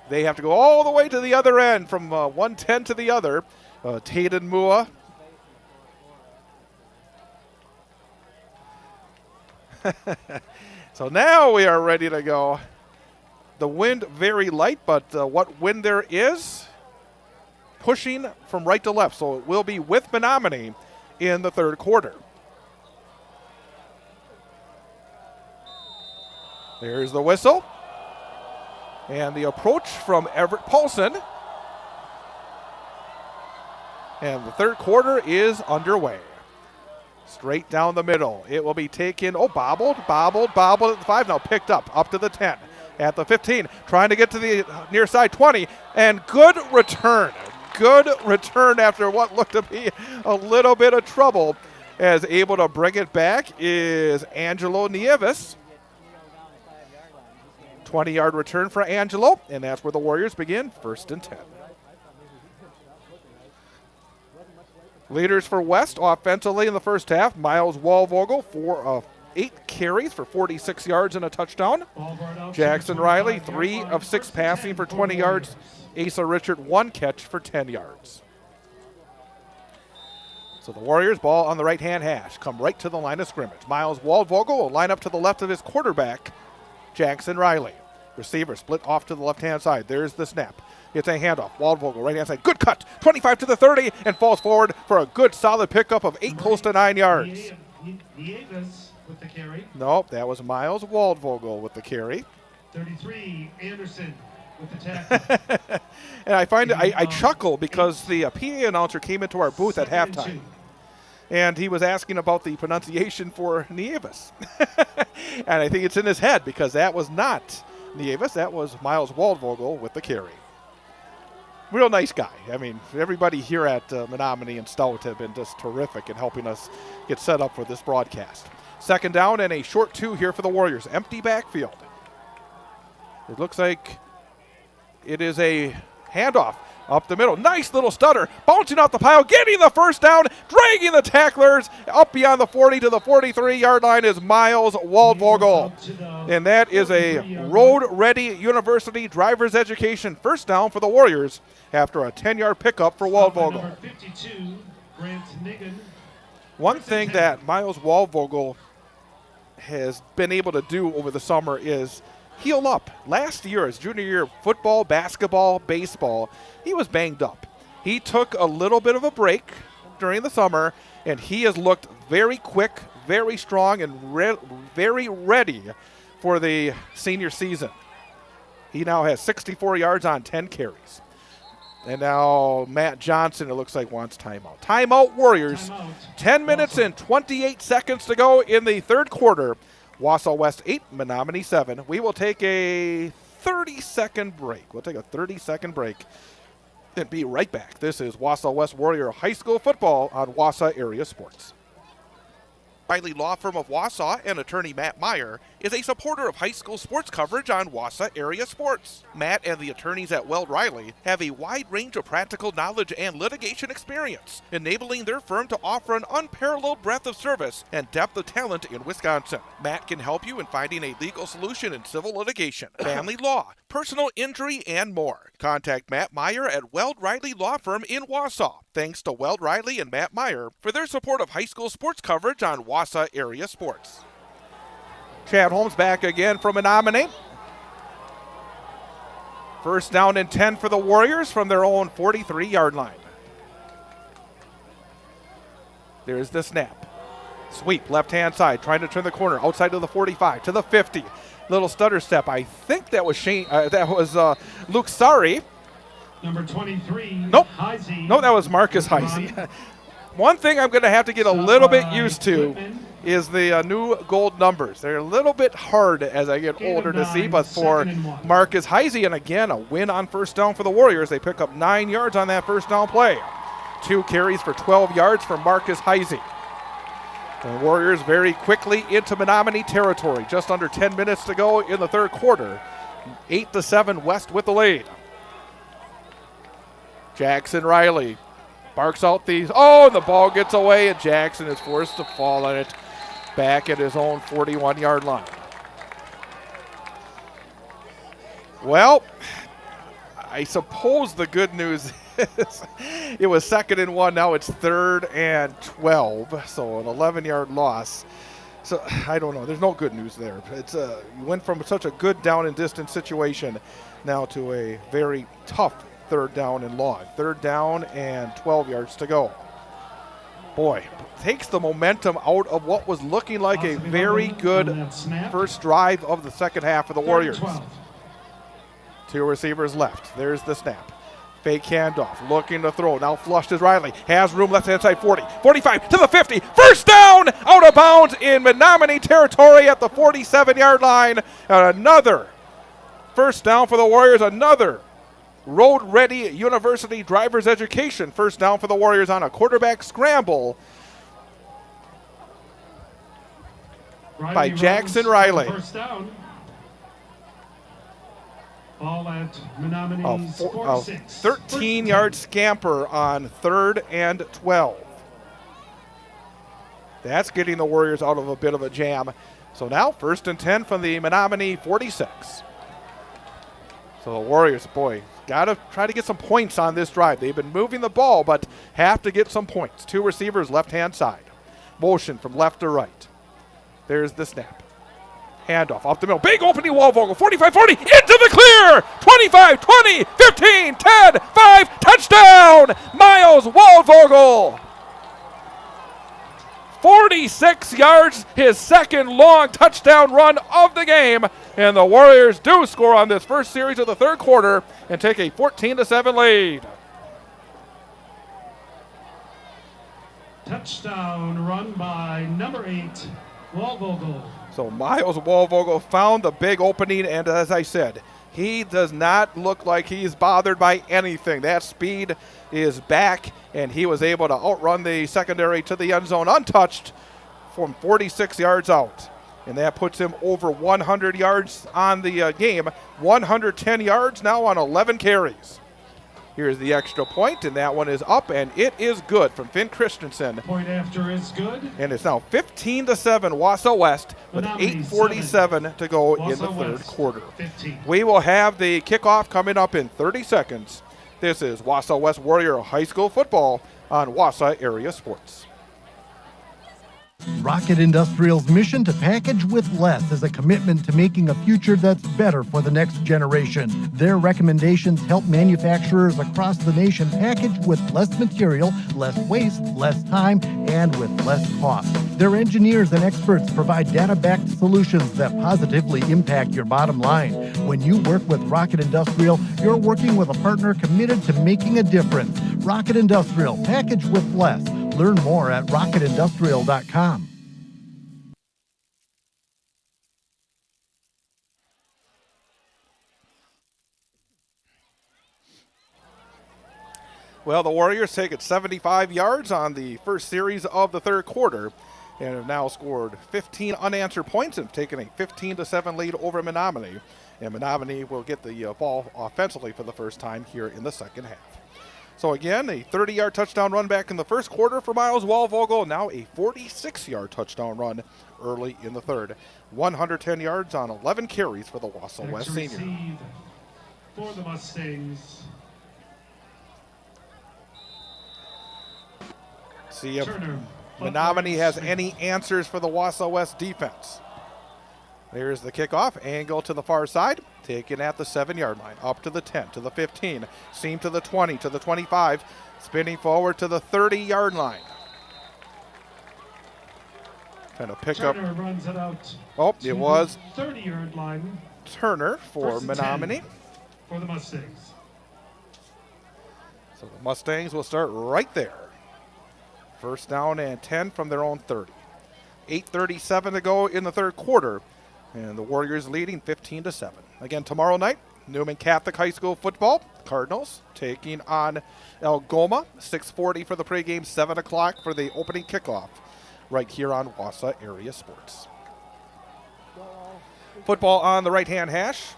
[SPEAKER 1] they have to go all the way to the other end, from 110 to the other. Taden Mua. So now we are ready to go. The wind very light, but what wind there is, pushing from right to left. So it will be with Menomonie in the third quarter. There's the whistle. And the approach from Everett Paulson. And the third quarter is underway. Straight down the middle. It will be taken, bobbled at the 5. Now picked up to the 10. At the 15, trying to get to the near side 20. And good return. Good return after what looked to be a little bit of trouble. As able to bring it back is Angelo Nieves. 20-yard return for Angelo, and that's where the Warriors begin, 1st and 10. Leaders for West offensively in the first half, Miles Wallvogel, 8 carries for 46 yards and a touchdown. Jackson Riley, 3 of 6 passing for 20 yards. Asa Richard, 1 catch for 10 yards. So the Warriors, ball on the right-hand hash, come right to the line of scrimmage. Miles Wallvogel will line up to the left of his quarterback, Jackson Riley. Receiver split off to the left-hand side. There's the snap. It's a handoff. Waldvogel, right-hand side. Good cut. 25 to the 30 and falls forward for a good solid pickup of 8 close to 9 yards.
[SPEAKER 6] With the carry.
[SPEAKER 1] Nope, that was Miles Waldvogel with the carry.
[SPEAKER 6] 33, Anderson with the tackle.
[SPEAKER 1] And I find I chuckle because the PA announcer came into our booth at halftime. And he was asking about the pronunciation for Nieves. And I think it's in his head because that was not Nieves. That was Miles Waldvogel with the carry. Real nice guy. I mean, everybody here at Menomonie and Stout have been just terrific in helping us get set up for this broadcast. 2nd down and a short 2 here for the Warriors. Empty backfield. It looks like it is a handoff. Up the middle, nice little stutter, bouncing off the pile, getting the first down, dragging the tacklers up beyond the 40 to the 43-yard line is Miles Waldvogel. And that is a Road Ready University driver's education first down for the Warriors after a 10-yard pickup for Waldvogel. One thing that Miles Waldvogel has been able to do over the summer is heal up. Last year, his junior year of football, basketball, baseball, he was banged up. He took a little bit of a break during the summer, and he has looked very quick, very strong, and very ready for the senior season. He now has 64 yards on 10 carries. And now Matt Johnson, it looks like, wants timeout. Timeout, Warriors. 10 minutes and 28 seconds to go in the third quarter. Wausau West 8, Menomonie 7. We will take a 30-second break. We'll take a 30-second break and be right back. This is Wausau West Warrior High School football on Wausau Area Sports.
[SPEAKER 7] Riley Law Firm of Wausau and attorney Matt Meyer is a supporter of high school sports coverage on Wausau Area Sports. Matt and the attorneys at Weld Riley have a wide range of practical knowledge and litigation experience, enabling their firm to offer an unparalleled breadth of service and depth of talent in Wisconsin. Matt can help you in finding a legal solution in civil litigation, family law, personal injury, and more. Contact Matt Meyer at Weld Riley Law Firm in Wausau. Thanks to Weld Riley and Matt Meyer for their support of high school sports coverage on Wausau Area Sports.
[SPEAKER 1] Chad Holmes back again from Menomonie. First down and 10 for the Warriors from their own 43-yard line. There's the snap. Sweep, left-hand side, trying to turn the corner, outside to the 45, to the 50. Little stutter step. I think that was Luke Sari.
[SPEAKER 6] Number 23.
[SPEAKER 1] Nope.
[SPEAKER 6] Heisey.
[SPEAKER 1] No, that was Marcus Heisey. One thing I'm going to have to get a little bit used to is the new gold numbers. They're a little bit hard as I get older to see, but for Marcus Heisey, and again, a win on first down for the Warriors. They pick up 9 yards on that first down play. 2 carries for 12 yards for Marcus Heisey. The Warriors very quickly into Menomonie territory. Just under 10 minutes to go in the third quarter. 8-7 West with the lead. Jackson Riley barks out these. Oh, and the ball gets away, and Jackson is forced to fall on it back at his own 41-yard line. Well, I suppose the good news is it was 2nd and 1. Now it's 3rd and 12, so an 11-yard loss. So I don't know. There's no good news there. It's you went from such a good down and distance situation now to a very tough 3rd down and long. 3rd down and 12 yards to go. Boy, takes the momentum out of what was looking like a very good first drive of the second half for the Warriors. 2 receivers left. There's the snap. Fake handoff, looking to throw. Now flushed is Riley. Has room left-hand side, 40, 45, to the 50. First down, out of bounds in Menomonie territory at the 47-yard line. And another first down for the Warriors. Another road-ready university driver's education first down for the Warriors on a quarterback scramble by Jackson Riley.
[SPEAKER 6] First down. Ball at Menominee's 46.
[SPEAKER 1] 13-yard scamper on 3rd and 12. That's getting the Warriors out of a bit of a jam. So now 1st and 10 from the Menomonie 46. So the Warriors, boy, got to try to get some points on this drive. They've been moving the ball, but have to get some points. 2 receivers left-hand side. Motion from left to right. There's the snap. Handoff up the middle. Big opening, Walvogel. 45-40. Into the clear. 25, 20, 15, 10, 5. Touchdown. Miles Walvogel. 46 yards. His 2nd long touchdown run of the game. And the Warriors do score on this first series of the 3rd quarter and take a 14-7 lead.
[SPEAKER 6] Touchdown run by number 8, Walvogel.
[SPEAKER 1] So Miles Walvogel found the big opening, and as I said, he does not look like he's bothered by anything. That speed is back, and he was able to outrun the secondary to the end zone untouched from 46 yards out. And that puts him over 100 yards on the game. 110 yards now on 11 carries. Here's the extra point, and that one is up, and it is good from Finn Christensen.
[SPEAKER 6] Point after is good.
[SPEAKER 1] And it's now 15-7 Wausau West with 8:47 to go in the 3rd quarter.
[SPEAKER 6] 15.
[SPEAKER 1] We will have the kickoff coming up in 30 seconds. This is Wausau West Warrior High School football on Wausau Area Sports.
[SPEAKER 3] Rocket Industrial's mission to package with less is a commitment to making a future that's better for the next generation. Their recommendations help manufacturers across the nation package with less material, less waste, less time, and with less cost. Their engineers and experts provide data-backed solutions that positively impact your bottom line. When you work with Rocket Industrial, you're working with a partner committed to making a difference. Rocket Industrial, package with less. Learn more at rocketindustrial.com.
[SPEAKER 1] Well, the Warriors take it 75 yards on the first series of the 3rd quarter and have now scored 15 unanswered points and have taken a 15-7 lead over Menomonie. And Menomonie will get the ball offensively for the first time here in the second half. So again, a 30-yard touchdown run back in the 1st quarter for Miles Walvogel, now a 46-yard touchdown run early in the 3rd. 110 yards on 11 carries for the Wausau West senior.
[SPEAKER 6] For the Mustangs.
[SPEAKER 1] See if Menomonie has any answers for the Wausau West defense. There's the kickoff, angle to the far side, taken at the 7-yard line, up to the 10, to the 15, seam to the 20, to the 25, spinning forward to the 30-yard line. Trying to pick
[SPEAKER 6] Turner
[SPEAKER 1] up.
[SPEAKER 6] runs it out.
[SPEAKER 1] Oh, it was
[SPEAKER 6] 30-yard line
[SPEAKER 1] Turner for Menomonie.
[SPEAKER 6] for the Mustangs.
[SPEAKER 1] So the Mustangs will start right there. First down and 10 from their own 30. 8:37 to go in the third quarter. And the Warriors leading 15-7. Again, tomorrow night, Newman Catholic High School football. Cardinals taking on Algoma. 6:40 for the pregame, 7 o'clock for the opening kickoff right here on Wausau Area Sports. Football on the right-hand hash.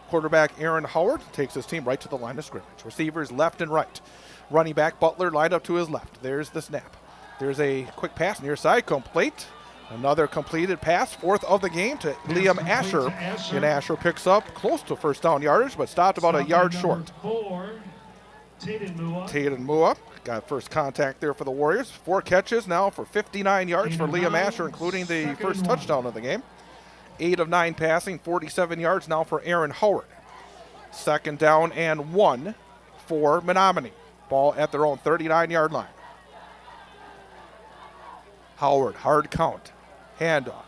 [SPEAKER 1] Quarterback Aaron Howard takes his team right to the line of scrimmage. Receivers left and right. Running back Butler lined up to his left. There's the snap. There's a quick pass near side, complete. Another completed pass, fourth of the game to Liam Asher. And Asher picks up close to first down yardage, but stopped about a yard short.
[SPEAKER 6] 4,
[SPEAKER 1] Taden Mua got first contact there for the Warriors. 4 catches now for 59 yards for Liam Asher, including the first touchdown of the game. 8 of 9 passing, 47 yards now for Aaron Howard. Second down and 1 for Menomonie. Ball at their own 39-yard line. Howard, hard count. Handoff.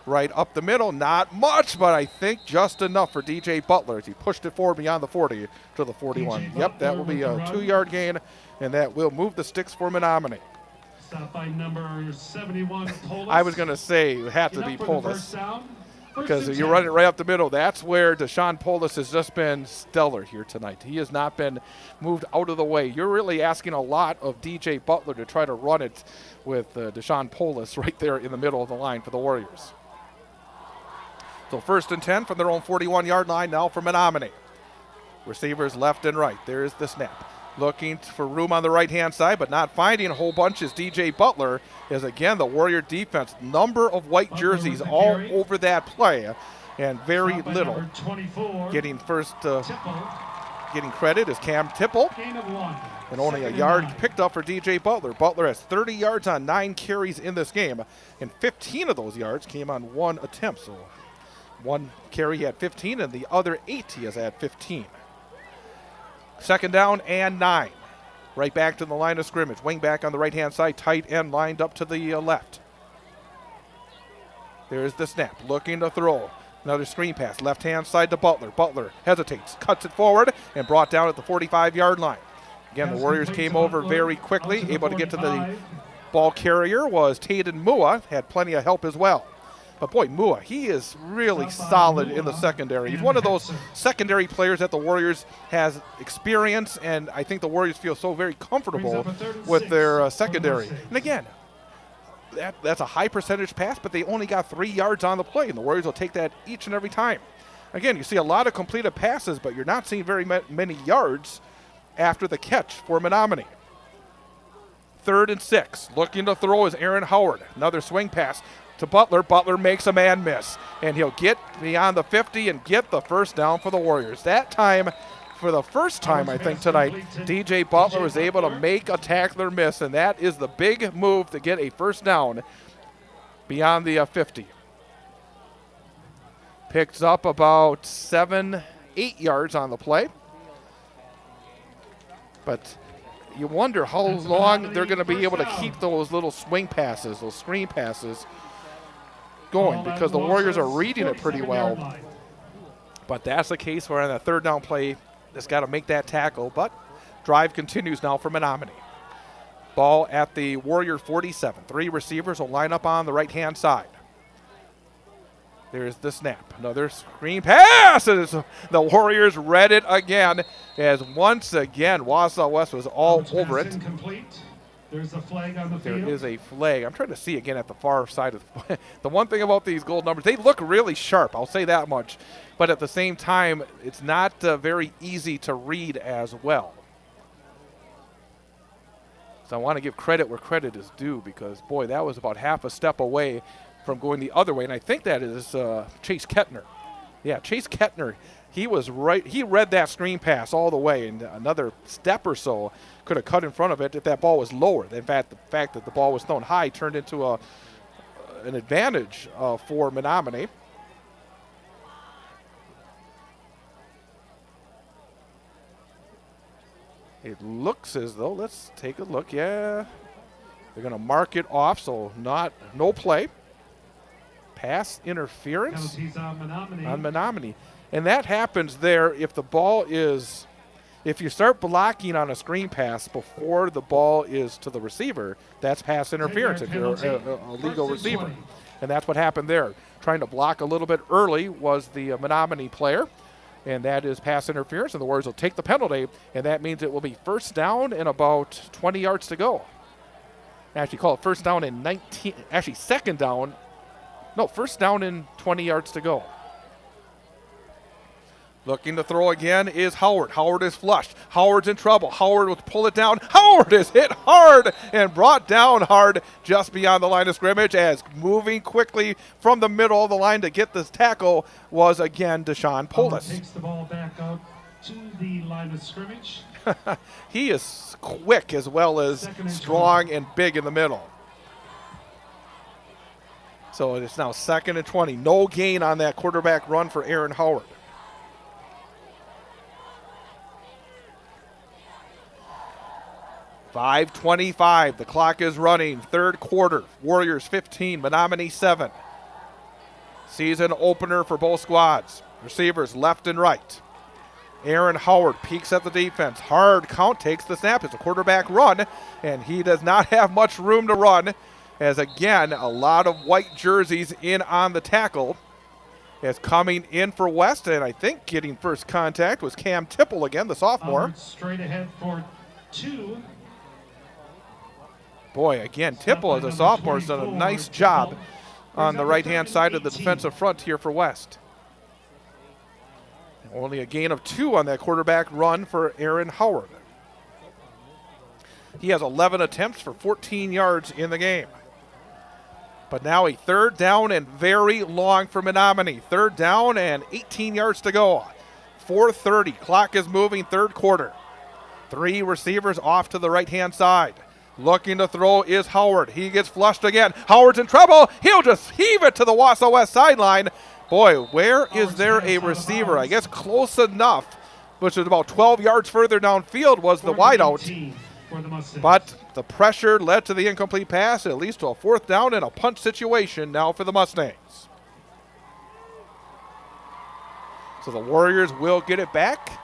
[SPEAKER 1] Right up the middle, not much, but I think just enough for DJ Butler as he pushed it forward beyond the 40 to the 41. Yep, that will be a 2-yard gain, and that will move the sticks for Menomonie.
[SPEAKER 6] Stop by number 71, Polis.
[SPEAKER 1] I was going to say it had to be Polis, because
[SPEAKER 6] and
[SPEAKER 1] you
[SPEAKER 6] 10.
[SPEAKER 1] run it right up the middle. That's where Deshaun Polis has just been stellar here tonight. He has not been moved out of the way. You're really asking a lot of DJ Butler to try to run it with Deshaun Polis right there in the middle of the line for the Warriors. So first and 10 from their own 41-yard line now for Menomonie. Receivers left and right. There's the snap. Looking for room on the right-hand side, but not finding a whole bunch is DJ Butler, as again the Warrior defense, number of white jerseys all over that play, and very little.
[SPEAKER 6] 24,
[SPEAKER 1] Getting first
[SPEAKER 6] Tipple,
[SPEAKER 1] getting credit is Cam Tipple,
[SPEAKER 6] gain of 1.
[SPEAKER 1] and only a
[SPEAKER 6] Second
[SPEAKER 1] yard
[SPEAKER 6] and 9.
[SPEAKER 1] picked up for DJ Butler. Butler has 30 yards on 9 carries in this game, and 15 of those yards came on 1 attempt. So one carry he had 15, and the other 8 he has had 15. Second down and 9. Right back to the line of scrimmage. Wing back on the right-hand side. Tight end lined up to the left. There's the snap. Looking to throw. Another screen pass. Left-hand side to Butler. Butler hesitates. Cuts it forward and brought down at the 45-yard line. Again, the Warriors came over very quickly. Able to get to the ball carrier was Taden Mua. Had plenty of help as well. But boy, Mua, he is really solid in the secondary. He's one of those secondary players that the Warriors has experience, and I think the Warriors feel so very comfortable with their secondary. And again, that's a high percentage pass, but they only got 3 yards on the play, and the Warriors will take that each and every time. Again, you see a lot of completed passes, but you're not seeing very many yards after the catch for Menomonie. 3rd and 6. Looking to throw is Aaron Howard. Another swing pass to Butler. Butler makes a man miss, and he'll get beyond the 50 and get the first down for the Warriors. That time, for the first time, I think tonight, DJ Butler was able to make a tackler miss, and that is the big move to get a first down beyond the 50. Picks up about 7-8 yards on the play, but you wonder how long they're going to be able to keep those little swing passes, those screen passes going, because the Warriors are reading it pretty well. But that's the case where on that 3rd down play, it's got to make that tackle. But drive continues now for Menomonie. Ball at the Warrior 47. 3 receivers will line up on the right-hand side. There's the snap. Another screen pass. And the Warriors read it again, as once again Wausau West was all over it.
[SPEAKER 6] There's a flag on the field.
[SPEAKER 1] There is a flag. I'm trying to see again at the far side of the one thing about these gold numbers, they look really sharp. I'll say that much. But at the same time, it's not very easy to read as well. So I want to give credit where credit is due, because, boy, that was about half a step away from going the other way. And I think that is Chase Kettner. Yeah, Chase Kettner. He was right. He read that screen pass all the way, and another step or so could have cut in front of it if that ball was lower. In fact, the fact that the ball was thrown high turned into an advantage for Menomonie. It looks as though, let's take a look. Yeah, they're going to mark it off, so no play. Pass interference on Menomonie. And that happens there if the ball is, if you start blocking on a screen pass before the ball is to the receiver, that's pass interference if you're a legal receiver. And that's what happened there. Trying to block a little bit early was the Menomonie player, and that is pass interference, and the Warriors will take the penalty, and that means it will be first down and about 20 yards to go. Actually, call it first down and 19, actually second down. No, first down and 20 yards to go. Looking to throw again is Howard. Howard is flushed. Howard's in trouble. Howard will pull it down. Howard is hit hard and brought down hard just beyond the line of scrimmage, as moving quickly from the middle of the line to get this tackle was again Deshaun Polis.
[SPEAKER 6] Takes the ball back out to the line of scrimmage.
[SPEAKER 1] He is quick as well as strong and big in the middle. So it is now 2nd and 20. No gain on that quarterback run for Aaron Howard. .5:25, the clock is running, third quarter, Warriors 15, Menomonie 7. Season opener for both squads. Receivers left and right. Aaron Howard peeks at the defense. Hard count, takes the snap. It's a quarterback run, and he does not have much room to run, as again, a lot of white jerseys in on the tackle. As coming in for West, and I think getting first contact was Cam Tipple again, the sophomore.
[SPEAKER 6] Howard straight ahead for 2.
[SPEAKER 1] Boy, again, Tipple as a sophomore has done a nice job on the right-hand side of the defensive front here for West. Only a gain of 2 on that quarterback run for Aaron Howard. He has 11 attempts for 14 yards in the game. But now a third down and very long for Menomonie. Third down and 18 yards to go. 4:30, clock is moving, third quarter. 3 receivers off to the right-hand side. Looking to throw is Howard. He gets flushed again. Howard's in trouble. He'll just heave it to the Wausau West sideline. Boy, where is there a receiver? I guess close enough, which is about 12 yards further downfield was the wideout. But the pressure led to the incomplete pass. It leads to a 4th down and a punt situation now for the Mustangs. So the Warriors will get it back.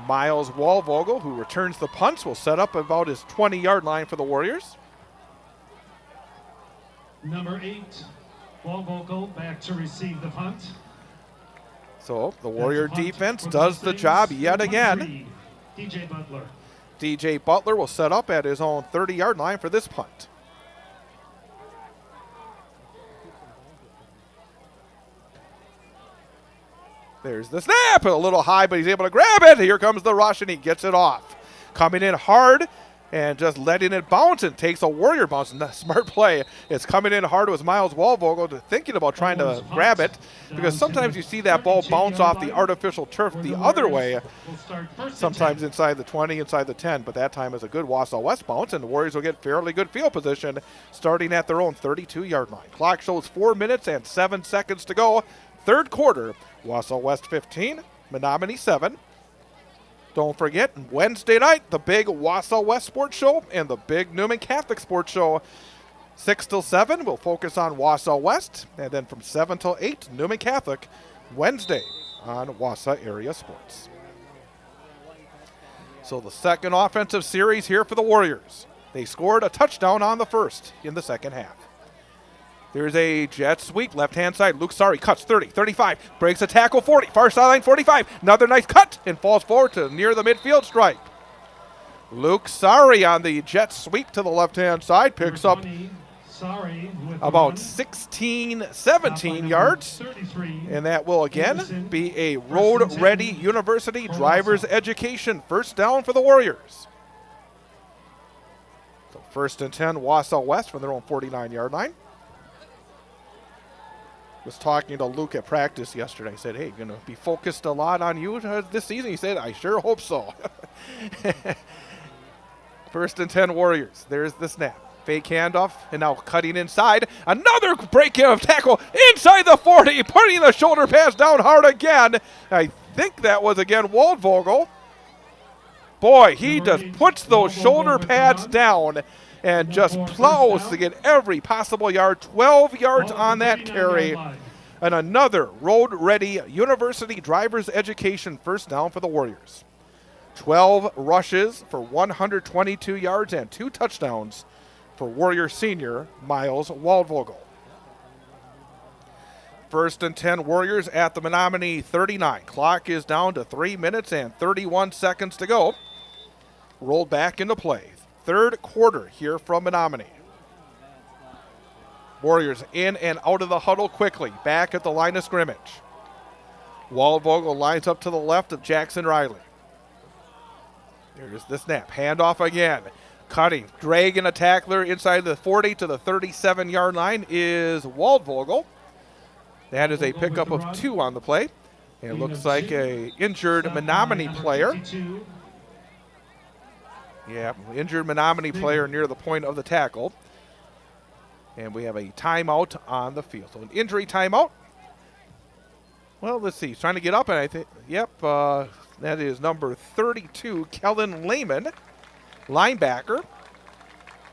[SPEAKER 1] Miles Walvogel, who returns the punts, will set up about his 20-yard line for the Warriors.
[SPEAKER 6] Number 8, Walvogel back to receive the punt.
[SPEAKER 1] So the Warrior defense does the job yet again.
[SPEAKER 6] DJ Butler.
[SPEAKER 1] DJ Butler will set up at his own 30-yard line for this punt. There's the snap, a little high, but he's able to grab it. Here comes the rush, and he gets it off. Coming in hard and just letting it bounce, and takes a Warrior bounce. Smart play. It's coming in hard with Miles Walvogel, thinking about trying to grab it, because sometimes you see that ball bounce off the artificial turf the other way, sometimes inside the 20, inside the 10, but that time is a good Wausau West bounce, and the Warriors will get fairly good field position starting at their own 32-yard line. Clock shows 4 minutes and 7 seconds to go. Third quarter, Wausau West 15, Menomonie 7. Don't forget, Wednesday night, the big Wausau West Sports Show and the big Newman Catholic Sports Show. 6 till 7, we'll focus on Wausau West. And then from 7 till 8, Newman Catholic, Wednesday on Wausau Area Sports. So the second offensive series here for the Warriors. They scored a touchdown on the first in the second half. There's a jet sweep, left-hand side. Luke Sari cuts 30, 35, breaks a tackle 40, far sideline 45. Another nice cut and falls forward to near the midfield stripe. Luke Sari on the jet sweep to the left-hand side picks up about 16, 17 yards. And that will again be a road-ready University driver's education first down for the Warriors. So 1st and 10, Wausau West from their own 49-yard line. Was talking to Luke at practice yesterday. I said, hey, going to be focused a lot on you this season? He said, I sure hope so. 1st and 10 Warriors. There's the snap. Fake handoff, and now cutting inside. Another break of tackle inside the 40, putting the shoulder pass down hard again. I think that was again Waldvogel. Boy, he just puts those shoulder pads down and just plows to get every possible yard. 12 yards on that carry. And another road-ready University Driver's Education first down for the Warriors. 12 rushes for 122 yards and 2 touchdowns for Warrior senior Miles Waldvogel. First and 10 Warriors at the Menomonie 39. Clock is down to 3 minutes and 31 seconds to go. Rolled back into play. Third quarter here from Menomonie. Warriors in and out of the huddle quickly. Back at the line of scrimmage. Waldvogel lines up to the left of Jackson Riley. There's the snap. Handoff again. Cutting, dragging a tackler inside the 40 to the 37-yard line is Waldvogel. That is a pickup of 2 on the play. And it looks like a injured Menomonie player. Yeah, injured Menomonie player near the point of the tackle. And we have a timeout on the field. So an injury timeout. Well, let's see. He's trying to get up, and I think, yep, that is number 32, Kellen Lehman, linebacker.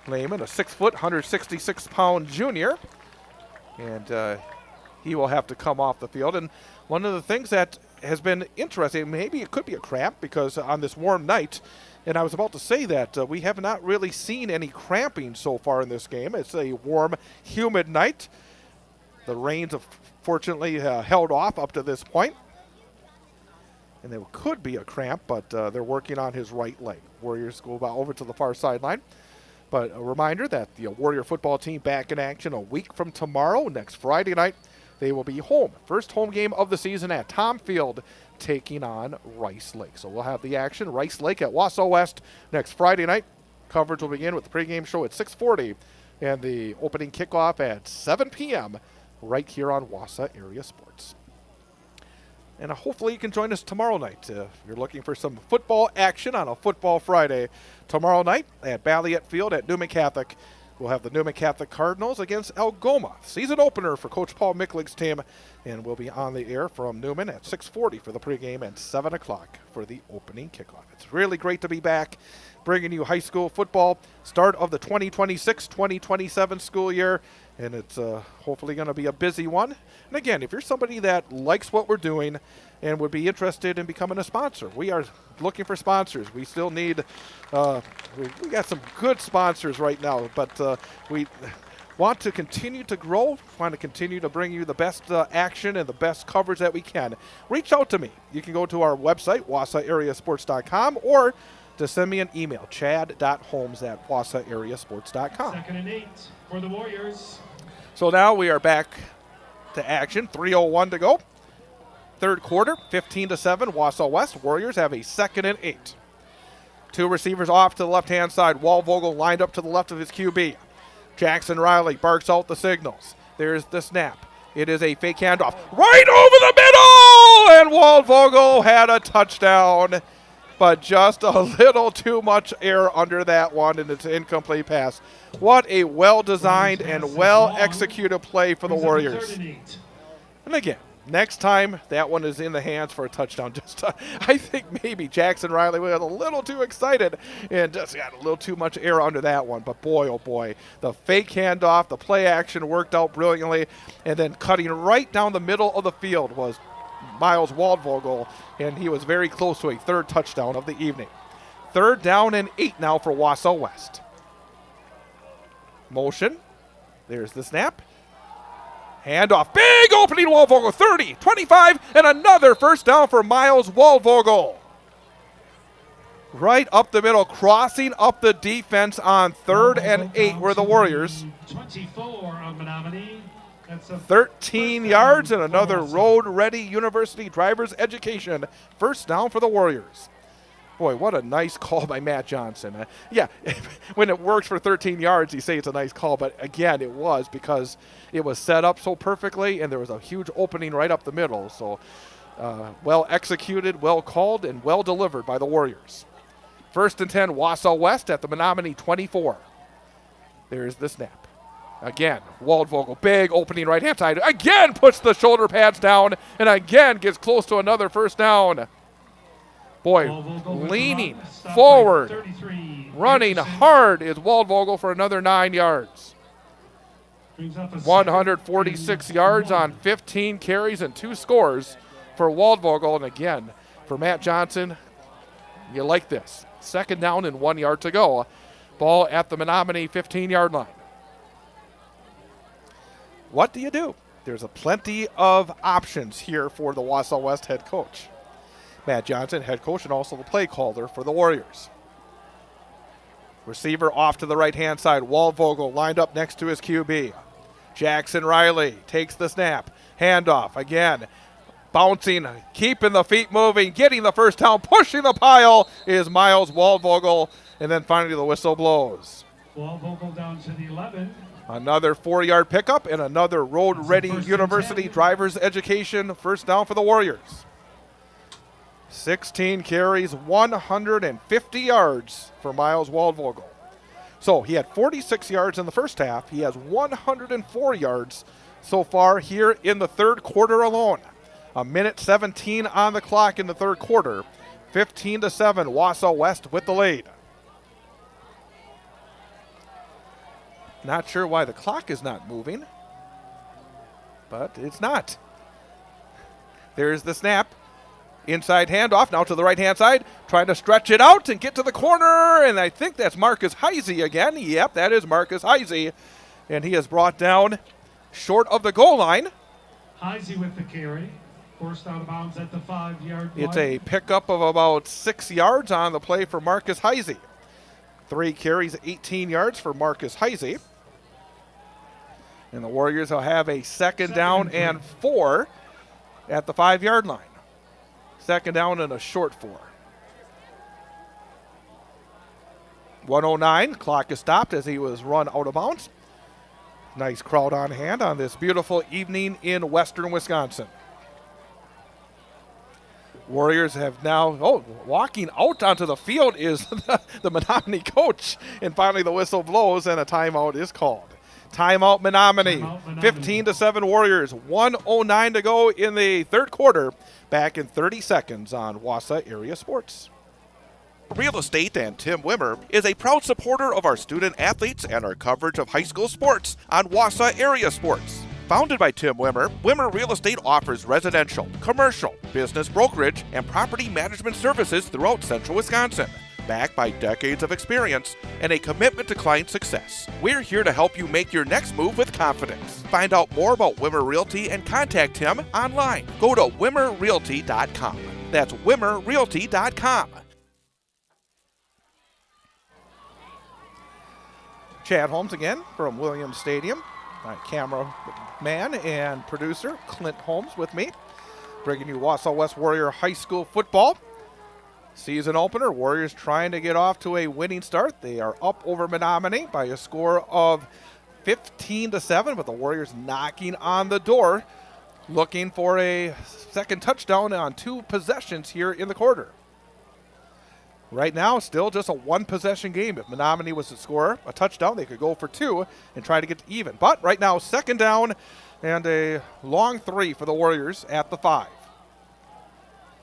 [SPEAKER 1] Lehman, a 6-foot, 166-pound junior. And he will have to come off the field. And one of the things that has been interesting, maybe it could be a cramp because on this warm night, and I was about to say that we have not really seen any cramping so far in this game. It's a warm, humid night. The rains have fortunately held off up to this point. And there could be a cramp, but they're working on his right leg. Warriors go over to the far sideline. But a reminder that the Warrior football team back in action a week from tomorrow, next Friday night. They will be home. First home game of the season at Tom Field, taking on Rice Lake. So we'll have the action. Rice Lake at Wausau West next Friday night. Coverage will begin with the pregame show at 6:40 and the opening kickoff at 7 p.m. right here on Wausau Area Sports. And hopefully you can join us tomorrow night if you're looking for some football action on a Football Friday. Tomorrow night at Balliet Field at Newman Catholic, we'll have the Newman Catholic Cardinals against Algoma. Season opener for Coach Paul Micklig's team. And we'll be on the air from Newman at 6:40 for the pregame and 7 o'clock for the opening kickoff. It's really great to be back, bringing you high school football, start of the 2026-2027 school year. And it's hopefully going to be a busy one. And again, if you're somebody that likes what we're doing and would be interested in becoming a sponsor, we are looking for sponsors. We still need, we got some good sponsors right now, but we want to continue to grow, want to continue to bring you the best action and the best coverage that we can. Reach out to me. You can go to our website, wausauareasports.com, or to send me an email, chad.holmes@wausauareasports.com.
[SPEAKER 6] 2nd and 8 for the Warriors.
[SPEAKER 1] So now we are back to action. 3:01 to go. Third quarter, 15-7, Wausau West. Warriors have a 2nd and 8. 2 receivers off to the left-hand side. Waldvogel lined up to the left of his QB. Jackson Riley barks out the signals. There's the snap. It is a fake handoff right over the middle, and Waldvogel had a touchdown, but just a little too much air under that one, and it's an incomplete pass. What a well-designed and well-executed play for the Warriors. And again, next time that one is in the hands for a touchdown. I think maybe Jackson Riley was a little too excited and just got a little too much air under that one. But boy, oh boy, the fake handoff, the play action worked out brilliantly. And then cutting right down the middle of the field was Miles Waldvogel, and he was very close to a 3rd touchdown of the evening. 3rd down and 8 now for Wausau West. Motion. There's the snap. Handoff. Big opening, Waldvogel. 30, 25, and another first down for Miles Waldvogel. Right up the middle, crossing up the defense on 3rd and 8 were the Warriors.
[SPEAKER 6] 24 on Menomonie.
[SPEAKER 1] 13 yards and another road-ready University Driver's Education first down for the Warriors. Boy, what a nice call by Matt Johnson. Yeah, when it works for 13 yards, you say it's a nice call, but again, it was because it was set up so perfectly and there was a huge opening right up the middle. So well executed, well called, and well delivered by the Warriors. 1st and 10, Wausau West at the Menomonie 24. There's the snap. Again, Waldvogel, big opening right-hand side. Again puts the shoulder pads down and again gets close to another first down. Boy,
[SPEAKER 6] Waldvogel
[SPEAKER 1] leaning
[SPEAKER 6] with the run, stopped by
[SPEAKER 1] forward,
[SPEAKER 6] 33.
[SPEAKER 1] running
[SPEAKER 6] Anderson
[SPEAKER 1] hard is Waldvogel for another 9 yards.
[SPEAKER 6] brings up a second
[SPEAKER 1] 146
[SPEAKER 6] and
[SPEAKER 1] yards
[SPEAKER 6] 1.
[SPEAKER 1] on 15 carries and 2 scores for Waldvogel. And again, for Matt Johnson, you like this. Second down and 1 yard to go. Ball at the Menomonie 15-yard line. What do you do? There's a plenty of options here for the Wausau West head coach. Matt Johnson, head coach, and also the play caller for the Warriors. Receiver off to the right-hand side. Waldvogel lined up next to his QB. Jackson Riley takes the snap. Handoff again. Bouncing, keeping the feet moving, getting the first down, pushing the pile is Miles Waldvogel. And then finally the whistle blows.
[SPEAKER 6] Waldvogel down to the 11.
[SPEAKER 1] Another 4-yard pickup and another road-ready
[SPEAKER 6] That's a first and
[SPEAKER 1] university
[SPEAKER 6] 10.
[SPEAKER 1] driver's education first down for the Warriors. 16 carries, 150 yards for Miles Waldvogel. So he had 46 yards in the first half. He has 104 yards so far here in the third quarter alone. A minute 17 on the clock in the third quarter. 15-7, Wausau West with the lead. Not sure why the clock is not moving, but it's not. There's the snap. Inside handoff, now to the right-hand side, trying to stretch it out and get to the corner, and I think that's Marcus Heisey again. Yep, that is Marcus Heisey, and he is brought down short of the goal line.
[SPEAKER 6] Heisey with the carry. Forced out of bounds at the 5-yard line.
[SPEAKER 1] It's a pickup of about 6 yards on the play for Marcus Heisey. 3 carries, 18 yards for Marcus Heisey. And the Warriors will have a second down and 4 at the 5-yard line. Second down and a short 4. 1:09, clock is stopped as he was run out of bounds. Nice crowd on hand on this beautiful evening in western Wisconsin. Warriors have now, walking out onto the field is the Menomonie coach. And finally the whistle blows and a timeout is called. Timeout Menomonie. 15-7 Warriors. 1:09 to go in the third quarter. Back in 30 seconds on Wausau Area Sports. Real Estate and Tim Wimmer is a proud supporter of our student athletes and our coverage of high school sports on Wausau Area Sports. Founded by Tim Wimmer, Wimmer Real Estate offers residential, commercial, business brokerage, and property management services throughout central Wisconsin. Backed by decades of experience and a commitment to client success, we're here to help you make your next move with confidence. Find out more about Wimmer Realty and contact him online. Go to wimmerrealty.com. That's wimmerrealty.com. Chad Holmes again from Williams Stadium. My cameraman and producer Clint Holmes with me, bringing you Wausau West Warrior High School football. Season opener, Warriors trying to get off to a winning start. They are up over Menomonie by a score of 15-7, but the Warriors knocking on the door, looking for a second touchdown on 2 possessions here in the quarter. Right now, still just a 1-possession game. If Menomonie was to score a touchdown, they could go for 2 and try to get even. But right now, second down and a long 3 for the Warriors at the 5.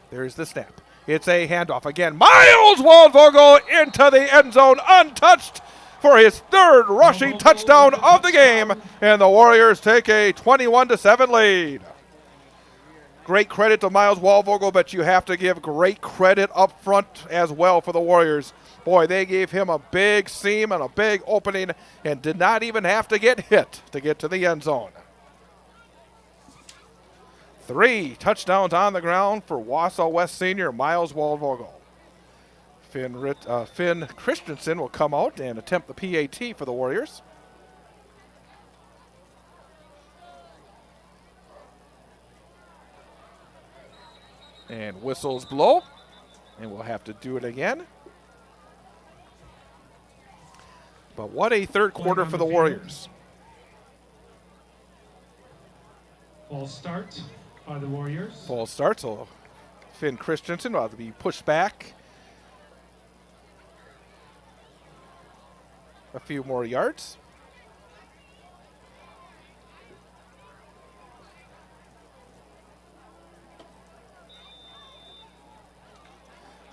[SPEAKER 1] There's the snap. It's a handoff again. Miles Waldvogel into the end zone, untouched for his 3rd rushing touchdown of the game. And the Warriors take a 21-7 lead. Great credit to Miles Waldvogel, but you have to give great credit up front as well for the Warriors. Boy, they gave him a big seam and a big opening and did not even have to get hit to get to the end zone. 3 touchdowns on the ground for Wausau West senior Miles Waldvogel. Finn Christensen will come out and attempt the PAT for the Warriors. And whistles blow, and we'll have to do it again. But what a third quarter for the Warriors.
[SPEAKER 6] False start by the Warriors.
[SPEAKER 1] False start, so Finn Christensen will have to be pushed back a few more yards.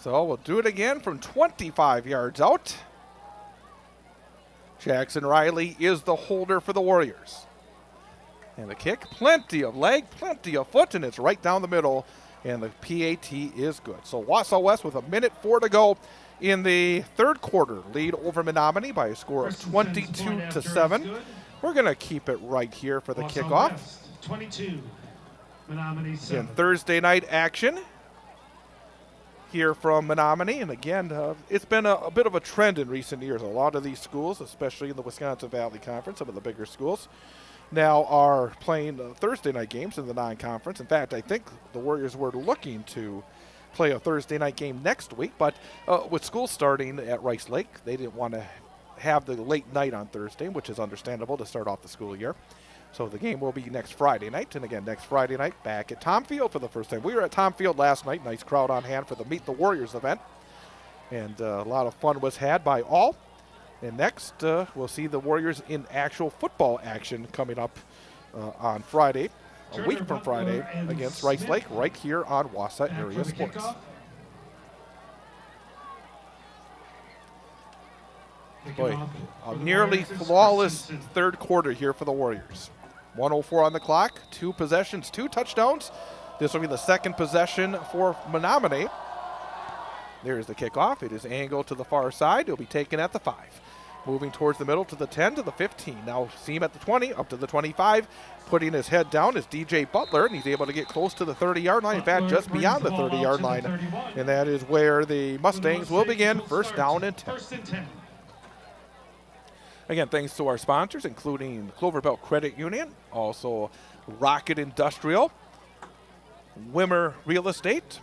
[SPEAKER 1] So we'll do it again from 25 yards out. Jackson Riley is the holder for the Warriors. And the kick, plenty of leg, plenty of foot, and it's right down the middle. And the PAT is good. So Wausau West with 1:04 to go in the third quarter. Lead over Menomonie by a score of 22-7. We're going to keep it right here for the kickoff.
[SPEAKER 6] 22, Menomonie 7.
[SPEAKER 1] In Thursday night action here from Menomonie. And again, it's been a bit of a trend in recent years. A lot of these schools, especially in the Wisconsin Valley Conference, some of the bigger schools, now are playing Thursday night games in the non-conference. In fact, I think the Warriors were looking to play a Thursday night game next week, but with school starting at Rice Lake, they didn't want to have the late night on Thursday, which is understandable to start off the school year. So the game will be next Friday night, and again, next Friday night back at Tom Field for the first time. We were at Tom Field last night, nice crowd on hand for the Meet the Warriors event, and a lot of fun was had by all. And next, we'll see the Warriors in actual football action coming up on Friday, a week from Friday, against Rice Lake, right here on Wausau Area Sports. Boy, a nearly flawless third quarter here for the Warriors. 1:04 on the clock, 2 possessions, 2 touchdowns. This will be the second possession for Menomonie. There's the kickoff. It is angled to the far side. It'll be taken at the 5. Moving towards the middle to the 10 to the 15. Now Seam at the 20, up to the 25. Putting his head down is DJ Butler, and he's able to get close to the 30-yard line. In fact, just beyond the 30-yard line. And that is where the Mustangs will begin. First down and 10. Again, thanks to our sponsors, including Clover Belt Credit Union, also Rocket Industrial, Wimmer Real Estate,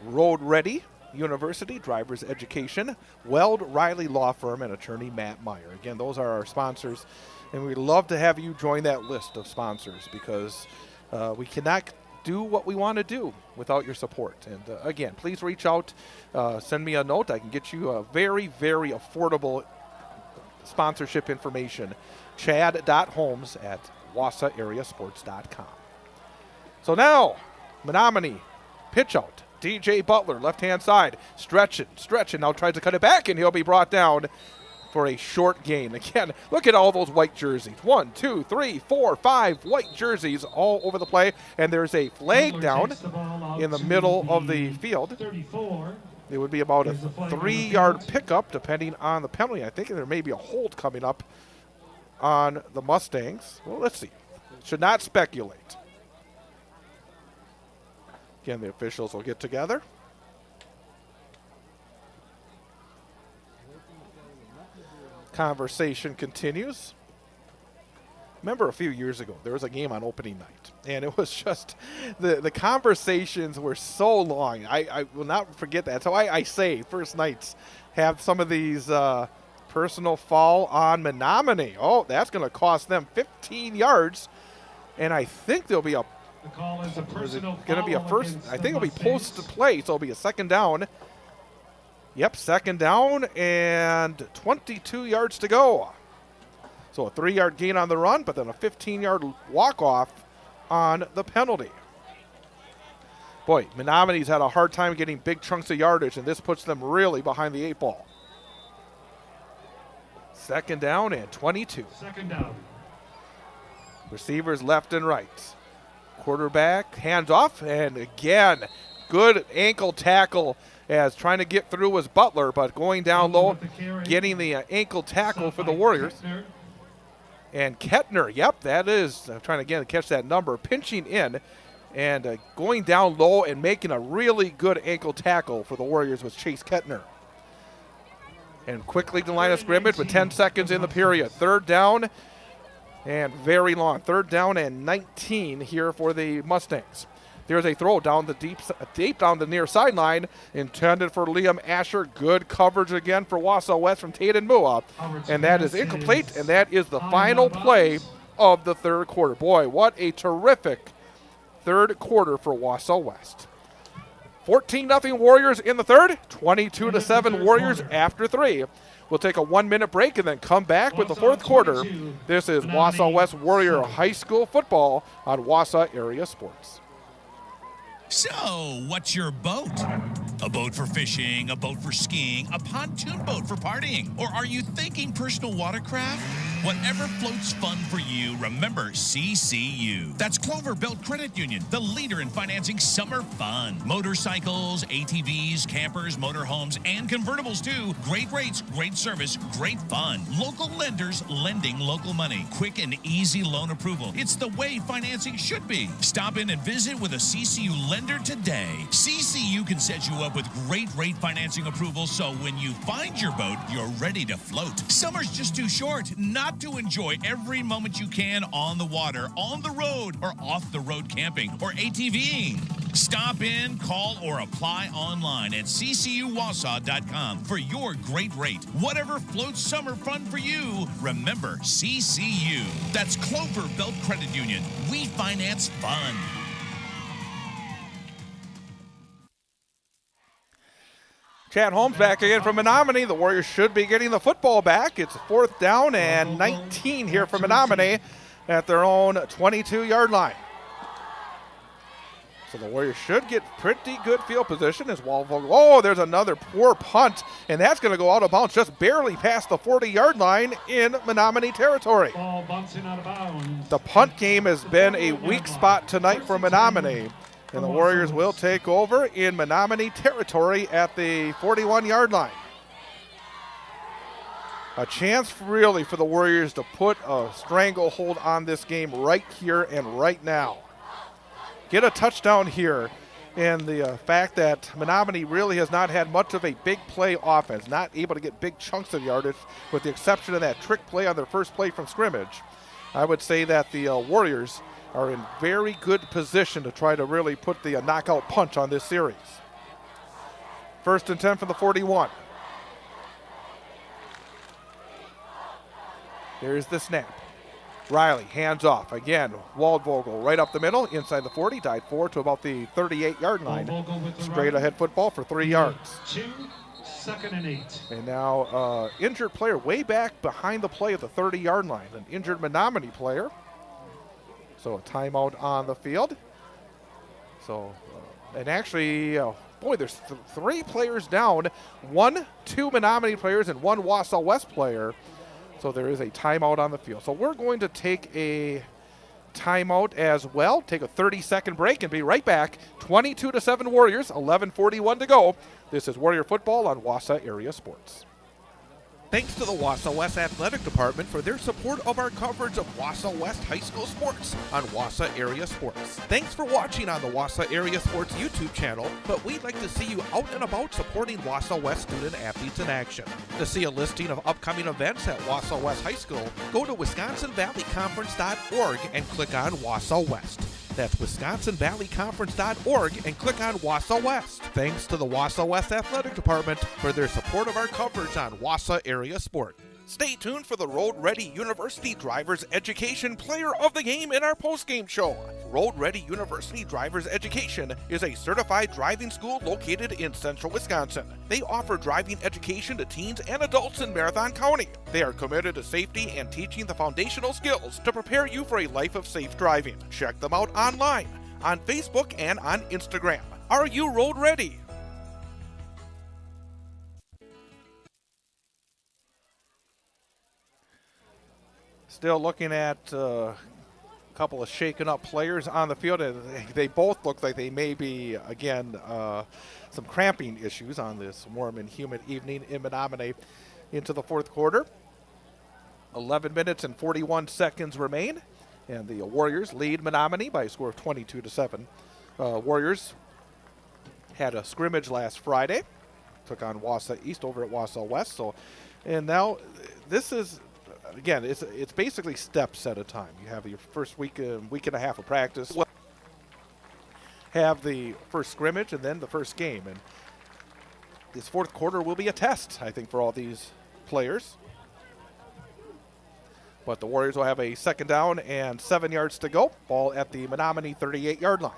[SPEAKER 1] Road Ready University, Driver's Education, Weld Riley Law Firm, and attorney Matt Meyer. Again, those are our sponsors, and we'd love to have you join that list of sponsors because we cannot do what we want to do without your support. And again, please reach out, send me a note. I can get you a very, very affordable sponsorship information. chad.holmes@wausauareasports.com. So now, Menomonie, pitch out. DJ Butler, left-hand side, stretching, now tries to cut it back, and he'll be brought down for a short gain. Again, look at all those white jerseys. 1, 2, 3, 4, 5 white jerseys all over the play, and there's a flag down in the middle of the field.
[SPEAKER 6] 34.
[SPEAKER 1] It would be about a 3-yard pickup, depending on the penalty. I think there may be a hold coming up on the Mustangs. Well, let's see. Should not speculate. Again, the officials will get together. Conversation continues. Remember a few years ago, there was a game on opening night, and it was just the conversations were so long. I will not forget that. So I say first nights have some of these personal foul on Menomonie. Oh, that's going to cost them 15 yards, and I think there'll be a
[SPEAKER 6] The call is a personal
[SPEAKER 1] going to be a first. I think it'll be post to play, so it'll be a second down. Yep, second down and 22 yards to go. So a 3-yard gain on the run, but then a 15-yard walk-off on the penalty. Boy, Menomonie's had a hard time getting big chunks of yardage, and this puts them really behind the 8 ball. Second down and 22.
[SPEAKER 6] Second down.
[SPEAKER 1] Receivers left and right. Quarterback, hands off, and again, good ankle tackle as trying to get through was Butler, but going down low, getting the ankle tackle for the Warriors. And Kettner, yep, that is, I'm trying again to catch that number, pinching in and going down low and making a really good ankle tackle for the Warriors was Chase Kettner. And quickly to the line of scrimmage with 10 seconds in the period. Third down and very long. Third down and 19 here for the Mustangs. There's a throw down the deep down the near sideline, intended for Liam Asher. Good coverage again for Wausau West from Taden Mua. And that is incomplete, and that is the final play of the third quarter. Boy, what a terrific third quarter for Wausau West. 14-0 Warriors in the third, 22-7 Warriors after 3. We'll take a 1-minute break and then come back with the fourth quarter. This is Wausau West Warrior High School football on Wausau Area Sports.
[SPEAKER 2] So, what's your boat? A boat for fishing, a boat for skiing, a pontoon boat for partying? Or are you thinking personal watercraft? Whatever floats fun for you, remember CCU. That's Clover Belt Credit Union, the leader in financing summer fun. Motorcycles, ATVs, campers, motorhomes, and convertibles too. Great rates, great service, great fun. Local lenders lending local money. Quick and easy loan approval. It's the way financing should be. Stop in and visit with a CCU lender today. CCU can set you up with great rate financing approval, so when you find your boat, you're ready to float. Summer's just too short not to enjoy every moment you can on the water, on the road, or off the road camping or ATVing. Stop in, call, or apply online at ccuwausau.com for your great rate. Whatever floats summer fun for you, remember CCU. That's Clover Belt Credit Union. We finance fun.
[SPEAKER 1] Chad Holmes back again from Menomonie. The Warriors should be getting the football back. It's 4th down and 19 here for Menomonie at their own 22-yard line. So the Warriors should get pretty good field position as Wausau. Oh, there's another poor punt, and that's going to go out of bounds just barely past the 40-yard line in Menomonie territory.
[SPEAKER 6] Ball bouncing out of bounds.
[SPEAKER 1] The punt game has been a weak spot tonight for Menomonie. And the Warriors will take over in Menomonie territory at the 41-yard line. A chance really for the Warriors to put a stranglehold on this game right here and right now. Get a touchdown here. And the fact that Menomonie really has not had much of a big play offense, not able to get big chunks of yardage with the exception of that trick play on their first play from scrimmage. I would say that the Warriors are in very good position to try to really put the knockout punch on this series. 1st and 10 for the 41. There's the snap. Riley, hands off. Again, Waldvogel right up the middle, inside the 40, dive forward to about the 38-yard line. Straight ahead football for 3 yards.
[SPEAKER 6] 2, 2nd and 8.
[SPEAKER 1] And now injured player way back behind the play at the 30-yard line. An injured Menomonie player. So a timeout on the field. So, and actually, boy, there's 3 players down. 2 Menomonie players and 1 Wausau West player. So there is a timeout on the field. So we're going to take a timeout as well. Take a 30-second break and be right back. 22-7 Warriors, 11:41 to go. This is Warrior Football on Wausau Area Sports. Thanks to the Wausau West Athletic Department for their support of our coverage of Wausau West High School sports on Wausau Area Sports. Thanks for watching on the Wausau Area Sports YouTube channel, but we'd like to see you out and about supporting Wausau West student athletes in action. To see a listing of upcoming events at Wausau West High School, go to WisconsinValleyConference.org and click on Wausau West. That's WisconsinValleyConference.org and click on Wausau West. Thanks to the Wausau West Athletic Department for their support of our coverage on Wausau Area Sport. Stay tuned for the Road Ready University Drivers Education Player of the Game in our postgame show. Road Ready University Drivers Education is a certified driving school located in central Wisconsin. They offer driving education to teens and adults in Marathon County. They are committed to safety and teaching the foundational skills to prepare you for a life of safe driving. Check them out online, on Facebook, and on Instagram. Are you road ready? Still looking at a couple of shaken up players on the field. They both look like they may be, again, some cramping issues on this warm and humid evening in Menomonie into the 4th quarter. 11 minutes and 41 seconds remain, and the Warriors lead Menomonie by a score of 22-7. Warriors had a scrimmage last Friday, took on Wausau East over at Wausau West. So, and now this is, again, it's basically steps at a time. You have your first week and a half of practice, have the first scrimmage, and then the first game. And this 4th quarter will be a test, I think, for all these players. But the Warriors will have a 2nd down and 7 yards to go. Ball at the Menomonie 38-yard line.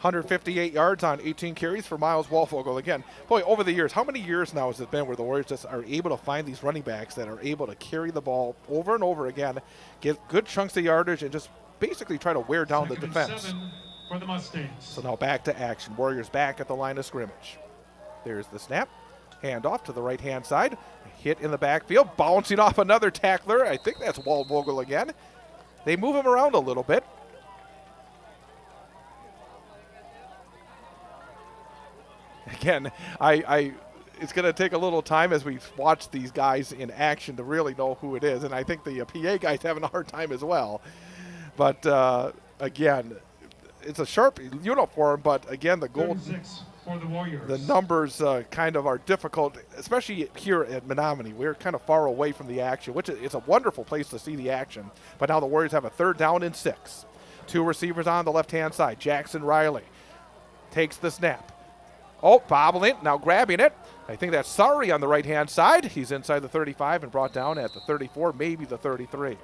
[SPEAKER 1] 158 yards on 18 carries for Miles Waldvogel. Again, boy, over the years, how many years now has it been where the Warriors just are able to find these running backs that are able to carry the ball over and over again, get good chunks of yardage, and just basically try to wear down the defense.
[SPEAKER 6] 7 for the Mustangs.
[SPEAKER 1] So now back to action. Warriors back at the line of scrimmage. There's the snap. Hand off to the right-hand side. Hit in the backfield, bouncing off another tackler. I think that's Waldvogel again. They move him around a little bit. Again, it's going to take a little time as we watch these guys in action to really know who it is, and I think the PA guy's having a hard time as well. But again, it's a sharp uniform, but again, the goal,
[SPEAKER 6] for the Warriors.
[SPEAKER 1] The numbers kind of are difficult, especially here at Menomonie. We're kind of far away from the action, which is a wonderful place to see the action. But now the Warriors have a 3rd down and 6. 2 receivers on the left-hand side. Jackson Riley takes the snap. Oh, bobbling, now grabbing it. I think that's Sari on the right-hand side. He's inside the 35 and brought down at the 34, maybe the 33.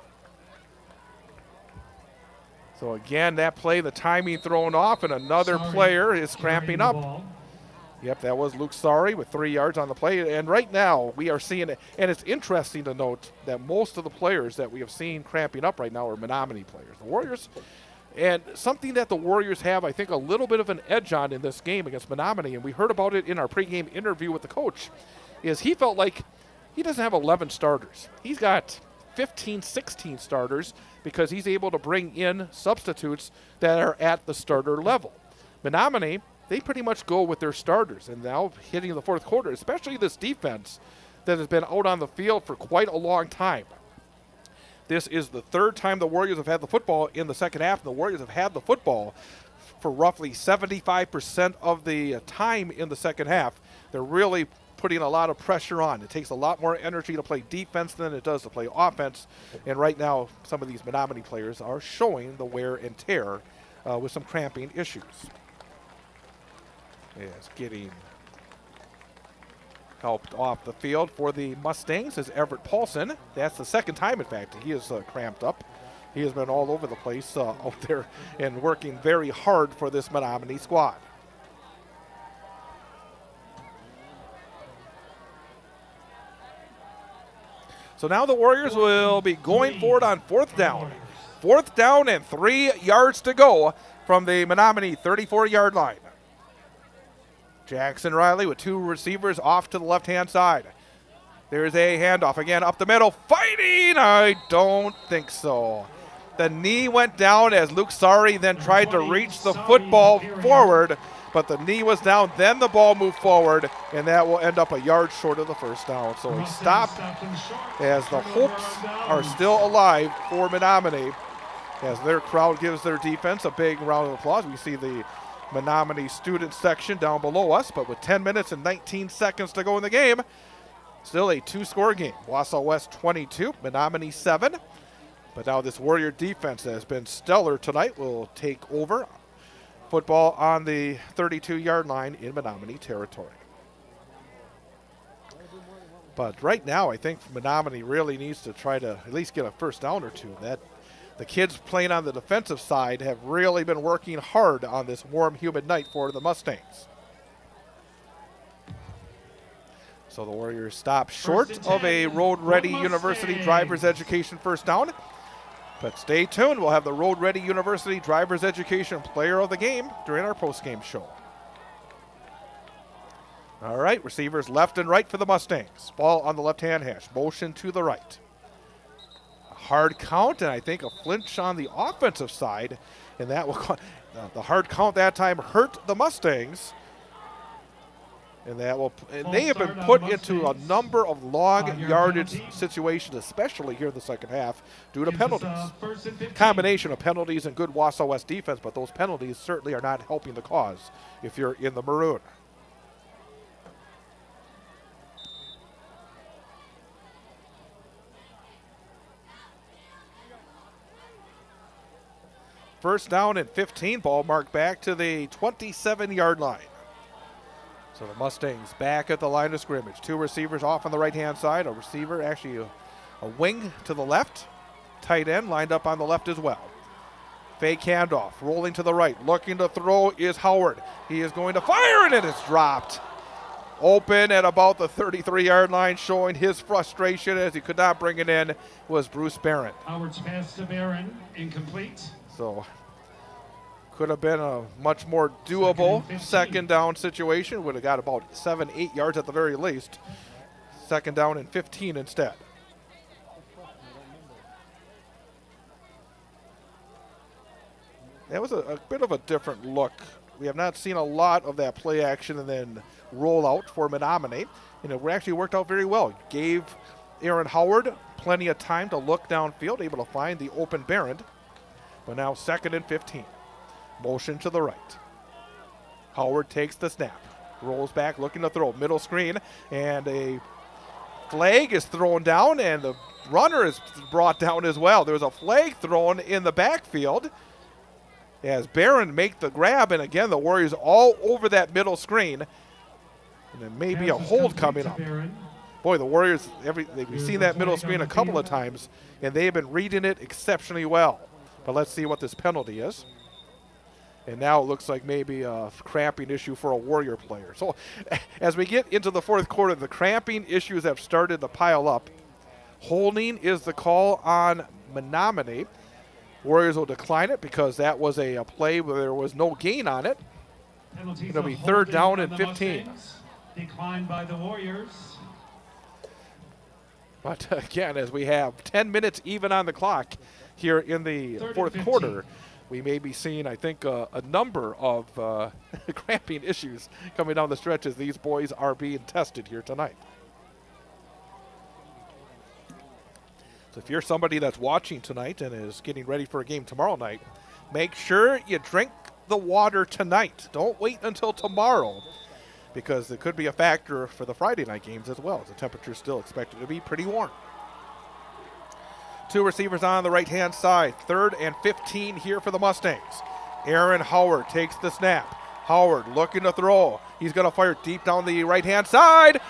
[SPEAKER 1] So again, that play, the timing thrown off, and another player is cramping up. Yep, that was Luke Sari with 3 yards on the play. And right now, we are seeing it, and it's interesting to note that most of the players that we have seen cramping up right now are Menomonie players. The Warriors, and something that the Warriors have, I think, a little bit of an edge on in this game against Menomonie, and we heard about it in our pregame interview with the coach, is he felt like he doesn't have 11 starters. He's got 15, 16 starters because he's able to bring in substitutes that are at the starter level. Menomonie, they pretty much go with their starters, and now hitting the 4th quarter, especially this defense that has been out on the field for quite a long time. This is the 3rd time the Warriors have had the football in the second half, and the Warriors have had the football for roughly 75% of the time in the second half. They're really putting a lot of pressure on. It takes a lot more energy to play defense than it does to play offense, and right now some of these Menomonie players are showing the wear and tear with some cramping issues. Is getting helped off the field for the Mustangs is Everett Paulson. That's the 2nd time, in fact, he is cramped up. He has been all over the place out there and working very hard for this Menomonie squad. So now the Warriors will be going forward on 4th down. 4th down and 3 yards to go from the Menomonie 34-yard line. Jackson Riley with 2 receivers off to the left-hand side. There's a handoff again up the middle. Fighting? I don't think so. The knee went down as Luke Sari then tried to reach the football forward, but the knee was down. Then the ball moved forward, and that will end up a yard short of the 1st down. So he stopped as the hopes are still alive for Menomonie as their crowd gives their defense a big round of applause. We see the Menomonie student section down below us, but with 10 minutes and 19 seconds to go in the game, still a 2-score game. Wausau West 22, Menomonie 7. But now this Warrior defense that has been stellar tonight will take over. Football on the 32-yard line in Menomonie territory. But right now, I think Menomonie really needs to try to at least get a 1st down or 2. That the kids playing on the defensive side have really been working hard on this warm, humid night for the Mustangs. So the Warriors stop short of a Road Ready University Driver's Education 1st down. But stay tuned. We'll have the Road Ready University Driver's Education Player of the Game during our postgame show. All right, receivers left and right for the Mustangs. Ball on the left-hand hash. Motion to the right. Hard count, and I think a flinch on the offensive side, and that will the hard count that time hurt the Mustangs, and that will. And they have been put into a number of long yardage situations, especially here in the second half, due to penalties. Combination of penalties and good Wausau West defense, but those penalties certainly are not helping the cause if you're in the maroon. First down and 15, ball marked back to the 27-yard line. So the Mustangs back at the line of scrimmage. 2 receivers off on the right-hand side. A receiver, actually a wing to the left. Tight end lined up on the left as well. Fake handoff, rolling to the right. Looking to throw is Howard. He is going to fire, and it is dropped. Open at about the 33-yard line, showing his frustration as he could not bring it in, was Bruce Barron.
[SPEAKER 6] Howard's pass to Barron, incomplete.
[SPEAKER 1] So Could have been a much more doable second down situation. Would have got about 7, 8 yards at the very least. Second down and 15 instead. That was a bit of a different look. We have not seen a lot of that play action and then roll out for Menomonie. And it actually worked out very well. Gave Aaron Howard plenty of time to look downfield, able to find the open Barron. But now 2nd and 15. Motion to the right. Howard takes the snap. Rolls back, looking to throw. Middle screen, and a flag is thrown down, and the runner is brought down as well. There's a flag thrown in the backfield as Barron make the grab, and again, the Warriors all over that middle screen. And then maybe a hold coming up. Boy, the Warriors, we've seen that middle screen a couple of times, and they have been reading it exceptionally well. But let's see what this penalty is. And now it looks like maybe a cramping issue for a Warrior player. So as we get into the fourth quarter, the cramping issues have started to pile up. Holding is the call on Menomonie. Warriors will decline it because that was a play where there was no gain on it. It'll be 3rd down and 15.
[SPEAKER 6] Declined by the Warriors.
[SPEAKER 1] But again, as we have 10 minutes even on the clock here in the fourth quarter, we may be seeing, I think, a number of cramping issues coming down the stretch as these boys are being tested here tonight. So if you're somebody that's watching tonight and is getting ready for a game tomorrow night, make sure you drink the water tonight. Don't wait until tomorrow, because it could be a factor for the Friday night games as well, as the temperature is still expected to be pretty warm. 2 receivers on the right-hand side. 3rd and 15 here for the Mustangs. Aaron Howard takes the snap. Howard looking to throw. He's going to fire deep down the right-hand side.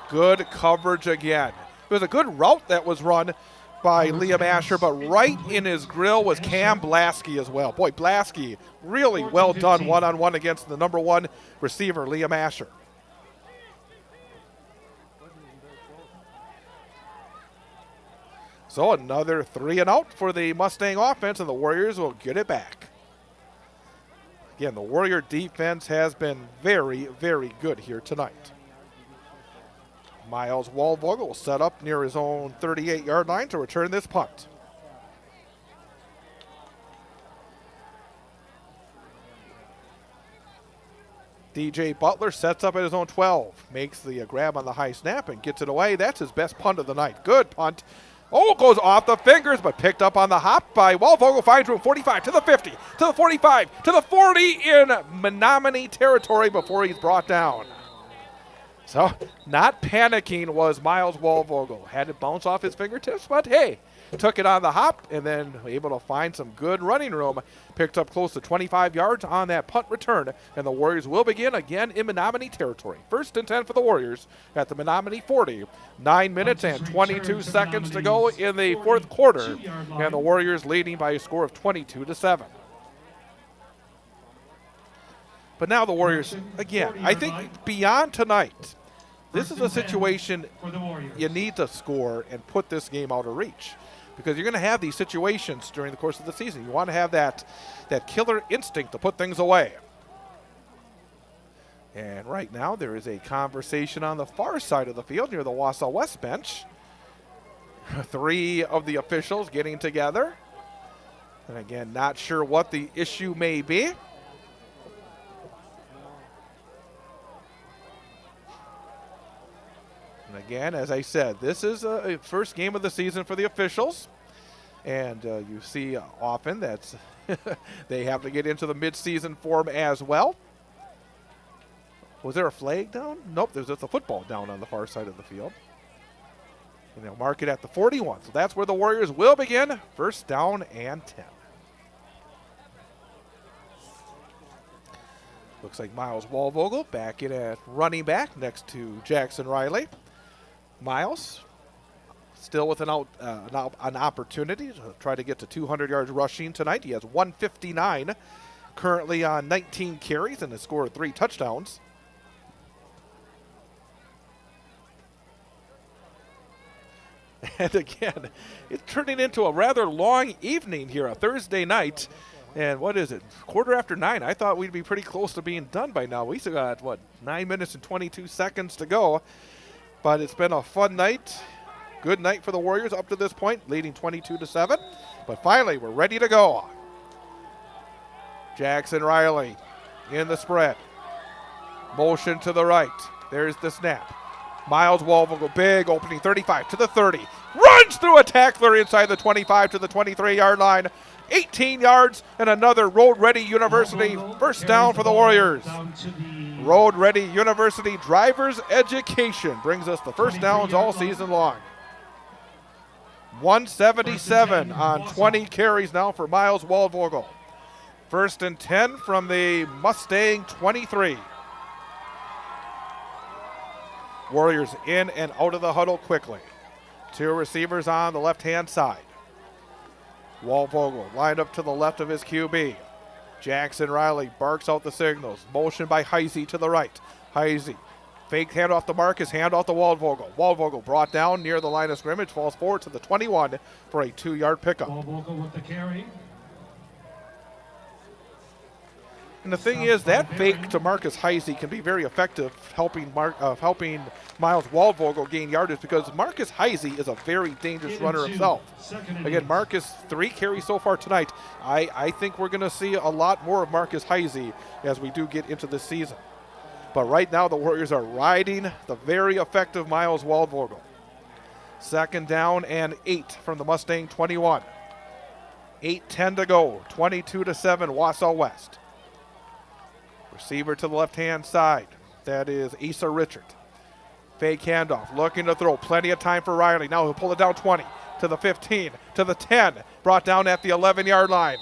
[SPEAKER 1] Good coverage again. It was a good route that was run by Liam Asher, but right in his grill was Cam Blasky as well. Boy, Blasky really well done one-on-one against the number 1 receiver, Liam Asher. So another 3 and out for the Mustang offense, and the Warriors will get it back. Again, the Warrior defense has been very, very good here tonight. Miles Wallvogel will set up near his own 38-yard line to return this punt. DJ Butler sets up at his own 12, makes the grab on the high snap and gets it away. That's his best punt of the night. Good punt. Oh, goes off the fingers, but picked up on the hop by Wallvogel. Finds room, 45 to the 50, to the 45, to the 40 in Menomonie territory before he's brought down. So, not panicking was Miles Wallvogel. Had it bounce off his fingertips, but hey, took it on the hop and then able to find some good running room. Picked up close to 25 yards on that punt return, and the Warriors will begin again in Menomonie territory. 1st and 10 for the Warriors at the Menomonie 40. 9 minutes and 22 seconds to go in the fourth quarter, and the Warriors leading by a score of 22-7. But now the Warriors, again, I think beyond tonight, this is a situation you need to score and put this game out of reach, because you're going to have these situations during the course of the season. You want to have that killer instinct to put things away. And right now there is a conversation on the far side of the field near the Wausau West bench. 3 of the officials getting together. And again, not sure what the issue may be. And again, as I said, this is a first game of the season for the officials. And you see often that they have to get into the midseason form as well. Was there a flag down? Nope, there's just a football down on the far side of the field. And they'll mark it at the 41. So that's where the Warriors will begin. 1st down and 10. Looks like Miles Wallvogel back in at running back next to Jackson Riley. Miles still with an opportunity to try to get to 200 yards rushing tonight. He has 159 currently on 19 carries and has scored 3 touchdowns. And again, it's turning into a rather long evening here, a Thursday night. And what is it? 9:15. I thought we'd be pretty close to being done by now. We still got, 9 minutes and 22 seconds to go. But it's been a fun night. Good night for the Warriors up to this point, leading 22-7. But finally, we're ready to go. Jackson Riley in the spread. Motion to the right. There's the snap. Miles Walvogel, big opening, 35 to the 30. Runs through a tackler inside the 25 to the 23-yard line. 18 yards and another Road Ready University first down for the Warriors. Road Ready University Driver's Education brings us the first downs all season long. 177 on 20 carries now for Miles Waldvogel. First and 10 from the Mustang 23. Warriors in and out of the huddle quickly. Two receivers on the left-hand side. Waldvogel lined up to the left of his QB. Jackson Riley barks out the signals. Motion by Heisey to the right. Heisey, fake handoff to Marcus, handoff to Waldvogel. Waldvogel brought down near the line of scrimmage, falls forward to the 21 for a 2-yard pickup.
[SPEAKER 6] Waldvogel with the carry.
[SPEAKER 1] And the thing is, that fake to Marcus Heisey can be very effective helping Miles Waldvogel gain yardage, because Marcus Heisey is a very dangerous runner himself. Again, Marcus, 3 carries so far tonight. I think we're going to see a lot more of Marcus Heisey as we do get into this season. But right now, the Warriors are riding the very effective Miles Waldvogel. Second down and 8 from the Mustang 21. 8:10 to go, 22-7, Wausau West. Receiver to the left-hand side. That is Asa Richard. Fake handoff, looking to throw. Plenty of time for Riley. Now he'll pull it down 20 to the 15 to the 10. Brought down at the 11-yard line.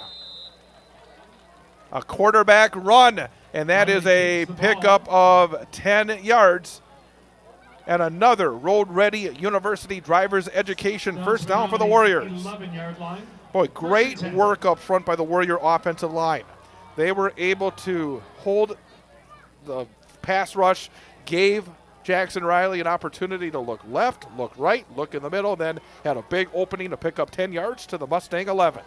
[SPEAKER 1] A quarterback run, and that is a pickup of 10 yards. And another Road Ready University Driver's Education first down for the Warriors.
[SPEAKER 6] 11-yard line.
[SPEAKER 1] Boy, great work up front by the Warrior offensive line. They were able to hold the pass rush, gave Jackson Riley an opportunity to look left, look right, look in the middle, then had a big opening to pick up 10 yards to the Mustang 11.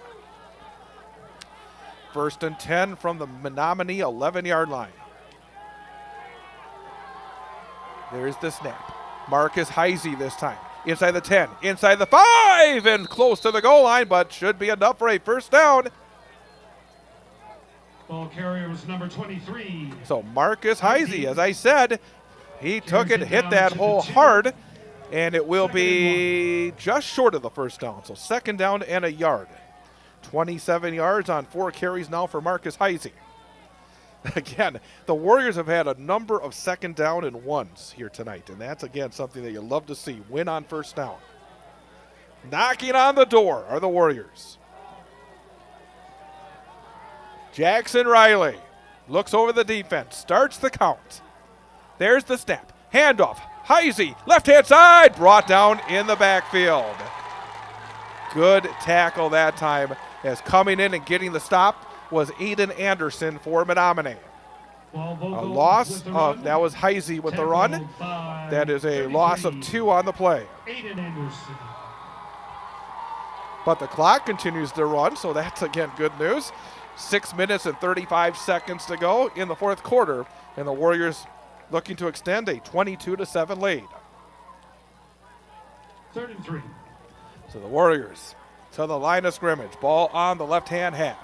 [SPEAKER 1] First and 10 from the Menomonie 11-yard line. There's the snap. Marcus Heisey this time. Inside the 10, inside the 5, and close to the goal line, but should be enough for a first down.
[SPEAKER 6] Ball carrier was number 23.
[SPEAKER 1] So Marcus Heisey, as I said, he took it, hit that hole hard, and it will be just short of the first down. So second down and a yard. 27 yards on 4 carries now for Marcus Heisey. Again, the Warriors have had a number of second down and ones here tonight, and that's, again, something that you love to see. Win on first down. Knocking on the door are the Warriors. Jackson Riley looks over the defense, starts the count. There's the snap. Handoff. Heisey, left-hand side, brought down in the backfield. Good tackle that time, as coming in and getting the stop was Aiden Anderson for Menomonie. A loss of, that was Heisey with the run. That is a loss of 2 on the play.
[SPEAKER 6] Aiden Anderson.
[SPEAKER 1] But the clock continues to run, so that's, again, good news. 6 minutes and 35 seconds to go in the fourth quarter, and the Warriors looking to extend a 22-7 lead.
[SPEAKER 6] 3rd and 3.
[SPEAKER 1] So the Warriors to the line of scrimmage. Ball on the left-hand hash.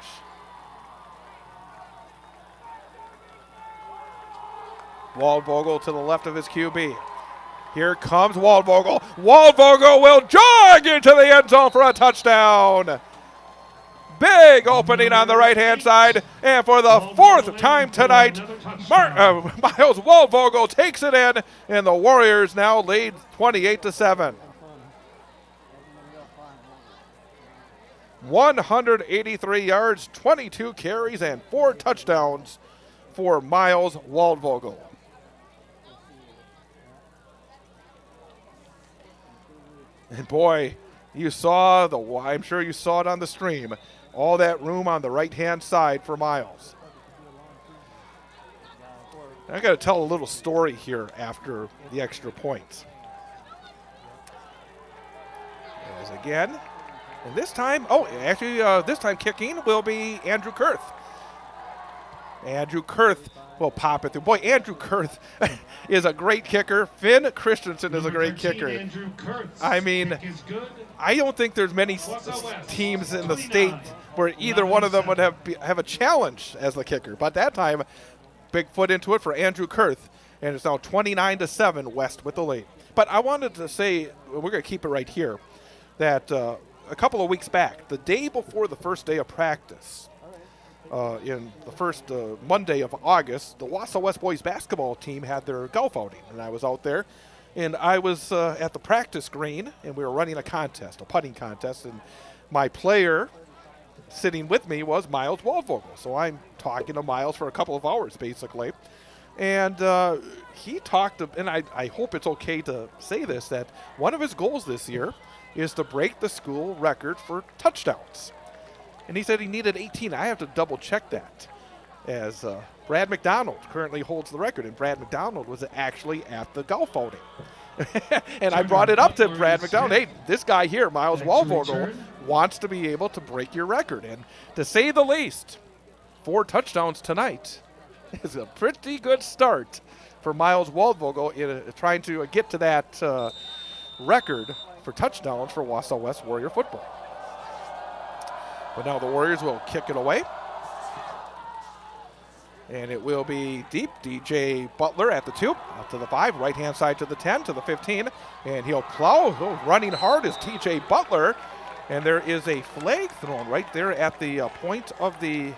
[SPEAKER 1] Waldvogel to the left of his QB. Here comes Waldvogel. Waldvogel will jog into the end zone for a touchdown. Big opening on the right-hand side. And for the 4th time tonight, Miles Waldvogel takes it in, and the Warriors now lead 28-7. 183 yards, 22 carries, and 4 touchdowns for Miles Waldvogel. And boy, you saw I'm sure you saw it on the stream, all that room on the right-hand side for Miles. I got to tell a little story here after the extra points. As again, And this time, this time kicking will be Andrew Kurth. Andrew Kurth will pop it through. Boy, Andrew Kurth is a great kicker. Finn Christensen is a great kicker. I mean, I don't think there's many teams in the state where either one of them would have a challenge as the kicker. But that time, big foot into it for Andrew Kurth, and it's now 29-7 West with the lead. But I wanted to say, we're going to keep it right here, that a couple of weeks back, the day before the first day of practice, in the first Monday of August, the Wausau West boys basketball team had their golf outing, and I was out there, and I was at the practice green, and we were running a contest, a putting contest, and my player sitting with me was Miles Waldvogel. So I'm talking to Miles for a couple of hours, basically, and he talked, and I hope it's okay to say this, that one of his goals this year is to break the school record for touchdowns. And he said he needed 18. I have to double check that, as Brad McDonald currently holds the record, and Brad McDonald was actually at the golf outing. And I brought it up to Brad McDonald. Hey, this guy here, Miles Waldvogel, wants to be able to break your record. And to say the least, 4 touchdowns tonight is a pretty good start for Miles Waldvogel in trying to get to that record for touchdowns for Wausau West Warrior football. But now the Warriors will kick it away. And it will be deep. DJ Butler at the 2, up to the 5, right-hand side to the 10, to the 15. And he'll plow. Running hard is TJ Butler. And there is a flag thrown right there at the point of the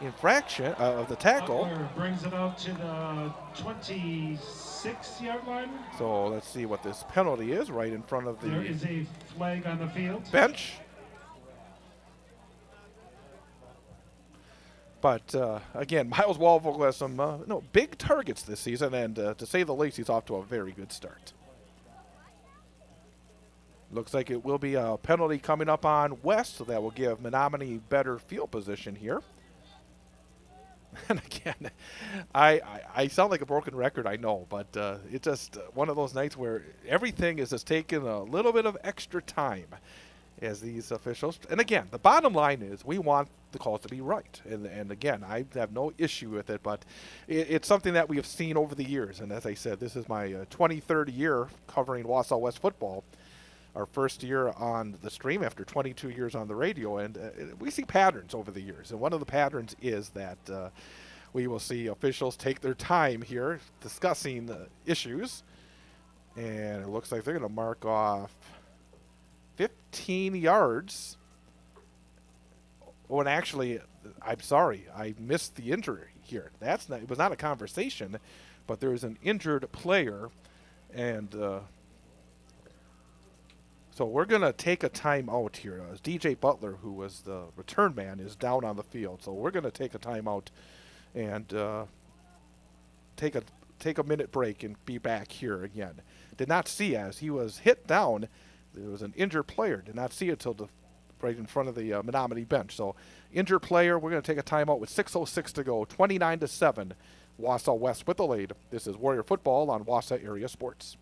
[SPEAKER 1] infraction, of the tackle.
[SPEAKER 6] Butler brings it out to the 26-yard line.
[SPEAKER 1] So let's see what this penalty is right in front of the
[SPEAKER 6] There is a flag on the field.
[SPEAKER 1] bench. But, again, Miles Waldvogel has some big targets this season, and to say the least, he's off to a very good start. Looks like it will be a penalty coming up on West, so that will give Menomonie better field position here. And, again, I sound like a broken record, I know, but it's just one of those nights where everything is just taking a little bit of extra time as these officials. And again, the bottom line is we want the calls to be right. And again, I have no issue with it, but it's something that we have seen over the years. And as I said, this is my 23rd year covering Wausau West football, our first year on the stream after 22 years on the radio. And we see patterns over the years. And one of the patterns is that we will see officials take their time here discussing issues. And it looks like they're going to mark off 15 yards. Oh, and actually, I'm sorry, I missed the injury here. It was not a conversation, but there is an injured player, and so we're going to take a timeout here. DJ Butler, who was the return man, is down on the field, so we're going to take a timeout and take a minute break and be back here again. Did not see as he was hit down. There was an injured player. Did not see it till right in front of the Menomonie bench. So injured player. We're going to take a timeout with 6:06 to go. 29-7, Wausau West with the lead. This is Warrior Football on Wausau Area Sports.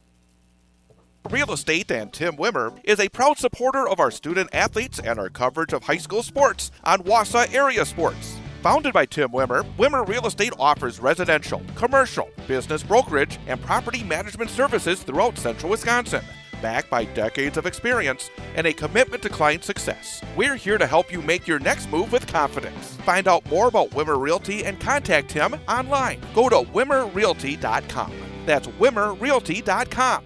[SPEAKER 7] Real Estate and Tim Wimmer is a proud supporter of our student athletes and our coverage of high school sports on Wausau Area Sports. Founded by Tim Wimmer, Wimmer Real Estate offers residential, commercial, business brokerage, and property management services throughout central Wisconsin. Backed by decades of experience and a commitment to client success, we're here to help you make your next move with confidence. Find out more about Wimmer Realty and contact him online. Go to wimmerrealty.com. That's wimmerrealty.com.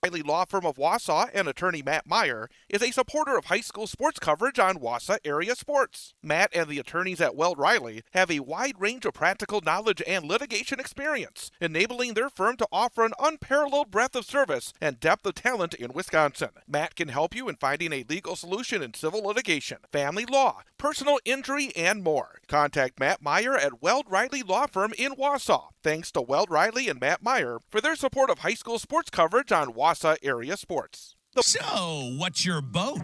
[SPEAKER 7] Riley Law Firm of Wausau and attorney Matt Meyer is a supporter of high school sports coverage on Wausau Area Sports. Matt and the attorneys at Weld Riley have a wide range of practical knowledge and litigation experience, enabling their firm to offer an unparalleled breadth of service and depth of talent in Wisconsin. Matt can help you in finding a legal solution in civil litigation, family law, personal injury, and more. Contact Matt Meyer at Weld Riley Law Firm in Wausau. Thanks to Weld Riley and Matt Meyer for their support of high school sports coverage on Wausau Area Sports.
[SPEAKER 2] So, what's your boat?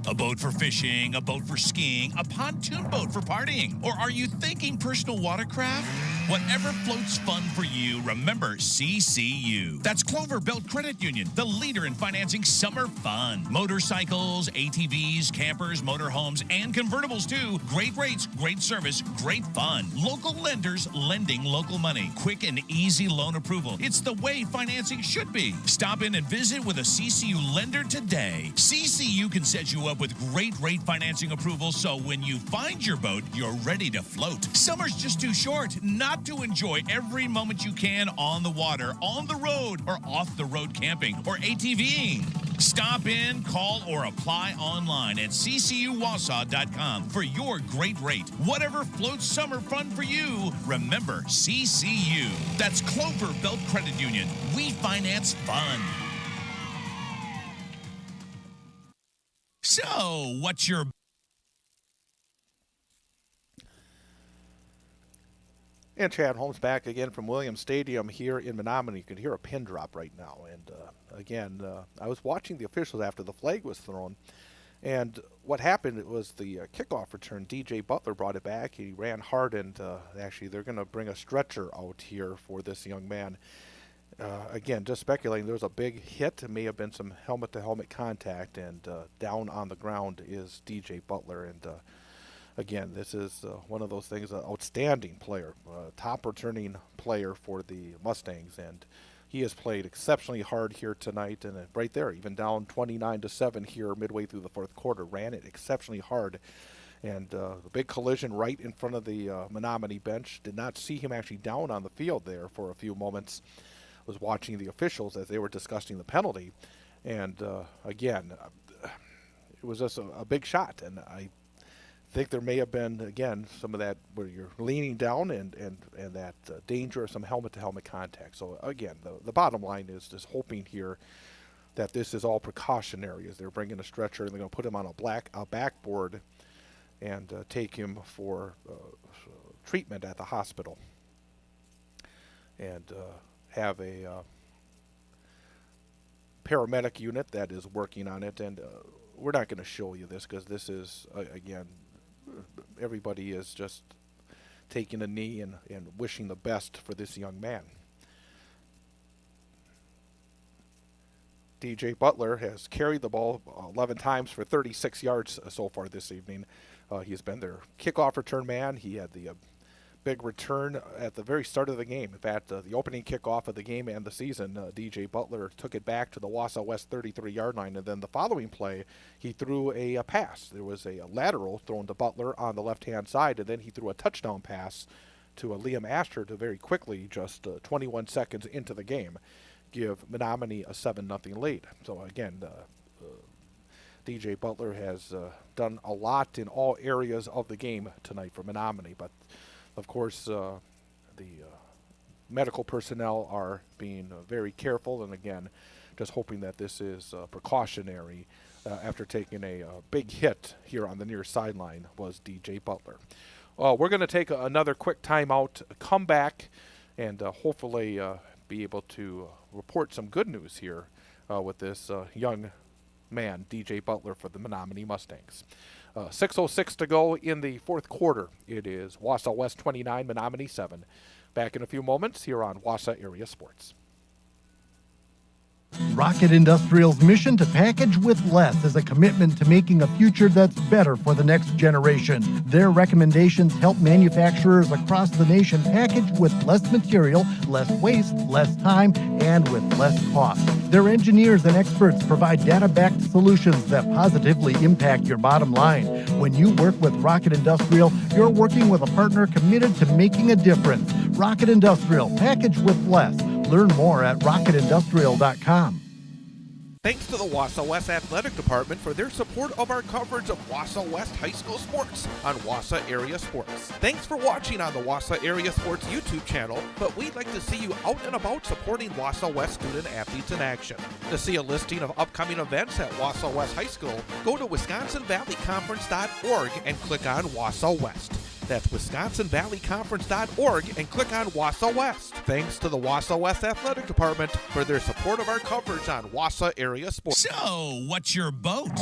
[SPEAKER 2] A boat for fishing, a boat for skiing, a pontoon boat for partying? Or are you thinking personal watercraft? Whatever floats fun for you, remember CCU. That's Clover Belt Credit Union, the leader in financing summer fun. Motorcycles, ATVs, campers, motorhomes, and convertibles too. Great rates, great service, great fun. Local lenders lending local money. Quick and easy loan approval. It's the way financing should be. Stop in and visit with a CCU lender today. CCU can set you up with great rate financing approval, so when you find your boat, you're ready to float. Summer's just too short not to enjoy every moment you can on the water, on the road, or off the road camping or ATVing. Stop in, call, or apply online at ccuwausau.com for your great rate. Whatever floats summer fun for you, remember CCU. That's Clover Belt Credit Union. We finance fun. So, what's your...
[SPEAKER 5] And Chad Holmes back again from Williams Stadium here in Menomonie. You can hear a pin drop right now. And again, I was watching the officials after the flag was thrown. And what happened was the kickoff return, DJ Butler brought it back. He ran hard, and actually they're going to bring a stretcher out here for this young man. Again, just speculating, there was a big hit. It may have been some helmet-to-helmet contact, and down on the ground is DJ Butler. And again, this is one of those things, an outstanding player, top returning player for the Mustangs, and he has played exceptionally hard here tonight, and right there, even down 29-7 here midway through the fourth quarter, ran it exceptionally hard. And the big collision right in front of the Menomonie bench. Did not see him actually down on the field there for a few moments. Was watching the officials as they were discussing the penalty, and again, it was just a big shot, and I think there may have been, again, some of that where you're leaning down and that danger of some helmet-to-helmet contact. So, again, the bottom line is just hoping here that this is all precautionary as they're bringing a stretcher and they're going to put him on a backboard and take him for treatment at the hospital and have a paramedic unit that is working on it. And we're not going to show you this because this is, again, everybody is just taking a knee and wishing the best for this young man. DJ Butler has carried the ball 11 times for 36 yards so far this evening. He's been their kickoff return man. He had the big return at the very start of the game. In fact, the opening kickoff of the game and the season, DJ Butler took it back to the Wausau West 33-yard line, and then the following play, he threw a pass. There was a lateral thrown to Butler on the left-hand side, and then he threw a touchdown pass to Liam Asher to very quickly, just 21 seconds into the game, give Menomonie a 7-0 lead. So again, DJ Butler has done a lot in all areas of the game tonight for Menomonie, but of course, the medical personnel are being very careful, and again, just hoping that this is precautionary after taking a big hit here on the near sideline was DJ Butler. We're going to take another quick timeout, come back, and hopefully be able to report some good news here with this young man, DJ Butler, for the Menomonie Mustangs. 6:06 to go in the fourth quarter. It is Wausau West 29, Menomonie 7. Back in a few moments here on Wausau Area Sports.
[SPEAKER 3] Rocket Industrial's mission to package with less is a commitment to making a future that's better for the next generation. Their recommendations help manufacturers across the nation package with less material, less waste, less time, and with less cost. Their engineers and experts provide data-backed solutions that positively impact your bottom line. When you work with Rocket Industrial, you're working with a partner committed to making a difference. Rocket Industrial, package with less. Learn more at rocketindustrial.com.
[SPEAKER 1] Thanks to the Wausau West Athletic Department for their support of our coverage of Wausau West High School sports on Wausau Area Sports. Thanks for watching on the Wausau Area Sports YouTube channel, but we'd like to see you out and about supporting Wausau West student athletes in action. To see a listing of upcoming events at Wausau West High School, go to WisconsinValleyConference.org and click on Wausau West. That's WisconsinValleyConference.org and click on Wausau West. Thanks to the Wausau West Athletic Department for their support of our coverage on Wausau Area Sports.
[SPEAKER 2] So, what's your boat?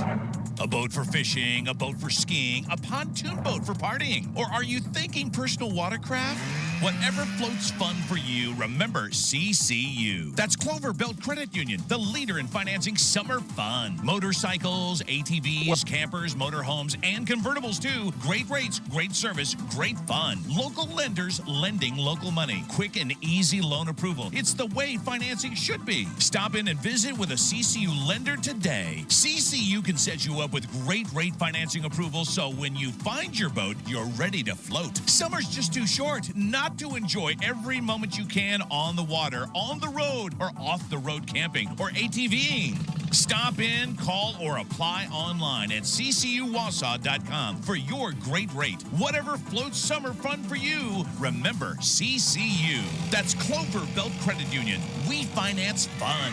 [SPEAKER 2] A boat for fishing, a boat for skiing, a pontoon boat for partying? Or are you thinking personal watercraft? Whatever floats fun for you, remember CCU. That's Clover Belt Credit Union, the leader in financing summer fun. Motorcycles, ATVs, campers, motorhomes, and convertibles too. Great rates, great service, great fun. Local lenders lending local money. Quick and easy loan approval. It's the way financing should be. Stop in and visit with a CCU lender today. CCU can set you up with great rate financing approval, so when you find your boat, you're ready to float. Summer's just too short not to enjoy every moment you can on the water, on the road, or off the road camping or ATVing. Stop in, call, or apply online at ccuwausau.com for your great rate. Whatever floats summer fun for you, remember CCU. That's Clover Belt Credit Union. We finance fun.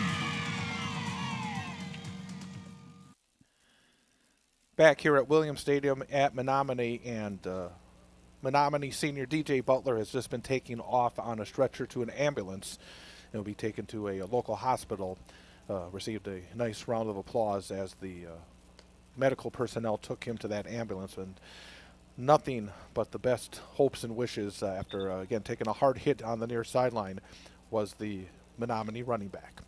[SPEAKER 1] Back here at Williams Stadium at Menomonie, and Menomonie senior DJ Butler has just been taken off on a stretcher to an ambulance. He'll be taken to a local hospital. Received a nice round of applause as the medical personnel took him to that ambulance, and nothing but the best hopes and wishes after, again, taking a hard hit on the near sideline was the Menomonie running back.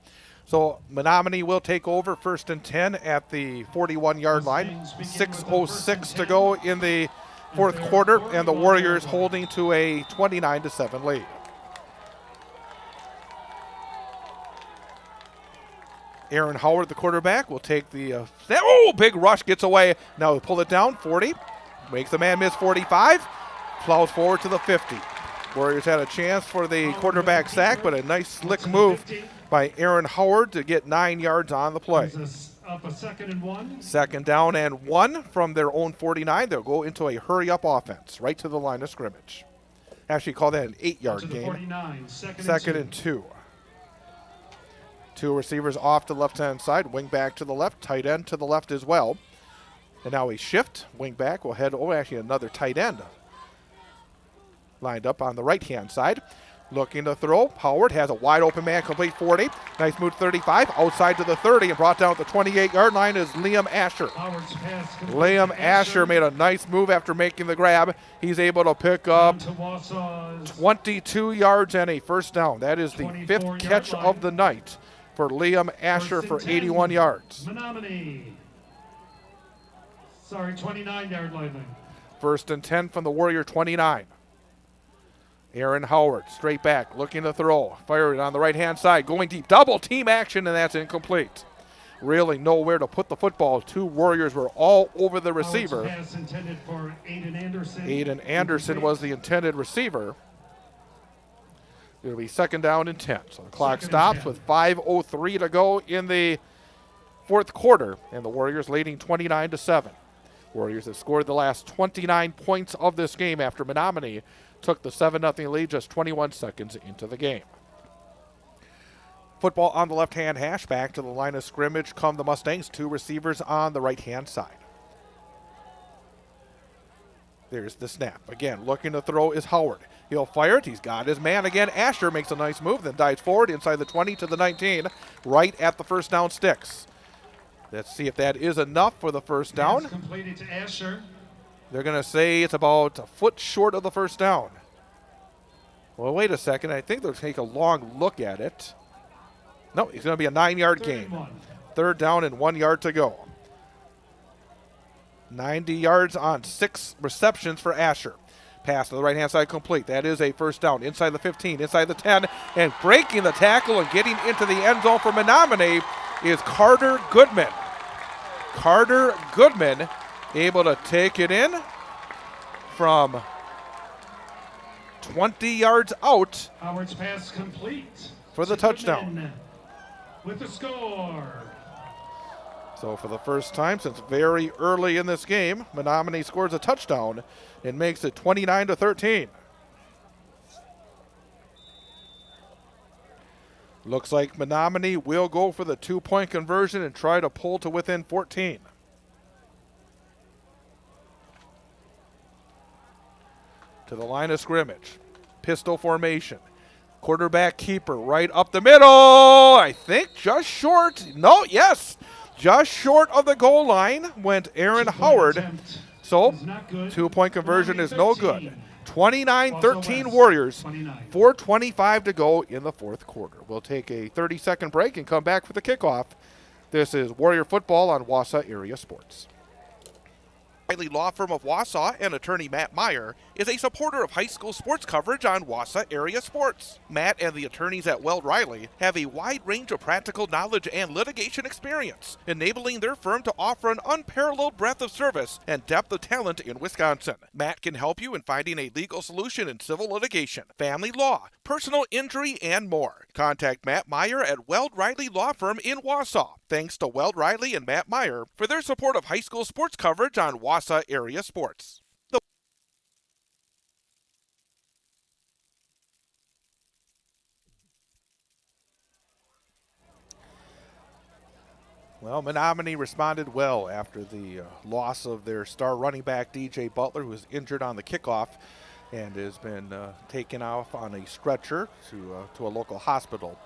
[SPEAKER 1] So Menomonie will take over 1st and 10 at the 41-yard line. 6:06 to go in the fourth quarter, and the Warriors holding to a 29-7 lead. Aaron Howard, the quarterback, will take the snap. Oh, big rush, gets away. Now he'll pull it down, 40. Makes the man miss 45. Plows forward to the 50. Warriors had a chance for the quarterback sack, but a nice slick move by Aaron Howard to get 9 yards on the play.
[SPEAKER 6] Up a 2nd and 1.
[SPEAKER 1] 2nd down and 1 from their own 49. They'll go into a hurry-up offense right to the line of scrimmage. Actually call that an 8-yard gain.
[SPEAKER 6] 49,
[SPEAKER 1] 2nd and 2. Two receivers off to the left-hand side, wing back to the left, tight end to the left as well. And now a shift, wing back will head, actually another tight end lined up on the right-hand side. Looking to throw. Howard has a wide open man, complete 40. Nice move, 35. Outside to the 30 and brought down at the 28-yard line is Liam Asher. Liam Asher made a nice move after making the grab. He's able to pick up 22 yards and a 1st down. That is the 5th catch of the night for Liam Asher for 81 yards.
[SPEAKER 6] Menomonie. 29-yard line.
[SPEAKER 1] 1st and 10 from the Warrior 29. Aaron Howard, straight back, looking to throw. Fired on the right-hand side, going deep. Double team action, and that's incomplete. Really nowhere to put the football. Two Warriors were all over the receiver.
[SPEAKER 6] Pass intended for Aiden Anderson.
[SPEAKER 1] Aiden Anderson was the intended receiver. It'll be 2nd down and 10. So the clock stops with 5:03 to go in the fourth quarter, and the Warriors leading 29-7. Warriors have scored the last 29 points of this game after Menomonie took the 7-0 lead just 21 seconds into the game. Football on the left-hand hash, back to the line of scrimmage come the Mustangs, two receivers on the right-hand side. There's the snap. Again, looking to throw is Howard. He'll fire it. He's got his man again. Asher makes a nice move, then dives forward inside the 20 to the 19, right at the 1st down sticks. Let's see if that is enough for the 1st down.
[SPEAKER 6] Completed to Asher.
[SPEAKER 1] They're going to say it's about a foot short of the 1st down. Well, wait a second. I think they'll take a long look at it. No, it's going to be a 9-yard gain. 3rd down and 1 yard to go. 90 yards on 6 receptions for Asher. Pass to the right-hand side complete. That is a 1st down. Inside the 15, inside the 10, and breaking the tackle and getting into the end zone for Menomonie is Carter Goodman. Carter Goodman able to take it in from 20 yards out.
[SPEAKER 6] Howard's pass complete
[SPEAKER 1] for the touchdown.
[SPEAKER 6] With the score.
[SPEAKER 1] So for the first time since very early in this game, Menomonie scores a touchdown and makes it 29-13. Looks like Menomonie will go for the 2-point conversion and try to pull to within 14. To the line of scrimmage. Pistol formation. Quarterback keeper right up the middle. I think just short. No, yes. Just short of the goal line went Aaron Howard. So 2-point conversion is no good. 29-13
[SPEAKER 6] West,
[SPEAKER 1] Warriors.
[SPEAKER 6] 29.
[SPEAKER 1] 4:25 to go in the fourth quarter. We'll take a 30-second break and come back for the kickoff. This is Warrior Football on Wausau Area Sports. Riley Law Firm of Wausau and attorney Matt Meyer is a supporter of high school sports coverage on Wausau Area Sports. Matt and the attorneys at Weld Riley have a wide range of practical knowledge and litigation experience, enabling their firm to offer an unparalleled breadth of service and depth of talent in Wisconsin. Matt can help you in finding a legal solution in civil litigation, family law, personal injury, and more. Contact Matt Meyer at Weld Riley Law Firm in Wausau. Thanks to Weld Riley and Matt Meyer for their support of high school sports coverage on Wausau Area Sports. Well, Menomonie responded well after the loss of their star running back, DJ Butler, who was injured on the kickoff and has been taken off on a stretcher to a local hospital.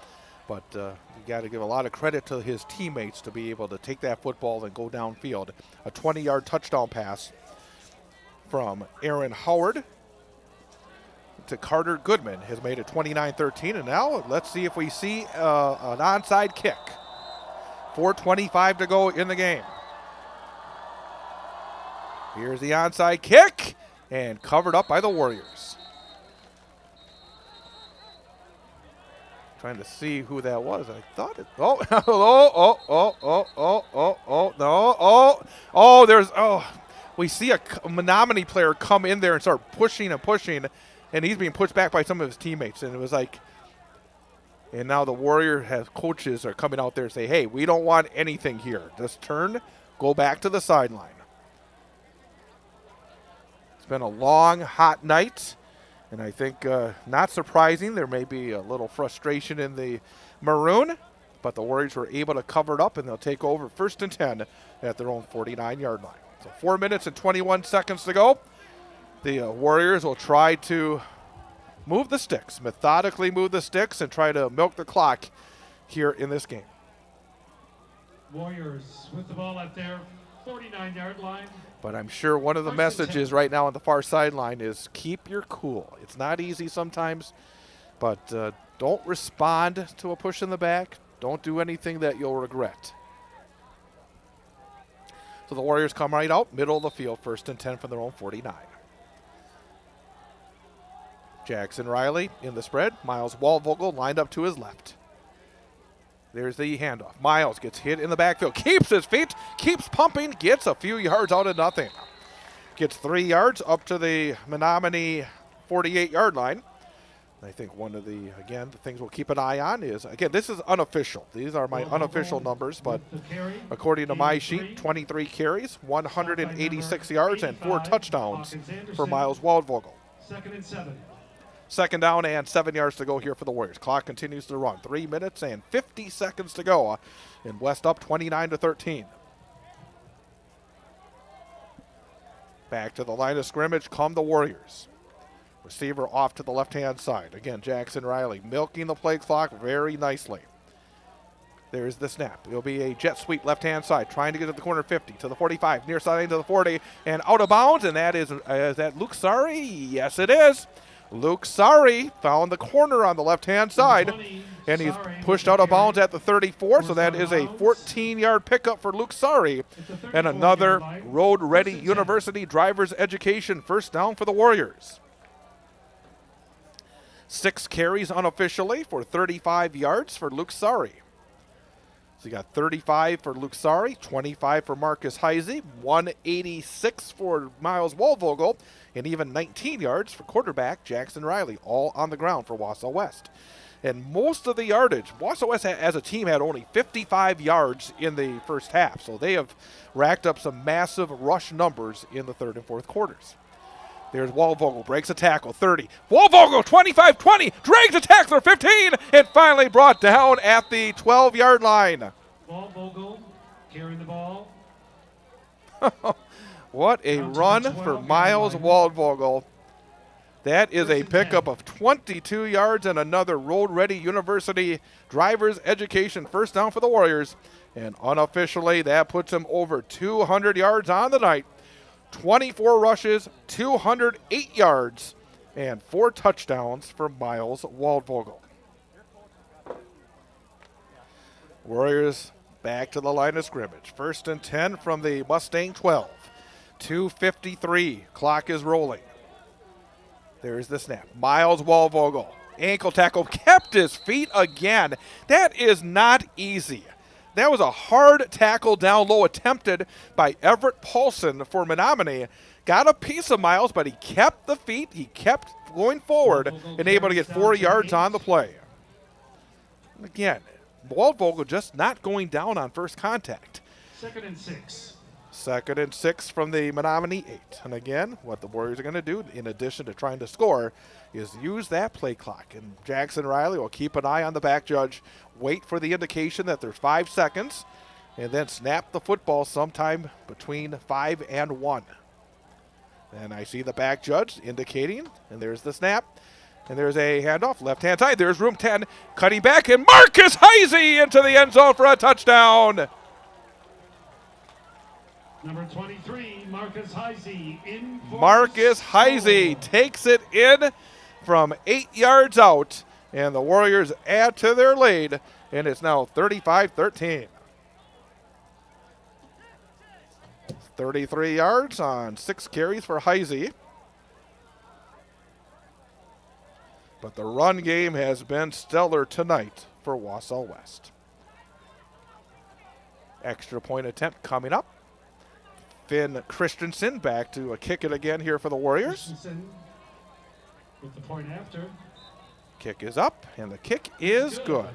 [SPEAKER 1] But you got to give a lot of credit to his teammates to be able to take that football and go downfield. A 20-yard touchdown pass from Aaron Howard to Carter Goodman has made it 29-13. And now let's see if we see an onside kick. 4:25 to go in the game. Here's the onside kick, and covered up by the Warriors. Trying to see who that was. I thought it. We see a Menomonie player come in there and start pushing and pushing, and he's being pushed back by some of his teammates. And it was like, and now the Warrior coaches are coming out there and say, hey, we don't want anything here. Just turn, go back to the sideline. It's been a long, hot night. And I think, not surprising, there may be a little frustration in the Maroon, but the Warriors were able to cover it up, and they'll take over 1st and 10 at their own 49-yard line. So 4 minutes and 21 seconds to go. The Warriors will try to move the sticks, methodically move the sticks, and try to milk the clock here in this game.
[SPEAKER 6] Warriors with the ball at their 49-yard line.
[SPEAKER 1] But I'm sure one of the messages right now on the far sideline is keep your cool. It's not easy sometimes, but don't respond to a push in the back. Don't do anything that you'll regret. So the Warriors come right out, middle of the field, 1st and 10 from their own 49. Jackson Riley in the spread. Miles Waldvogel lined up to his left. There's the handoff. Miles gets hit in the backfield, keeps his feet, keeps pumping, gets a few yards out of nothing. Gets 3 yards up to the Menomonie 48-yard line. I think one of the things we'll keep an eye on is, again, this is unofficial. These are my unofficial numbers, but according to my sheet, 23 carries, 186 yards, and 4 touchdowns for Miles Waldvogel.
[SPEAKER 6] 2nd and 7.
[SPEAKER 1] 2nd down and 7 yards to go here for the Warriors. Clock continues to run. 3 minutes and 50 seconds to go. And West up 29-13. Back to the line of scrimmage come the Warriors. Receiver off to the left-hand side. Again, Jackson Riley milking the play clock very nicely. There's the snap. It'll be a jet sweep left-hand side, trying to get to the corner 50, to the 45, near side to the 40, and out of bounds. And that is that Luke Sari? Yes, it is. Luke Sari found the corner on the left-hand side, and he's pushed out of bounds at the 34, so that is a 14-yard pickup for Luke Sari, and another road-ready University driver's education 1st down for the Warriors. 6 carries unofficially for 35 yards for Luke Sari. So you got 35 for Luke Sari, 25 for Marcus Heisey, 186 for Miles Waldvogel, and even 19 yards for quarterback Jackson Riley, all on the ground for Wausau West. And most of the yardage, Wausau West as a team had only 55 yards in the first half, so they have racked up some massive rush numbers in the 3rd and 4th quarters. There's Waldvogel, breaks a tackle, 30. Waldvogel, 25-20, drags a tackler, 15, and finally brought down at the 12-yard line.
[SPEAKER 6] Waldvogel carrying the ball.
[SPEAKER 1] What a run for Miles Waldvogel. That is a pickup of 22 yards and another road-ready University driver's education 1st down for the Warriors. And unofficially, that puts him over 200 yards on the night. 24 rushes, 208 yards, and 4 touchdowns for Miles Waldvogel. Warriors back to the line of scrimmage. 1st and 10 from the Mustang 12. 2:53. Clock is rolling. There's the snap. Miles Waldvogel. Ankle tackle. Kept his feet again. That is not easy. That was a hard tackle down low attempted by Everett Paulson for Menomonie. Got a piece of Miles, but he kept the feet. He kept going forward and able to get 4 yards on the play. Again, Waldvogel just not going down on first contact.
[SPEAKER 6] 2nd and 6.
[SPEAKER 1] 2nd and 6 from the Menomonie 8. And again, what the Warriors are going to do, in addition to trying to score, is use that play clock. And Jackson Riley will keep an eye on the back judge, wait for the indication that there's 5 seconds, and then snap the football sometime between 5 and 1. And I see the back judge indicating, and there's the snap. And there's a handoff, left-hand side. There's room 10, cutting back, and Marcus Heisey into the end zone for a touchdown.
[SPEAKER 6] Number 23, Marcus Heisey in.
[SPEAKER 1] Marcus Heisey takes it in from 8 yards out, and the Warriors add to their lead, and it's now 35-13. 33 yards on 6 carries for Heisey. But the run game has been stellar tonight for Wausau West. Extra point attempt coming up. Finn Christensen back to kick it again here for the Warriors.
[SPEAKER 6] Christensen with the point after.
[SPEAKER 1] Kick is up, and the kick is good.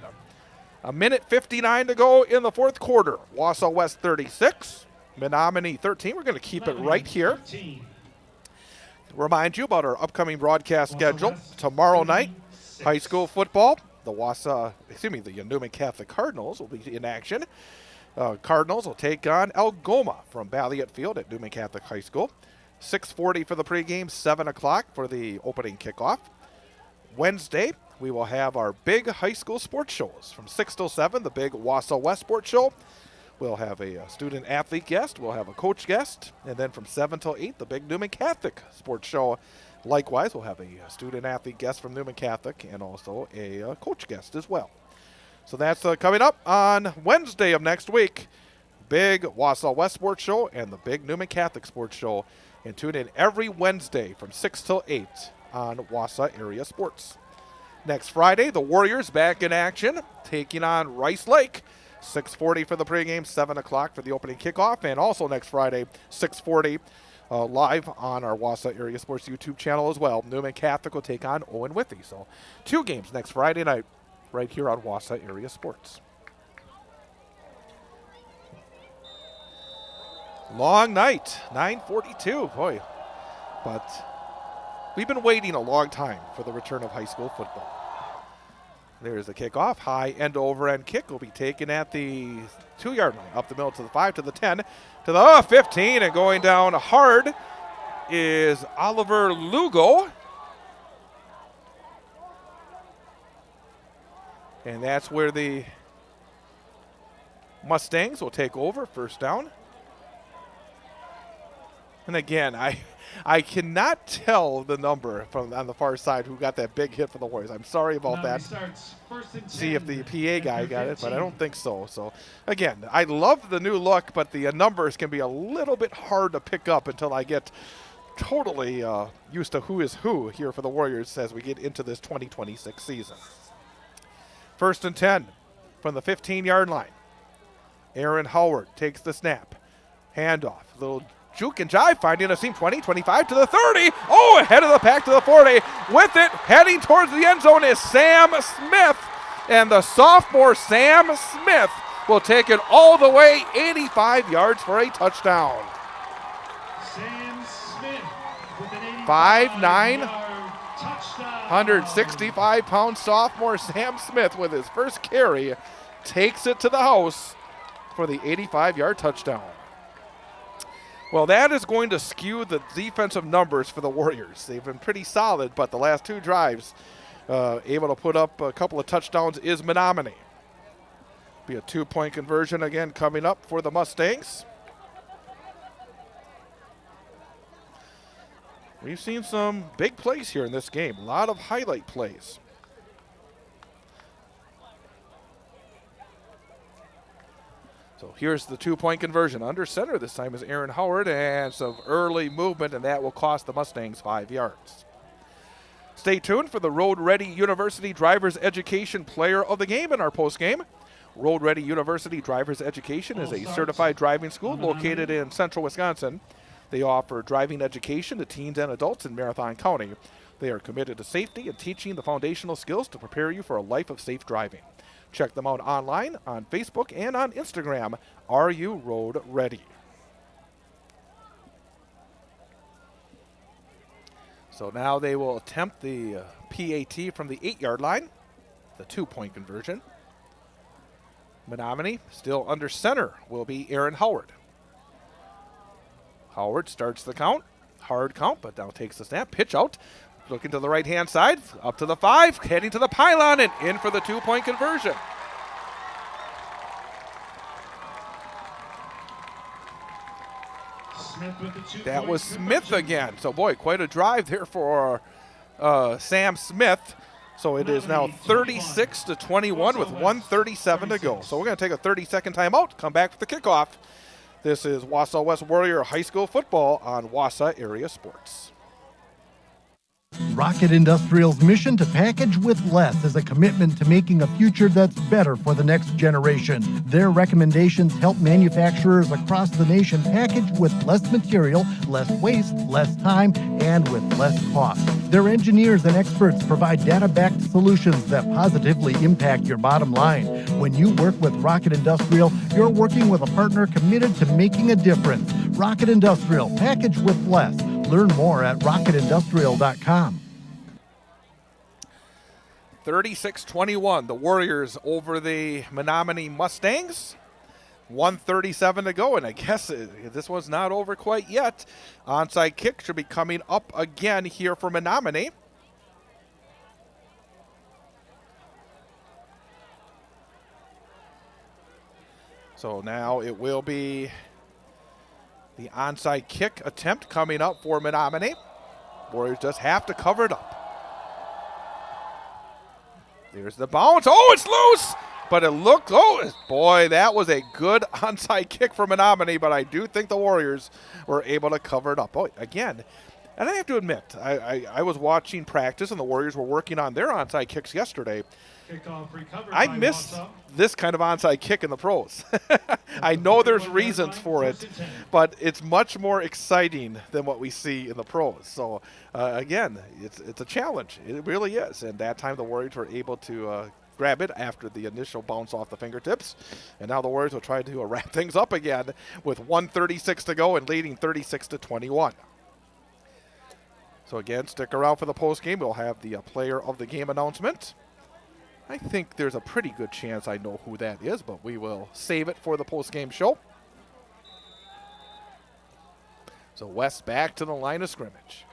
[SPEAKER 1] 1:59 to go in the 4th quarter. Wausau West 36, Menomonie 13. We're going to keep it right here.
[SPEAKER 6] 13.
[SPEAKER 1] Remind you about our upcoming broadcast schedule. Tomorrow night, high school football. The Newman Catholic Cardinals will be in action. Cardinals will take on Algoma from Balliet Field at Newman Catholic High School. 6:40 for the pregame, 7 o'clock for the opening kickoff. Wednesday, we will have our big high school sports shows. From 6 till 7, the big Wausau West sports show. We'll have a student-athlete guest. We'll have a coach guest. And then from 7 till 8, the big Newman Catholic sports show. Likewise, we'll have a student-athlete guest from Newman Catholic and also a coach guest as well. So that's coming up on Wednesday of next week. Big Wausau West sports show and the big Newman Catholic sports show. And tune in every Wednesday from 6 till 8 on Wausau Area Sports. Next Friday, the Warriors back in action, taking on Rice Lake. 6:40 for the pregame, 7 o'clock for the opening kickoff, and also next Friday, 6:40 live on our Wausau Area Sports YouTube channel as well. Newman Catholic will take on Owen Withee. So 2 games next Friday night right here on Wausau Area Sports. Long night, 9:42, boy. But we've been waiting a long time for the return of high school football. There's the kickoff. High end over end kick will be taken at the 2-yard line. Up the middle to the 5, to the 10, to the 15, and going down hard is Oliver Lugo. And that's where the Mustangs will take over. First down. And again, I cannot tell the number from on the far side who got that big hit for the Warriors. I'm sorry about that. See if the PA guy got it, but I don't think so. So, again, I love the new look, but the numbers can be a little bit hard to pick up until I get totally used to who is who here for the Warriors as we get into this 2026 season. 1st and 10 from the 15-yard line. Aaron Howard takes the snap. Handoff. Little juke and jive, finding a seam, 20, 25 to the 30. Oh, ahead of the pack to the 40. With it, heading towards the end zone is Sam Smith. And the sophomore Sam Smith will take it all the way 85 yards for a touchdown.
[SPEAKER 6] Sam Smith with an
[SPEAKER 1] 5'9",
[SPEAKER 6] touchdown.
[SPEAKER 1] 165-pound sophomore Sam Smith with his first carry takes it to the house for the 85-yard touchdown. Well, that is going to skew the defensive numbers for the Warriors. They've been pretty solid, but the last 2 drives able to put up a couple of touchdowns is Menomonie. Be a 2-point conversion again coming up for the Mustangs. We've seen some big plays here in this game. A lot of highlight plays. So here's the two-point conversion. Under center this time is Aaron Howard, and some early movement, and that will cost the Mustangs 5 yards. Stay tuned for the Road Ready University Drivers Education Player of the Game in our postgame. Road Ready University Drivers Education is a certified driving school located in central Wisconsin. They offer driving education to teens and adults in Marathon County. They are committed to safety and teaching the foundational skills to prepare you for a life of safe driving. Check them out online, on Facebook, and on Instagram. Are you road ready? So now they will attempt the PAT from the 8-yard line, the two-point conversion. Menomonie still under center will be Aaron Howard. Howard starts the count, hard count, but now takes the snap, pitch out, looking to the right-hand side, up to the 5, heading to the pylon, and in for the two-point conversion. That was Smith again. So, boy, quite a drive there for Sam Smith. So it is now 36-21 with 1:37 to go. So we're going to take a 30-second timeout, come back for the kickoff. This is Wausau West Warrior High School football on Wausau Area Sports.
[SPEAKER 3] Rocket Industrial's mission to package with less is a commitment to making a future that's better for the next generation. Their recommendations help manufacturers across the nation package with less material, less waste, less time, and with less cost. Their engineers and experts provide data-backed solutions that positively impact your bottom line. When you work with Rocket Industrial, you're working with a partner committed to making a difference. Rocket Industrial, package with less. Learn more at rocketindustrial.com.
[SPEAKER 1] 36-21, the Warriors over the Menomonie Mustangs. 1:37 to go, and I guess this one's not over quite yet. Onside kick should be coming up again here for Menomonie. So now it will be the onside kick attempt coming up for Menomonie. Warriors just have to cover it up. There's the bounce. Oh, it's loose! But it looked, oh, boy, that was a good onside kick for Menomonie, but I do think the Warriors were able to cover it up. Oh, again, and I have to admit, I was watching practice, and the Warriors were working on their onside kicks yesterday. I miss this kind of onside kick in the pros. I know there's reasons for it, but it's much more exciting than what we see in the pros. So, again, it's a challenge. It really is. And that time the Warriors were able to grab it after the initial bounce off the fingertips. And now the Warriors will try to wrap things up again with 1:36 to go and leading 36-21. So, again, stick around for the post game. We'll have the player of the game announcement. I think there's a pretty good chance I know who that is, but we will save it for the post-game show. So West back to the line of scrimmage.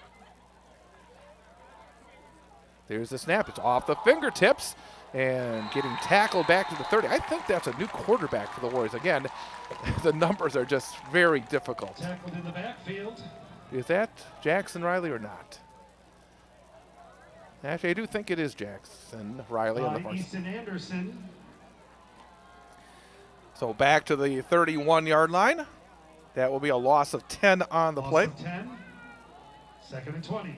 [SPEAKER 1] There's the snap. It's off the fingertips and getting tackled back to the 30. I think that's a new quarterback for the Warriors. Again, the numbers are just very difficult.
[SPEAKER 6] Tackled in the backfield.
[SPEAKER 1] Is that Jackson Riley or not? Actually, I do think it is Jackson Riley on the far
[SPEAKER 6] Easton Anderson.
[SPEAKER 1] So back to the 31-yard line. That will be a loss of 10 on the play.
[SPEAKER 6] Loss of 10. 2nd and 20.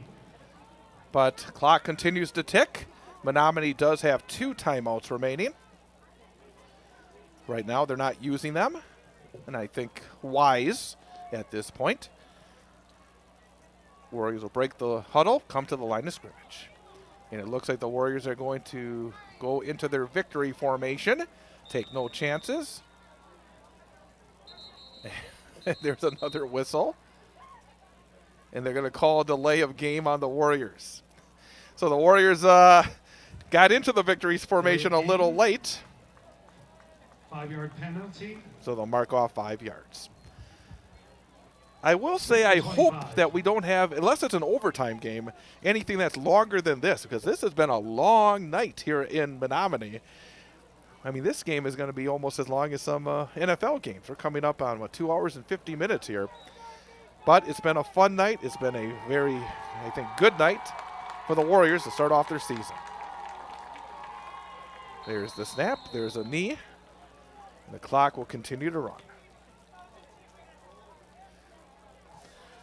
[SPEAKER 1] But clock continues to tick. Menomonie does have 2 timeouts remaining. Right now, they're not using them, and I think wise at this point. Warriors will break the huddle, come to the line of scrimmage. And it looks like the Warriors are going to go into their victory formation, take no chances. There's another whistle. And they're going to call a delay of game on the Warriors. So the Warriors got into the victory formation a little late.
[SPEAKER 6] 5-yard penalty.
[SPEAKER 1] So they'll mark off 5 yards. I will say I hope that we don't have, unless it's an overtime game, anything that's longer than this, because this has been a long night here in Menomonie. I mean, this game is going to be almost as long as some NFL games. We're coming up on, 2 hours and 50 minutes here. But it's been a fun night. It's been a very, I think, good night for the Warriors to start off their season. There's the snap. There's a knee. And the clock will continue to run.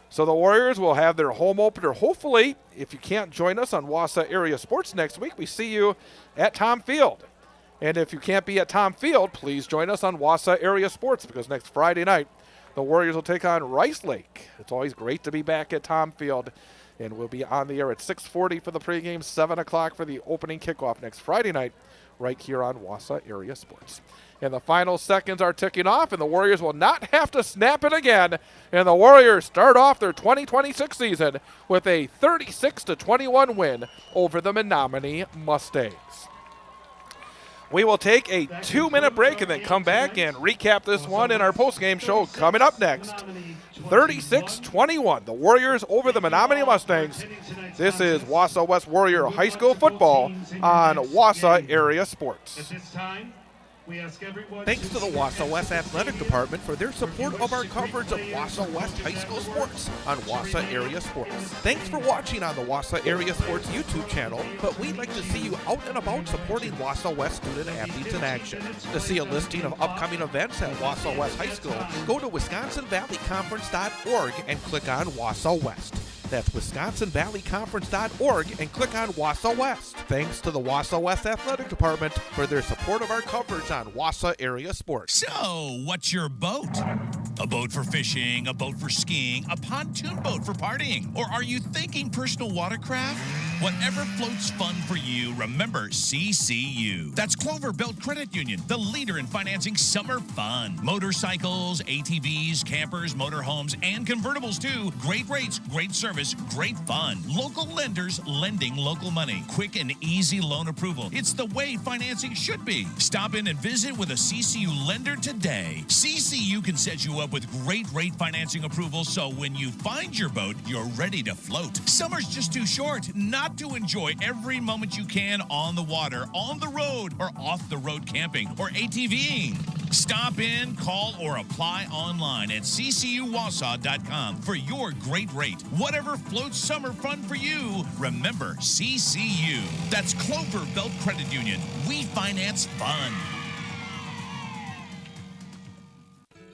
[SPEAKER 1] So the Warriors will have their home opener. Hopefully, if you can't join us on Wausau Area Sports next week, we see you at Tom Field. And if you can't be at Tom Field, please join us on Wausau Area Sports, because next Friday night, the Warriors will take on Rice Lake. It's always great to be back at Tom Field, and we'll be on the air at 6:40 for the pregame, 7 o'clock for the opening kickoff next Friday night, right here on Wausau Area Sports. And the final seconds are ticking off, and the Warriors will not have to snap it again. And the Warriors start off their 2026 season with a 36-21 win over the Menomonie Mustangs. We will take a 2-minute break and then come back and recap this one in our postgame show coming up next. 36-21, the Warriors over the Menomonie Mustangs. This is Wausau West Warrior High School football on Wausau Area Sports.
[SPEAKER 7] Thanks to the Wausau West Athletic Department for their support of our coverage of Wausau West High School sports on Wausau Area Sports. Thanks for watching on the Wausau Area Sports YouTube channel, but we'd like to see you out and about supporting Wausau West student athletes in action. To see a listing of upcoming events at Wausau West High School, go to WisconsinValleyConference.org and click on Wausau West. That's WisconsinValleyConference.org and click on Wausau West. Thanks to the Wausau West Athletic Department for their support of our coverage on Wausau Area Sports.
[SPEAKER 2] So, what's your boat? A boat for fishing, a boat for skiing, a pontoon boat for partying? Or are you thinking personal watercraft? Whatever floats fun for you, remember CCU. That's Clover Belt Credit Union, the leader in financing summer fun. Motorcycles, ATVs, campers, motorhomes, and convertibles too. Great rates, great service, great fun. Local lenders lending local money. Quick and easy loan approval. It's the way financing should be. Stop in and visit with a CCU lender today. CCU can set you up with great rate financing approval, so when you find your boat, you're ready to float. Summer's just too short not to enjoy every moment you can on the water, on the road, or off the road camping or ATVing. Stop in, call, or apply online at ccuwausau.com for your great rate. Whatever floats summer fun for you, remember CCU. That's Clover Belt Credit Union. We finance fun.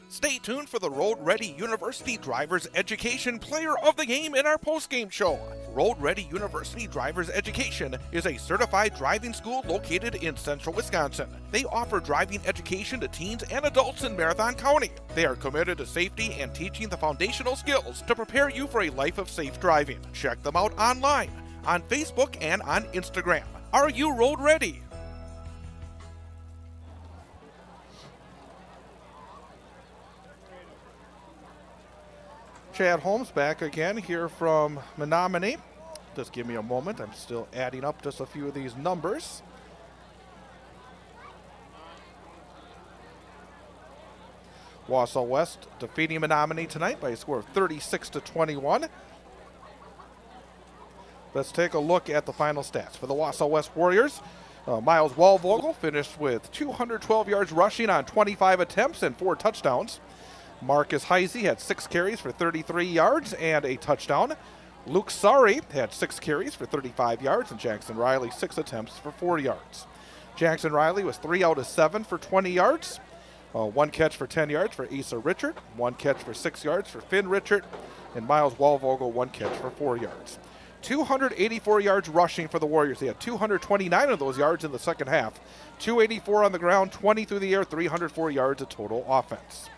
[SPEAKER 1] Stay tuned for the Road Ready University Drivers Education Player of the Game in our postgame show. Road Ready University Drivers Education is a certified driving school located in central Wisconsin. They offer driving education to teens and adults in Marathon County. They are committed to safety and teaching the foundational skills to prepare you for a life of safe driving. Check them out online, on Facebook, and on Instagram. Are you road ready? Chad Holmes back again here from Menomonie. Just give me a moment. I'm still adding up just a few of these numbers. Wausau West defeating Menomonie tonight by a score of 36-21. Let's take a look at the final stats for the Wausau West Warriors. Miles Wallvogel finished with 212 yards rushing on 25 attempts and 4 touchdowns. Marcus Heisey had 6 carries for 33 yards and a touchdown. Luke Sari had 6 carries for 35 yards, and Jackson Riley 6 attempts for 4 yards. Jackson Riley was 3 out of 7 for 20 yards. 1 catch for 10 yards for Asa Richard, 1 catch for 6 yards for Finn Richard, and Miles Wallvogel 1 catch for 4 yards. 284 yards rushing for the Warriors. They had 229 of those yards in the second half. 284 on the ground, 20 through the air, 304 yards of total offense.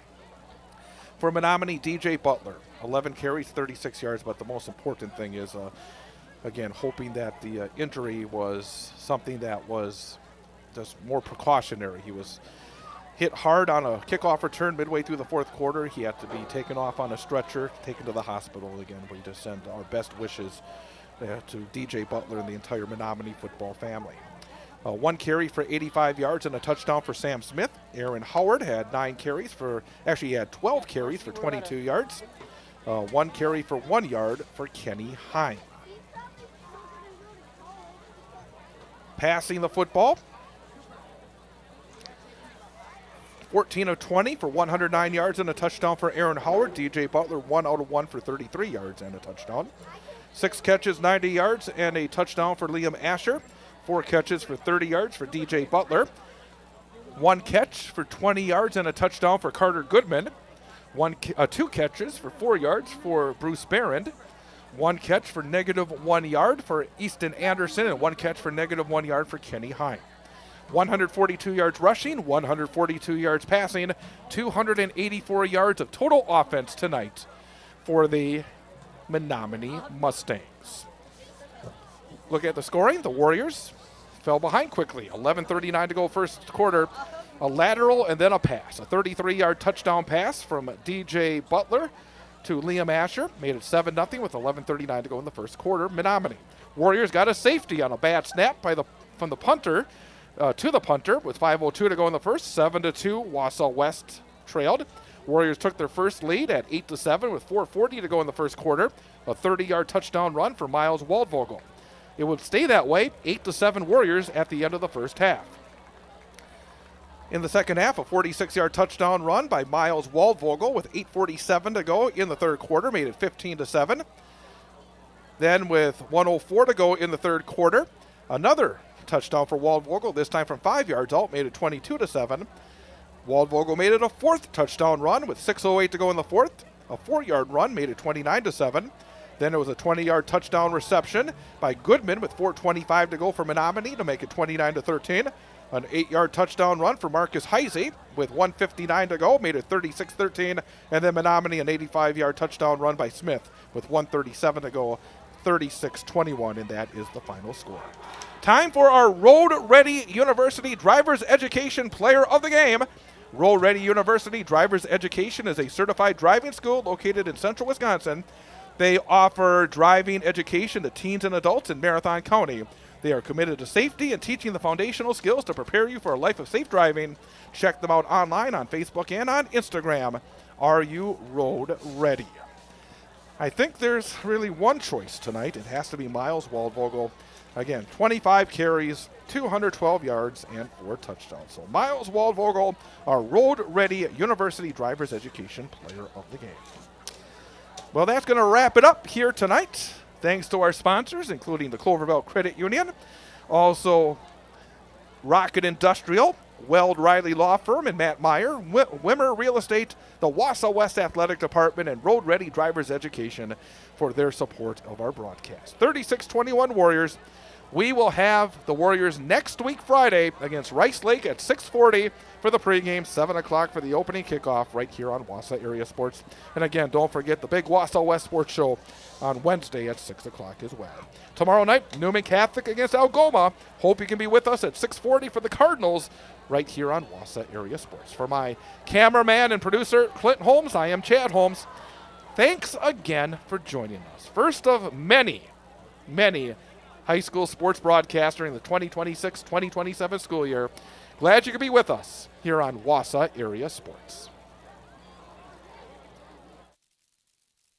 [SPEAKER 1] For Menomonie, DJ Butler, 11 carries, 36 yards, but the most important thing is, again, hoping that the injury was something that was just more precautionary. He was hit hard on a kickoff return midway through the fourth quarter. He had to be taken off on a stretcher, taken to the hospital. Again, we just send our best wishes to DJ Butler and the entire Menomonie football family. 1 carry for 85 yards and a touchdown for Sam Smith. Aaron Howard had 12 carries for 22 yards. 1 carry for 1 yard for Kenny Hine. Passing the football 14 of 20 for 109 yards and a touchdown for Aaron Howard. DJ Butler 1 out of 1 for 33 yards and a touchdown. 6 catches, 90 yards, and a touchdown for Liam Asher. 4 catches for 30 yards for DJ Butler. 1 catch for 20 yards and a touchdown for Carter Goodman. 2 catches for 4 yards for Bruce Barron. 1 catch for -1 yard for Easton Anderson, and 1 catch for -1 yard for Kenny Hine. 142 yards rushing, 142 yards passing, 284 yards of total offense tonight for the Menomonie Mustangs. Look at the scoring. The Warriors fell behind quickly. 11:39 to go first quarter. A lateral and then a pass. A 33-yard touchdown pass from DJ Butler to Liam Asher. Made it 7-0 with 11:39 to go in the first quarter. Menomonie. Warriors got a safety on a bad snap from the punter to the punter with 5:02 to go in the first. 7-2, Wausau West trailed. Warriors took their first lead at 8-7 with 4:40 to go in the first quarter. A 30-yard touchdown run for Miles Waldvogel. It would stay that way, 8-7 Warriors at the end of the first half. In the second half, a 46-yard touchdown run by Miles Waldvogel with 8:47 to go in the third quarter made it 15-7. Then with 1:04 to go in the third quarter, another touchdown for Waldvogel, this time from 5 yards out, made it 22-7. Waldvogel made it a fourth touchdown run with 6:08 to go in the fourth. A 4-yard run made it 29-7. Then it was a 20-yard touchdown reception by Goodman with 4:25 to go for Menomonie to make it 29-13. An 8-yard touchdown run for Marcus Heisey with 1:59 to go made it 36-13. And then Menomonie an 85-yard touchdown run by Smith with 1:37 to go, 36-21, and that is the final score. Time for our Road Ready University Driver's Education Player of the Game. Road Ready University Driver's Education is a certified driving school located in central Wisconsin. They offer driving education to teens and adults in Marathon County. They are committed to safety and teaching the foundational skills to prepare you for a life of safe driving. Check them out online on Facebook and on Instagram. Are you road ready? I think there's really one choice tonight. It has to be Miles Waldvogel. Again, 25 carries, 212 yards, and 4 touchdowns. So Miles Waldvogel, our Road Ready University Driver's Education Player of the Game. Well, that's going to wrap it up here tonight. Thanks to our sponsors, including the Cloverville Credit Union, also Rocket Industrial, Weld Riley Law Firm, and Matt Meyer, Wimmer Real Estate, the Wausau West Athletic Department, and Road Ready Driver's Education for their support of our broadcast. 36-21 Warriors. We will have the Warriors next week Friday against Rice Lake at 6:40 for the pregame, 7 o'clock for the opening kickoff right here on Wausau Area Sports. And again, don't forget the big Wausau West Sports Show on Wednesday at 6 o'clock as well. Tomorrow night, Newman Catholic against Algoma. Hope you can be with us at 6:40 for the Cardinals right here on Wausau Area Sports. For my cameraman and producer, Clint Holmes, I am Chad Holmes. Thanks again for joining us. First of many high school sports broadcasts during the 2026-2027 school year. Glad you could be with us here on Wausau Area Sports.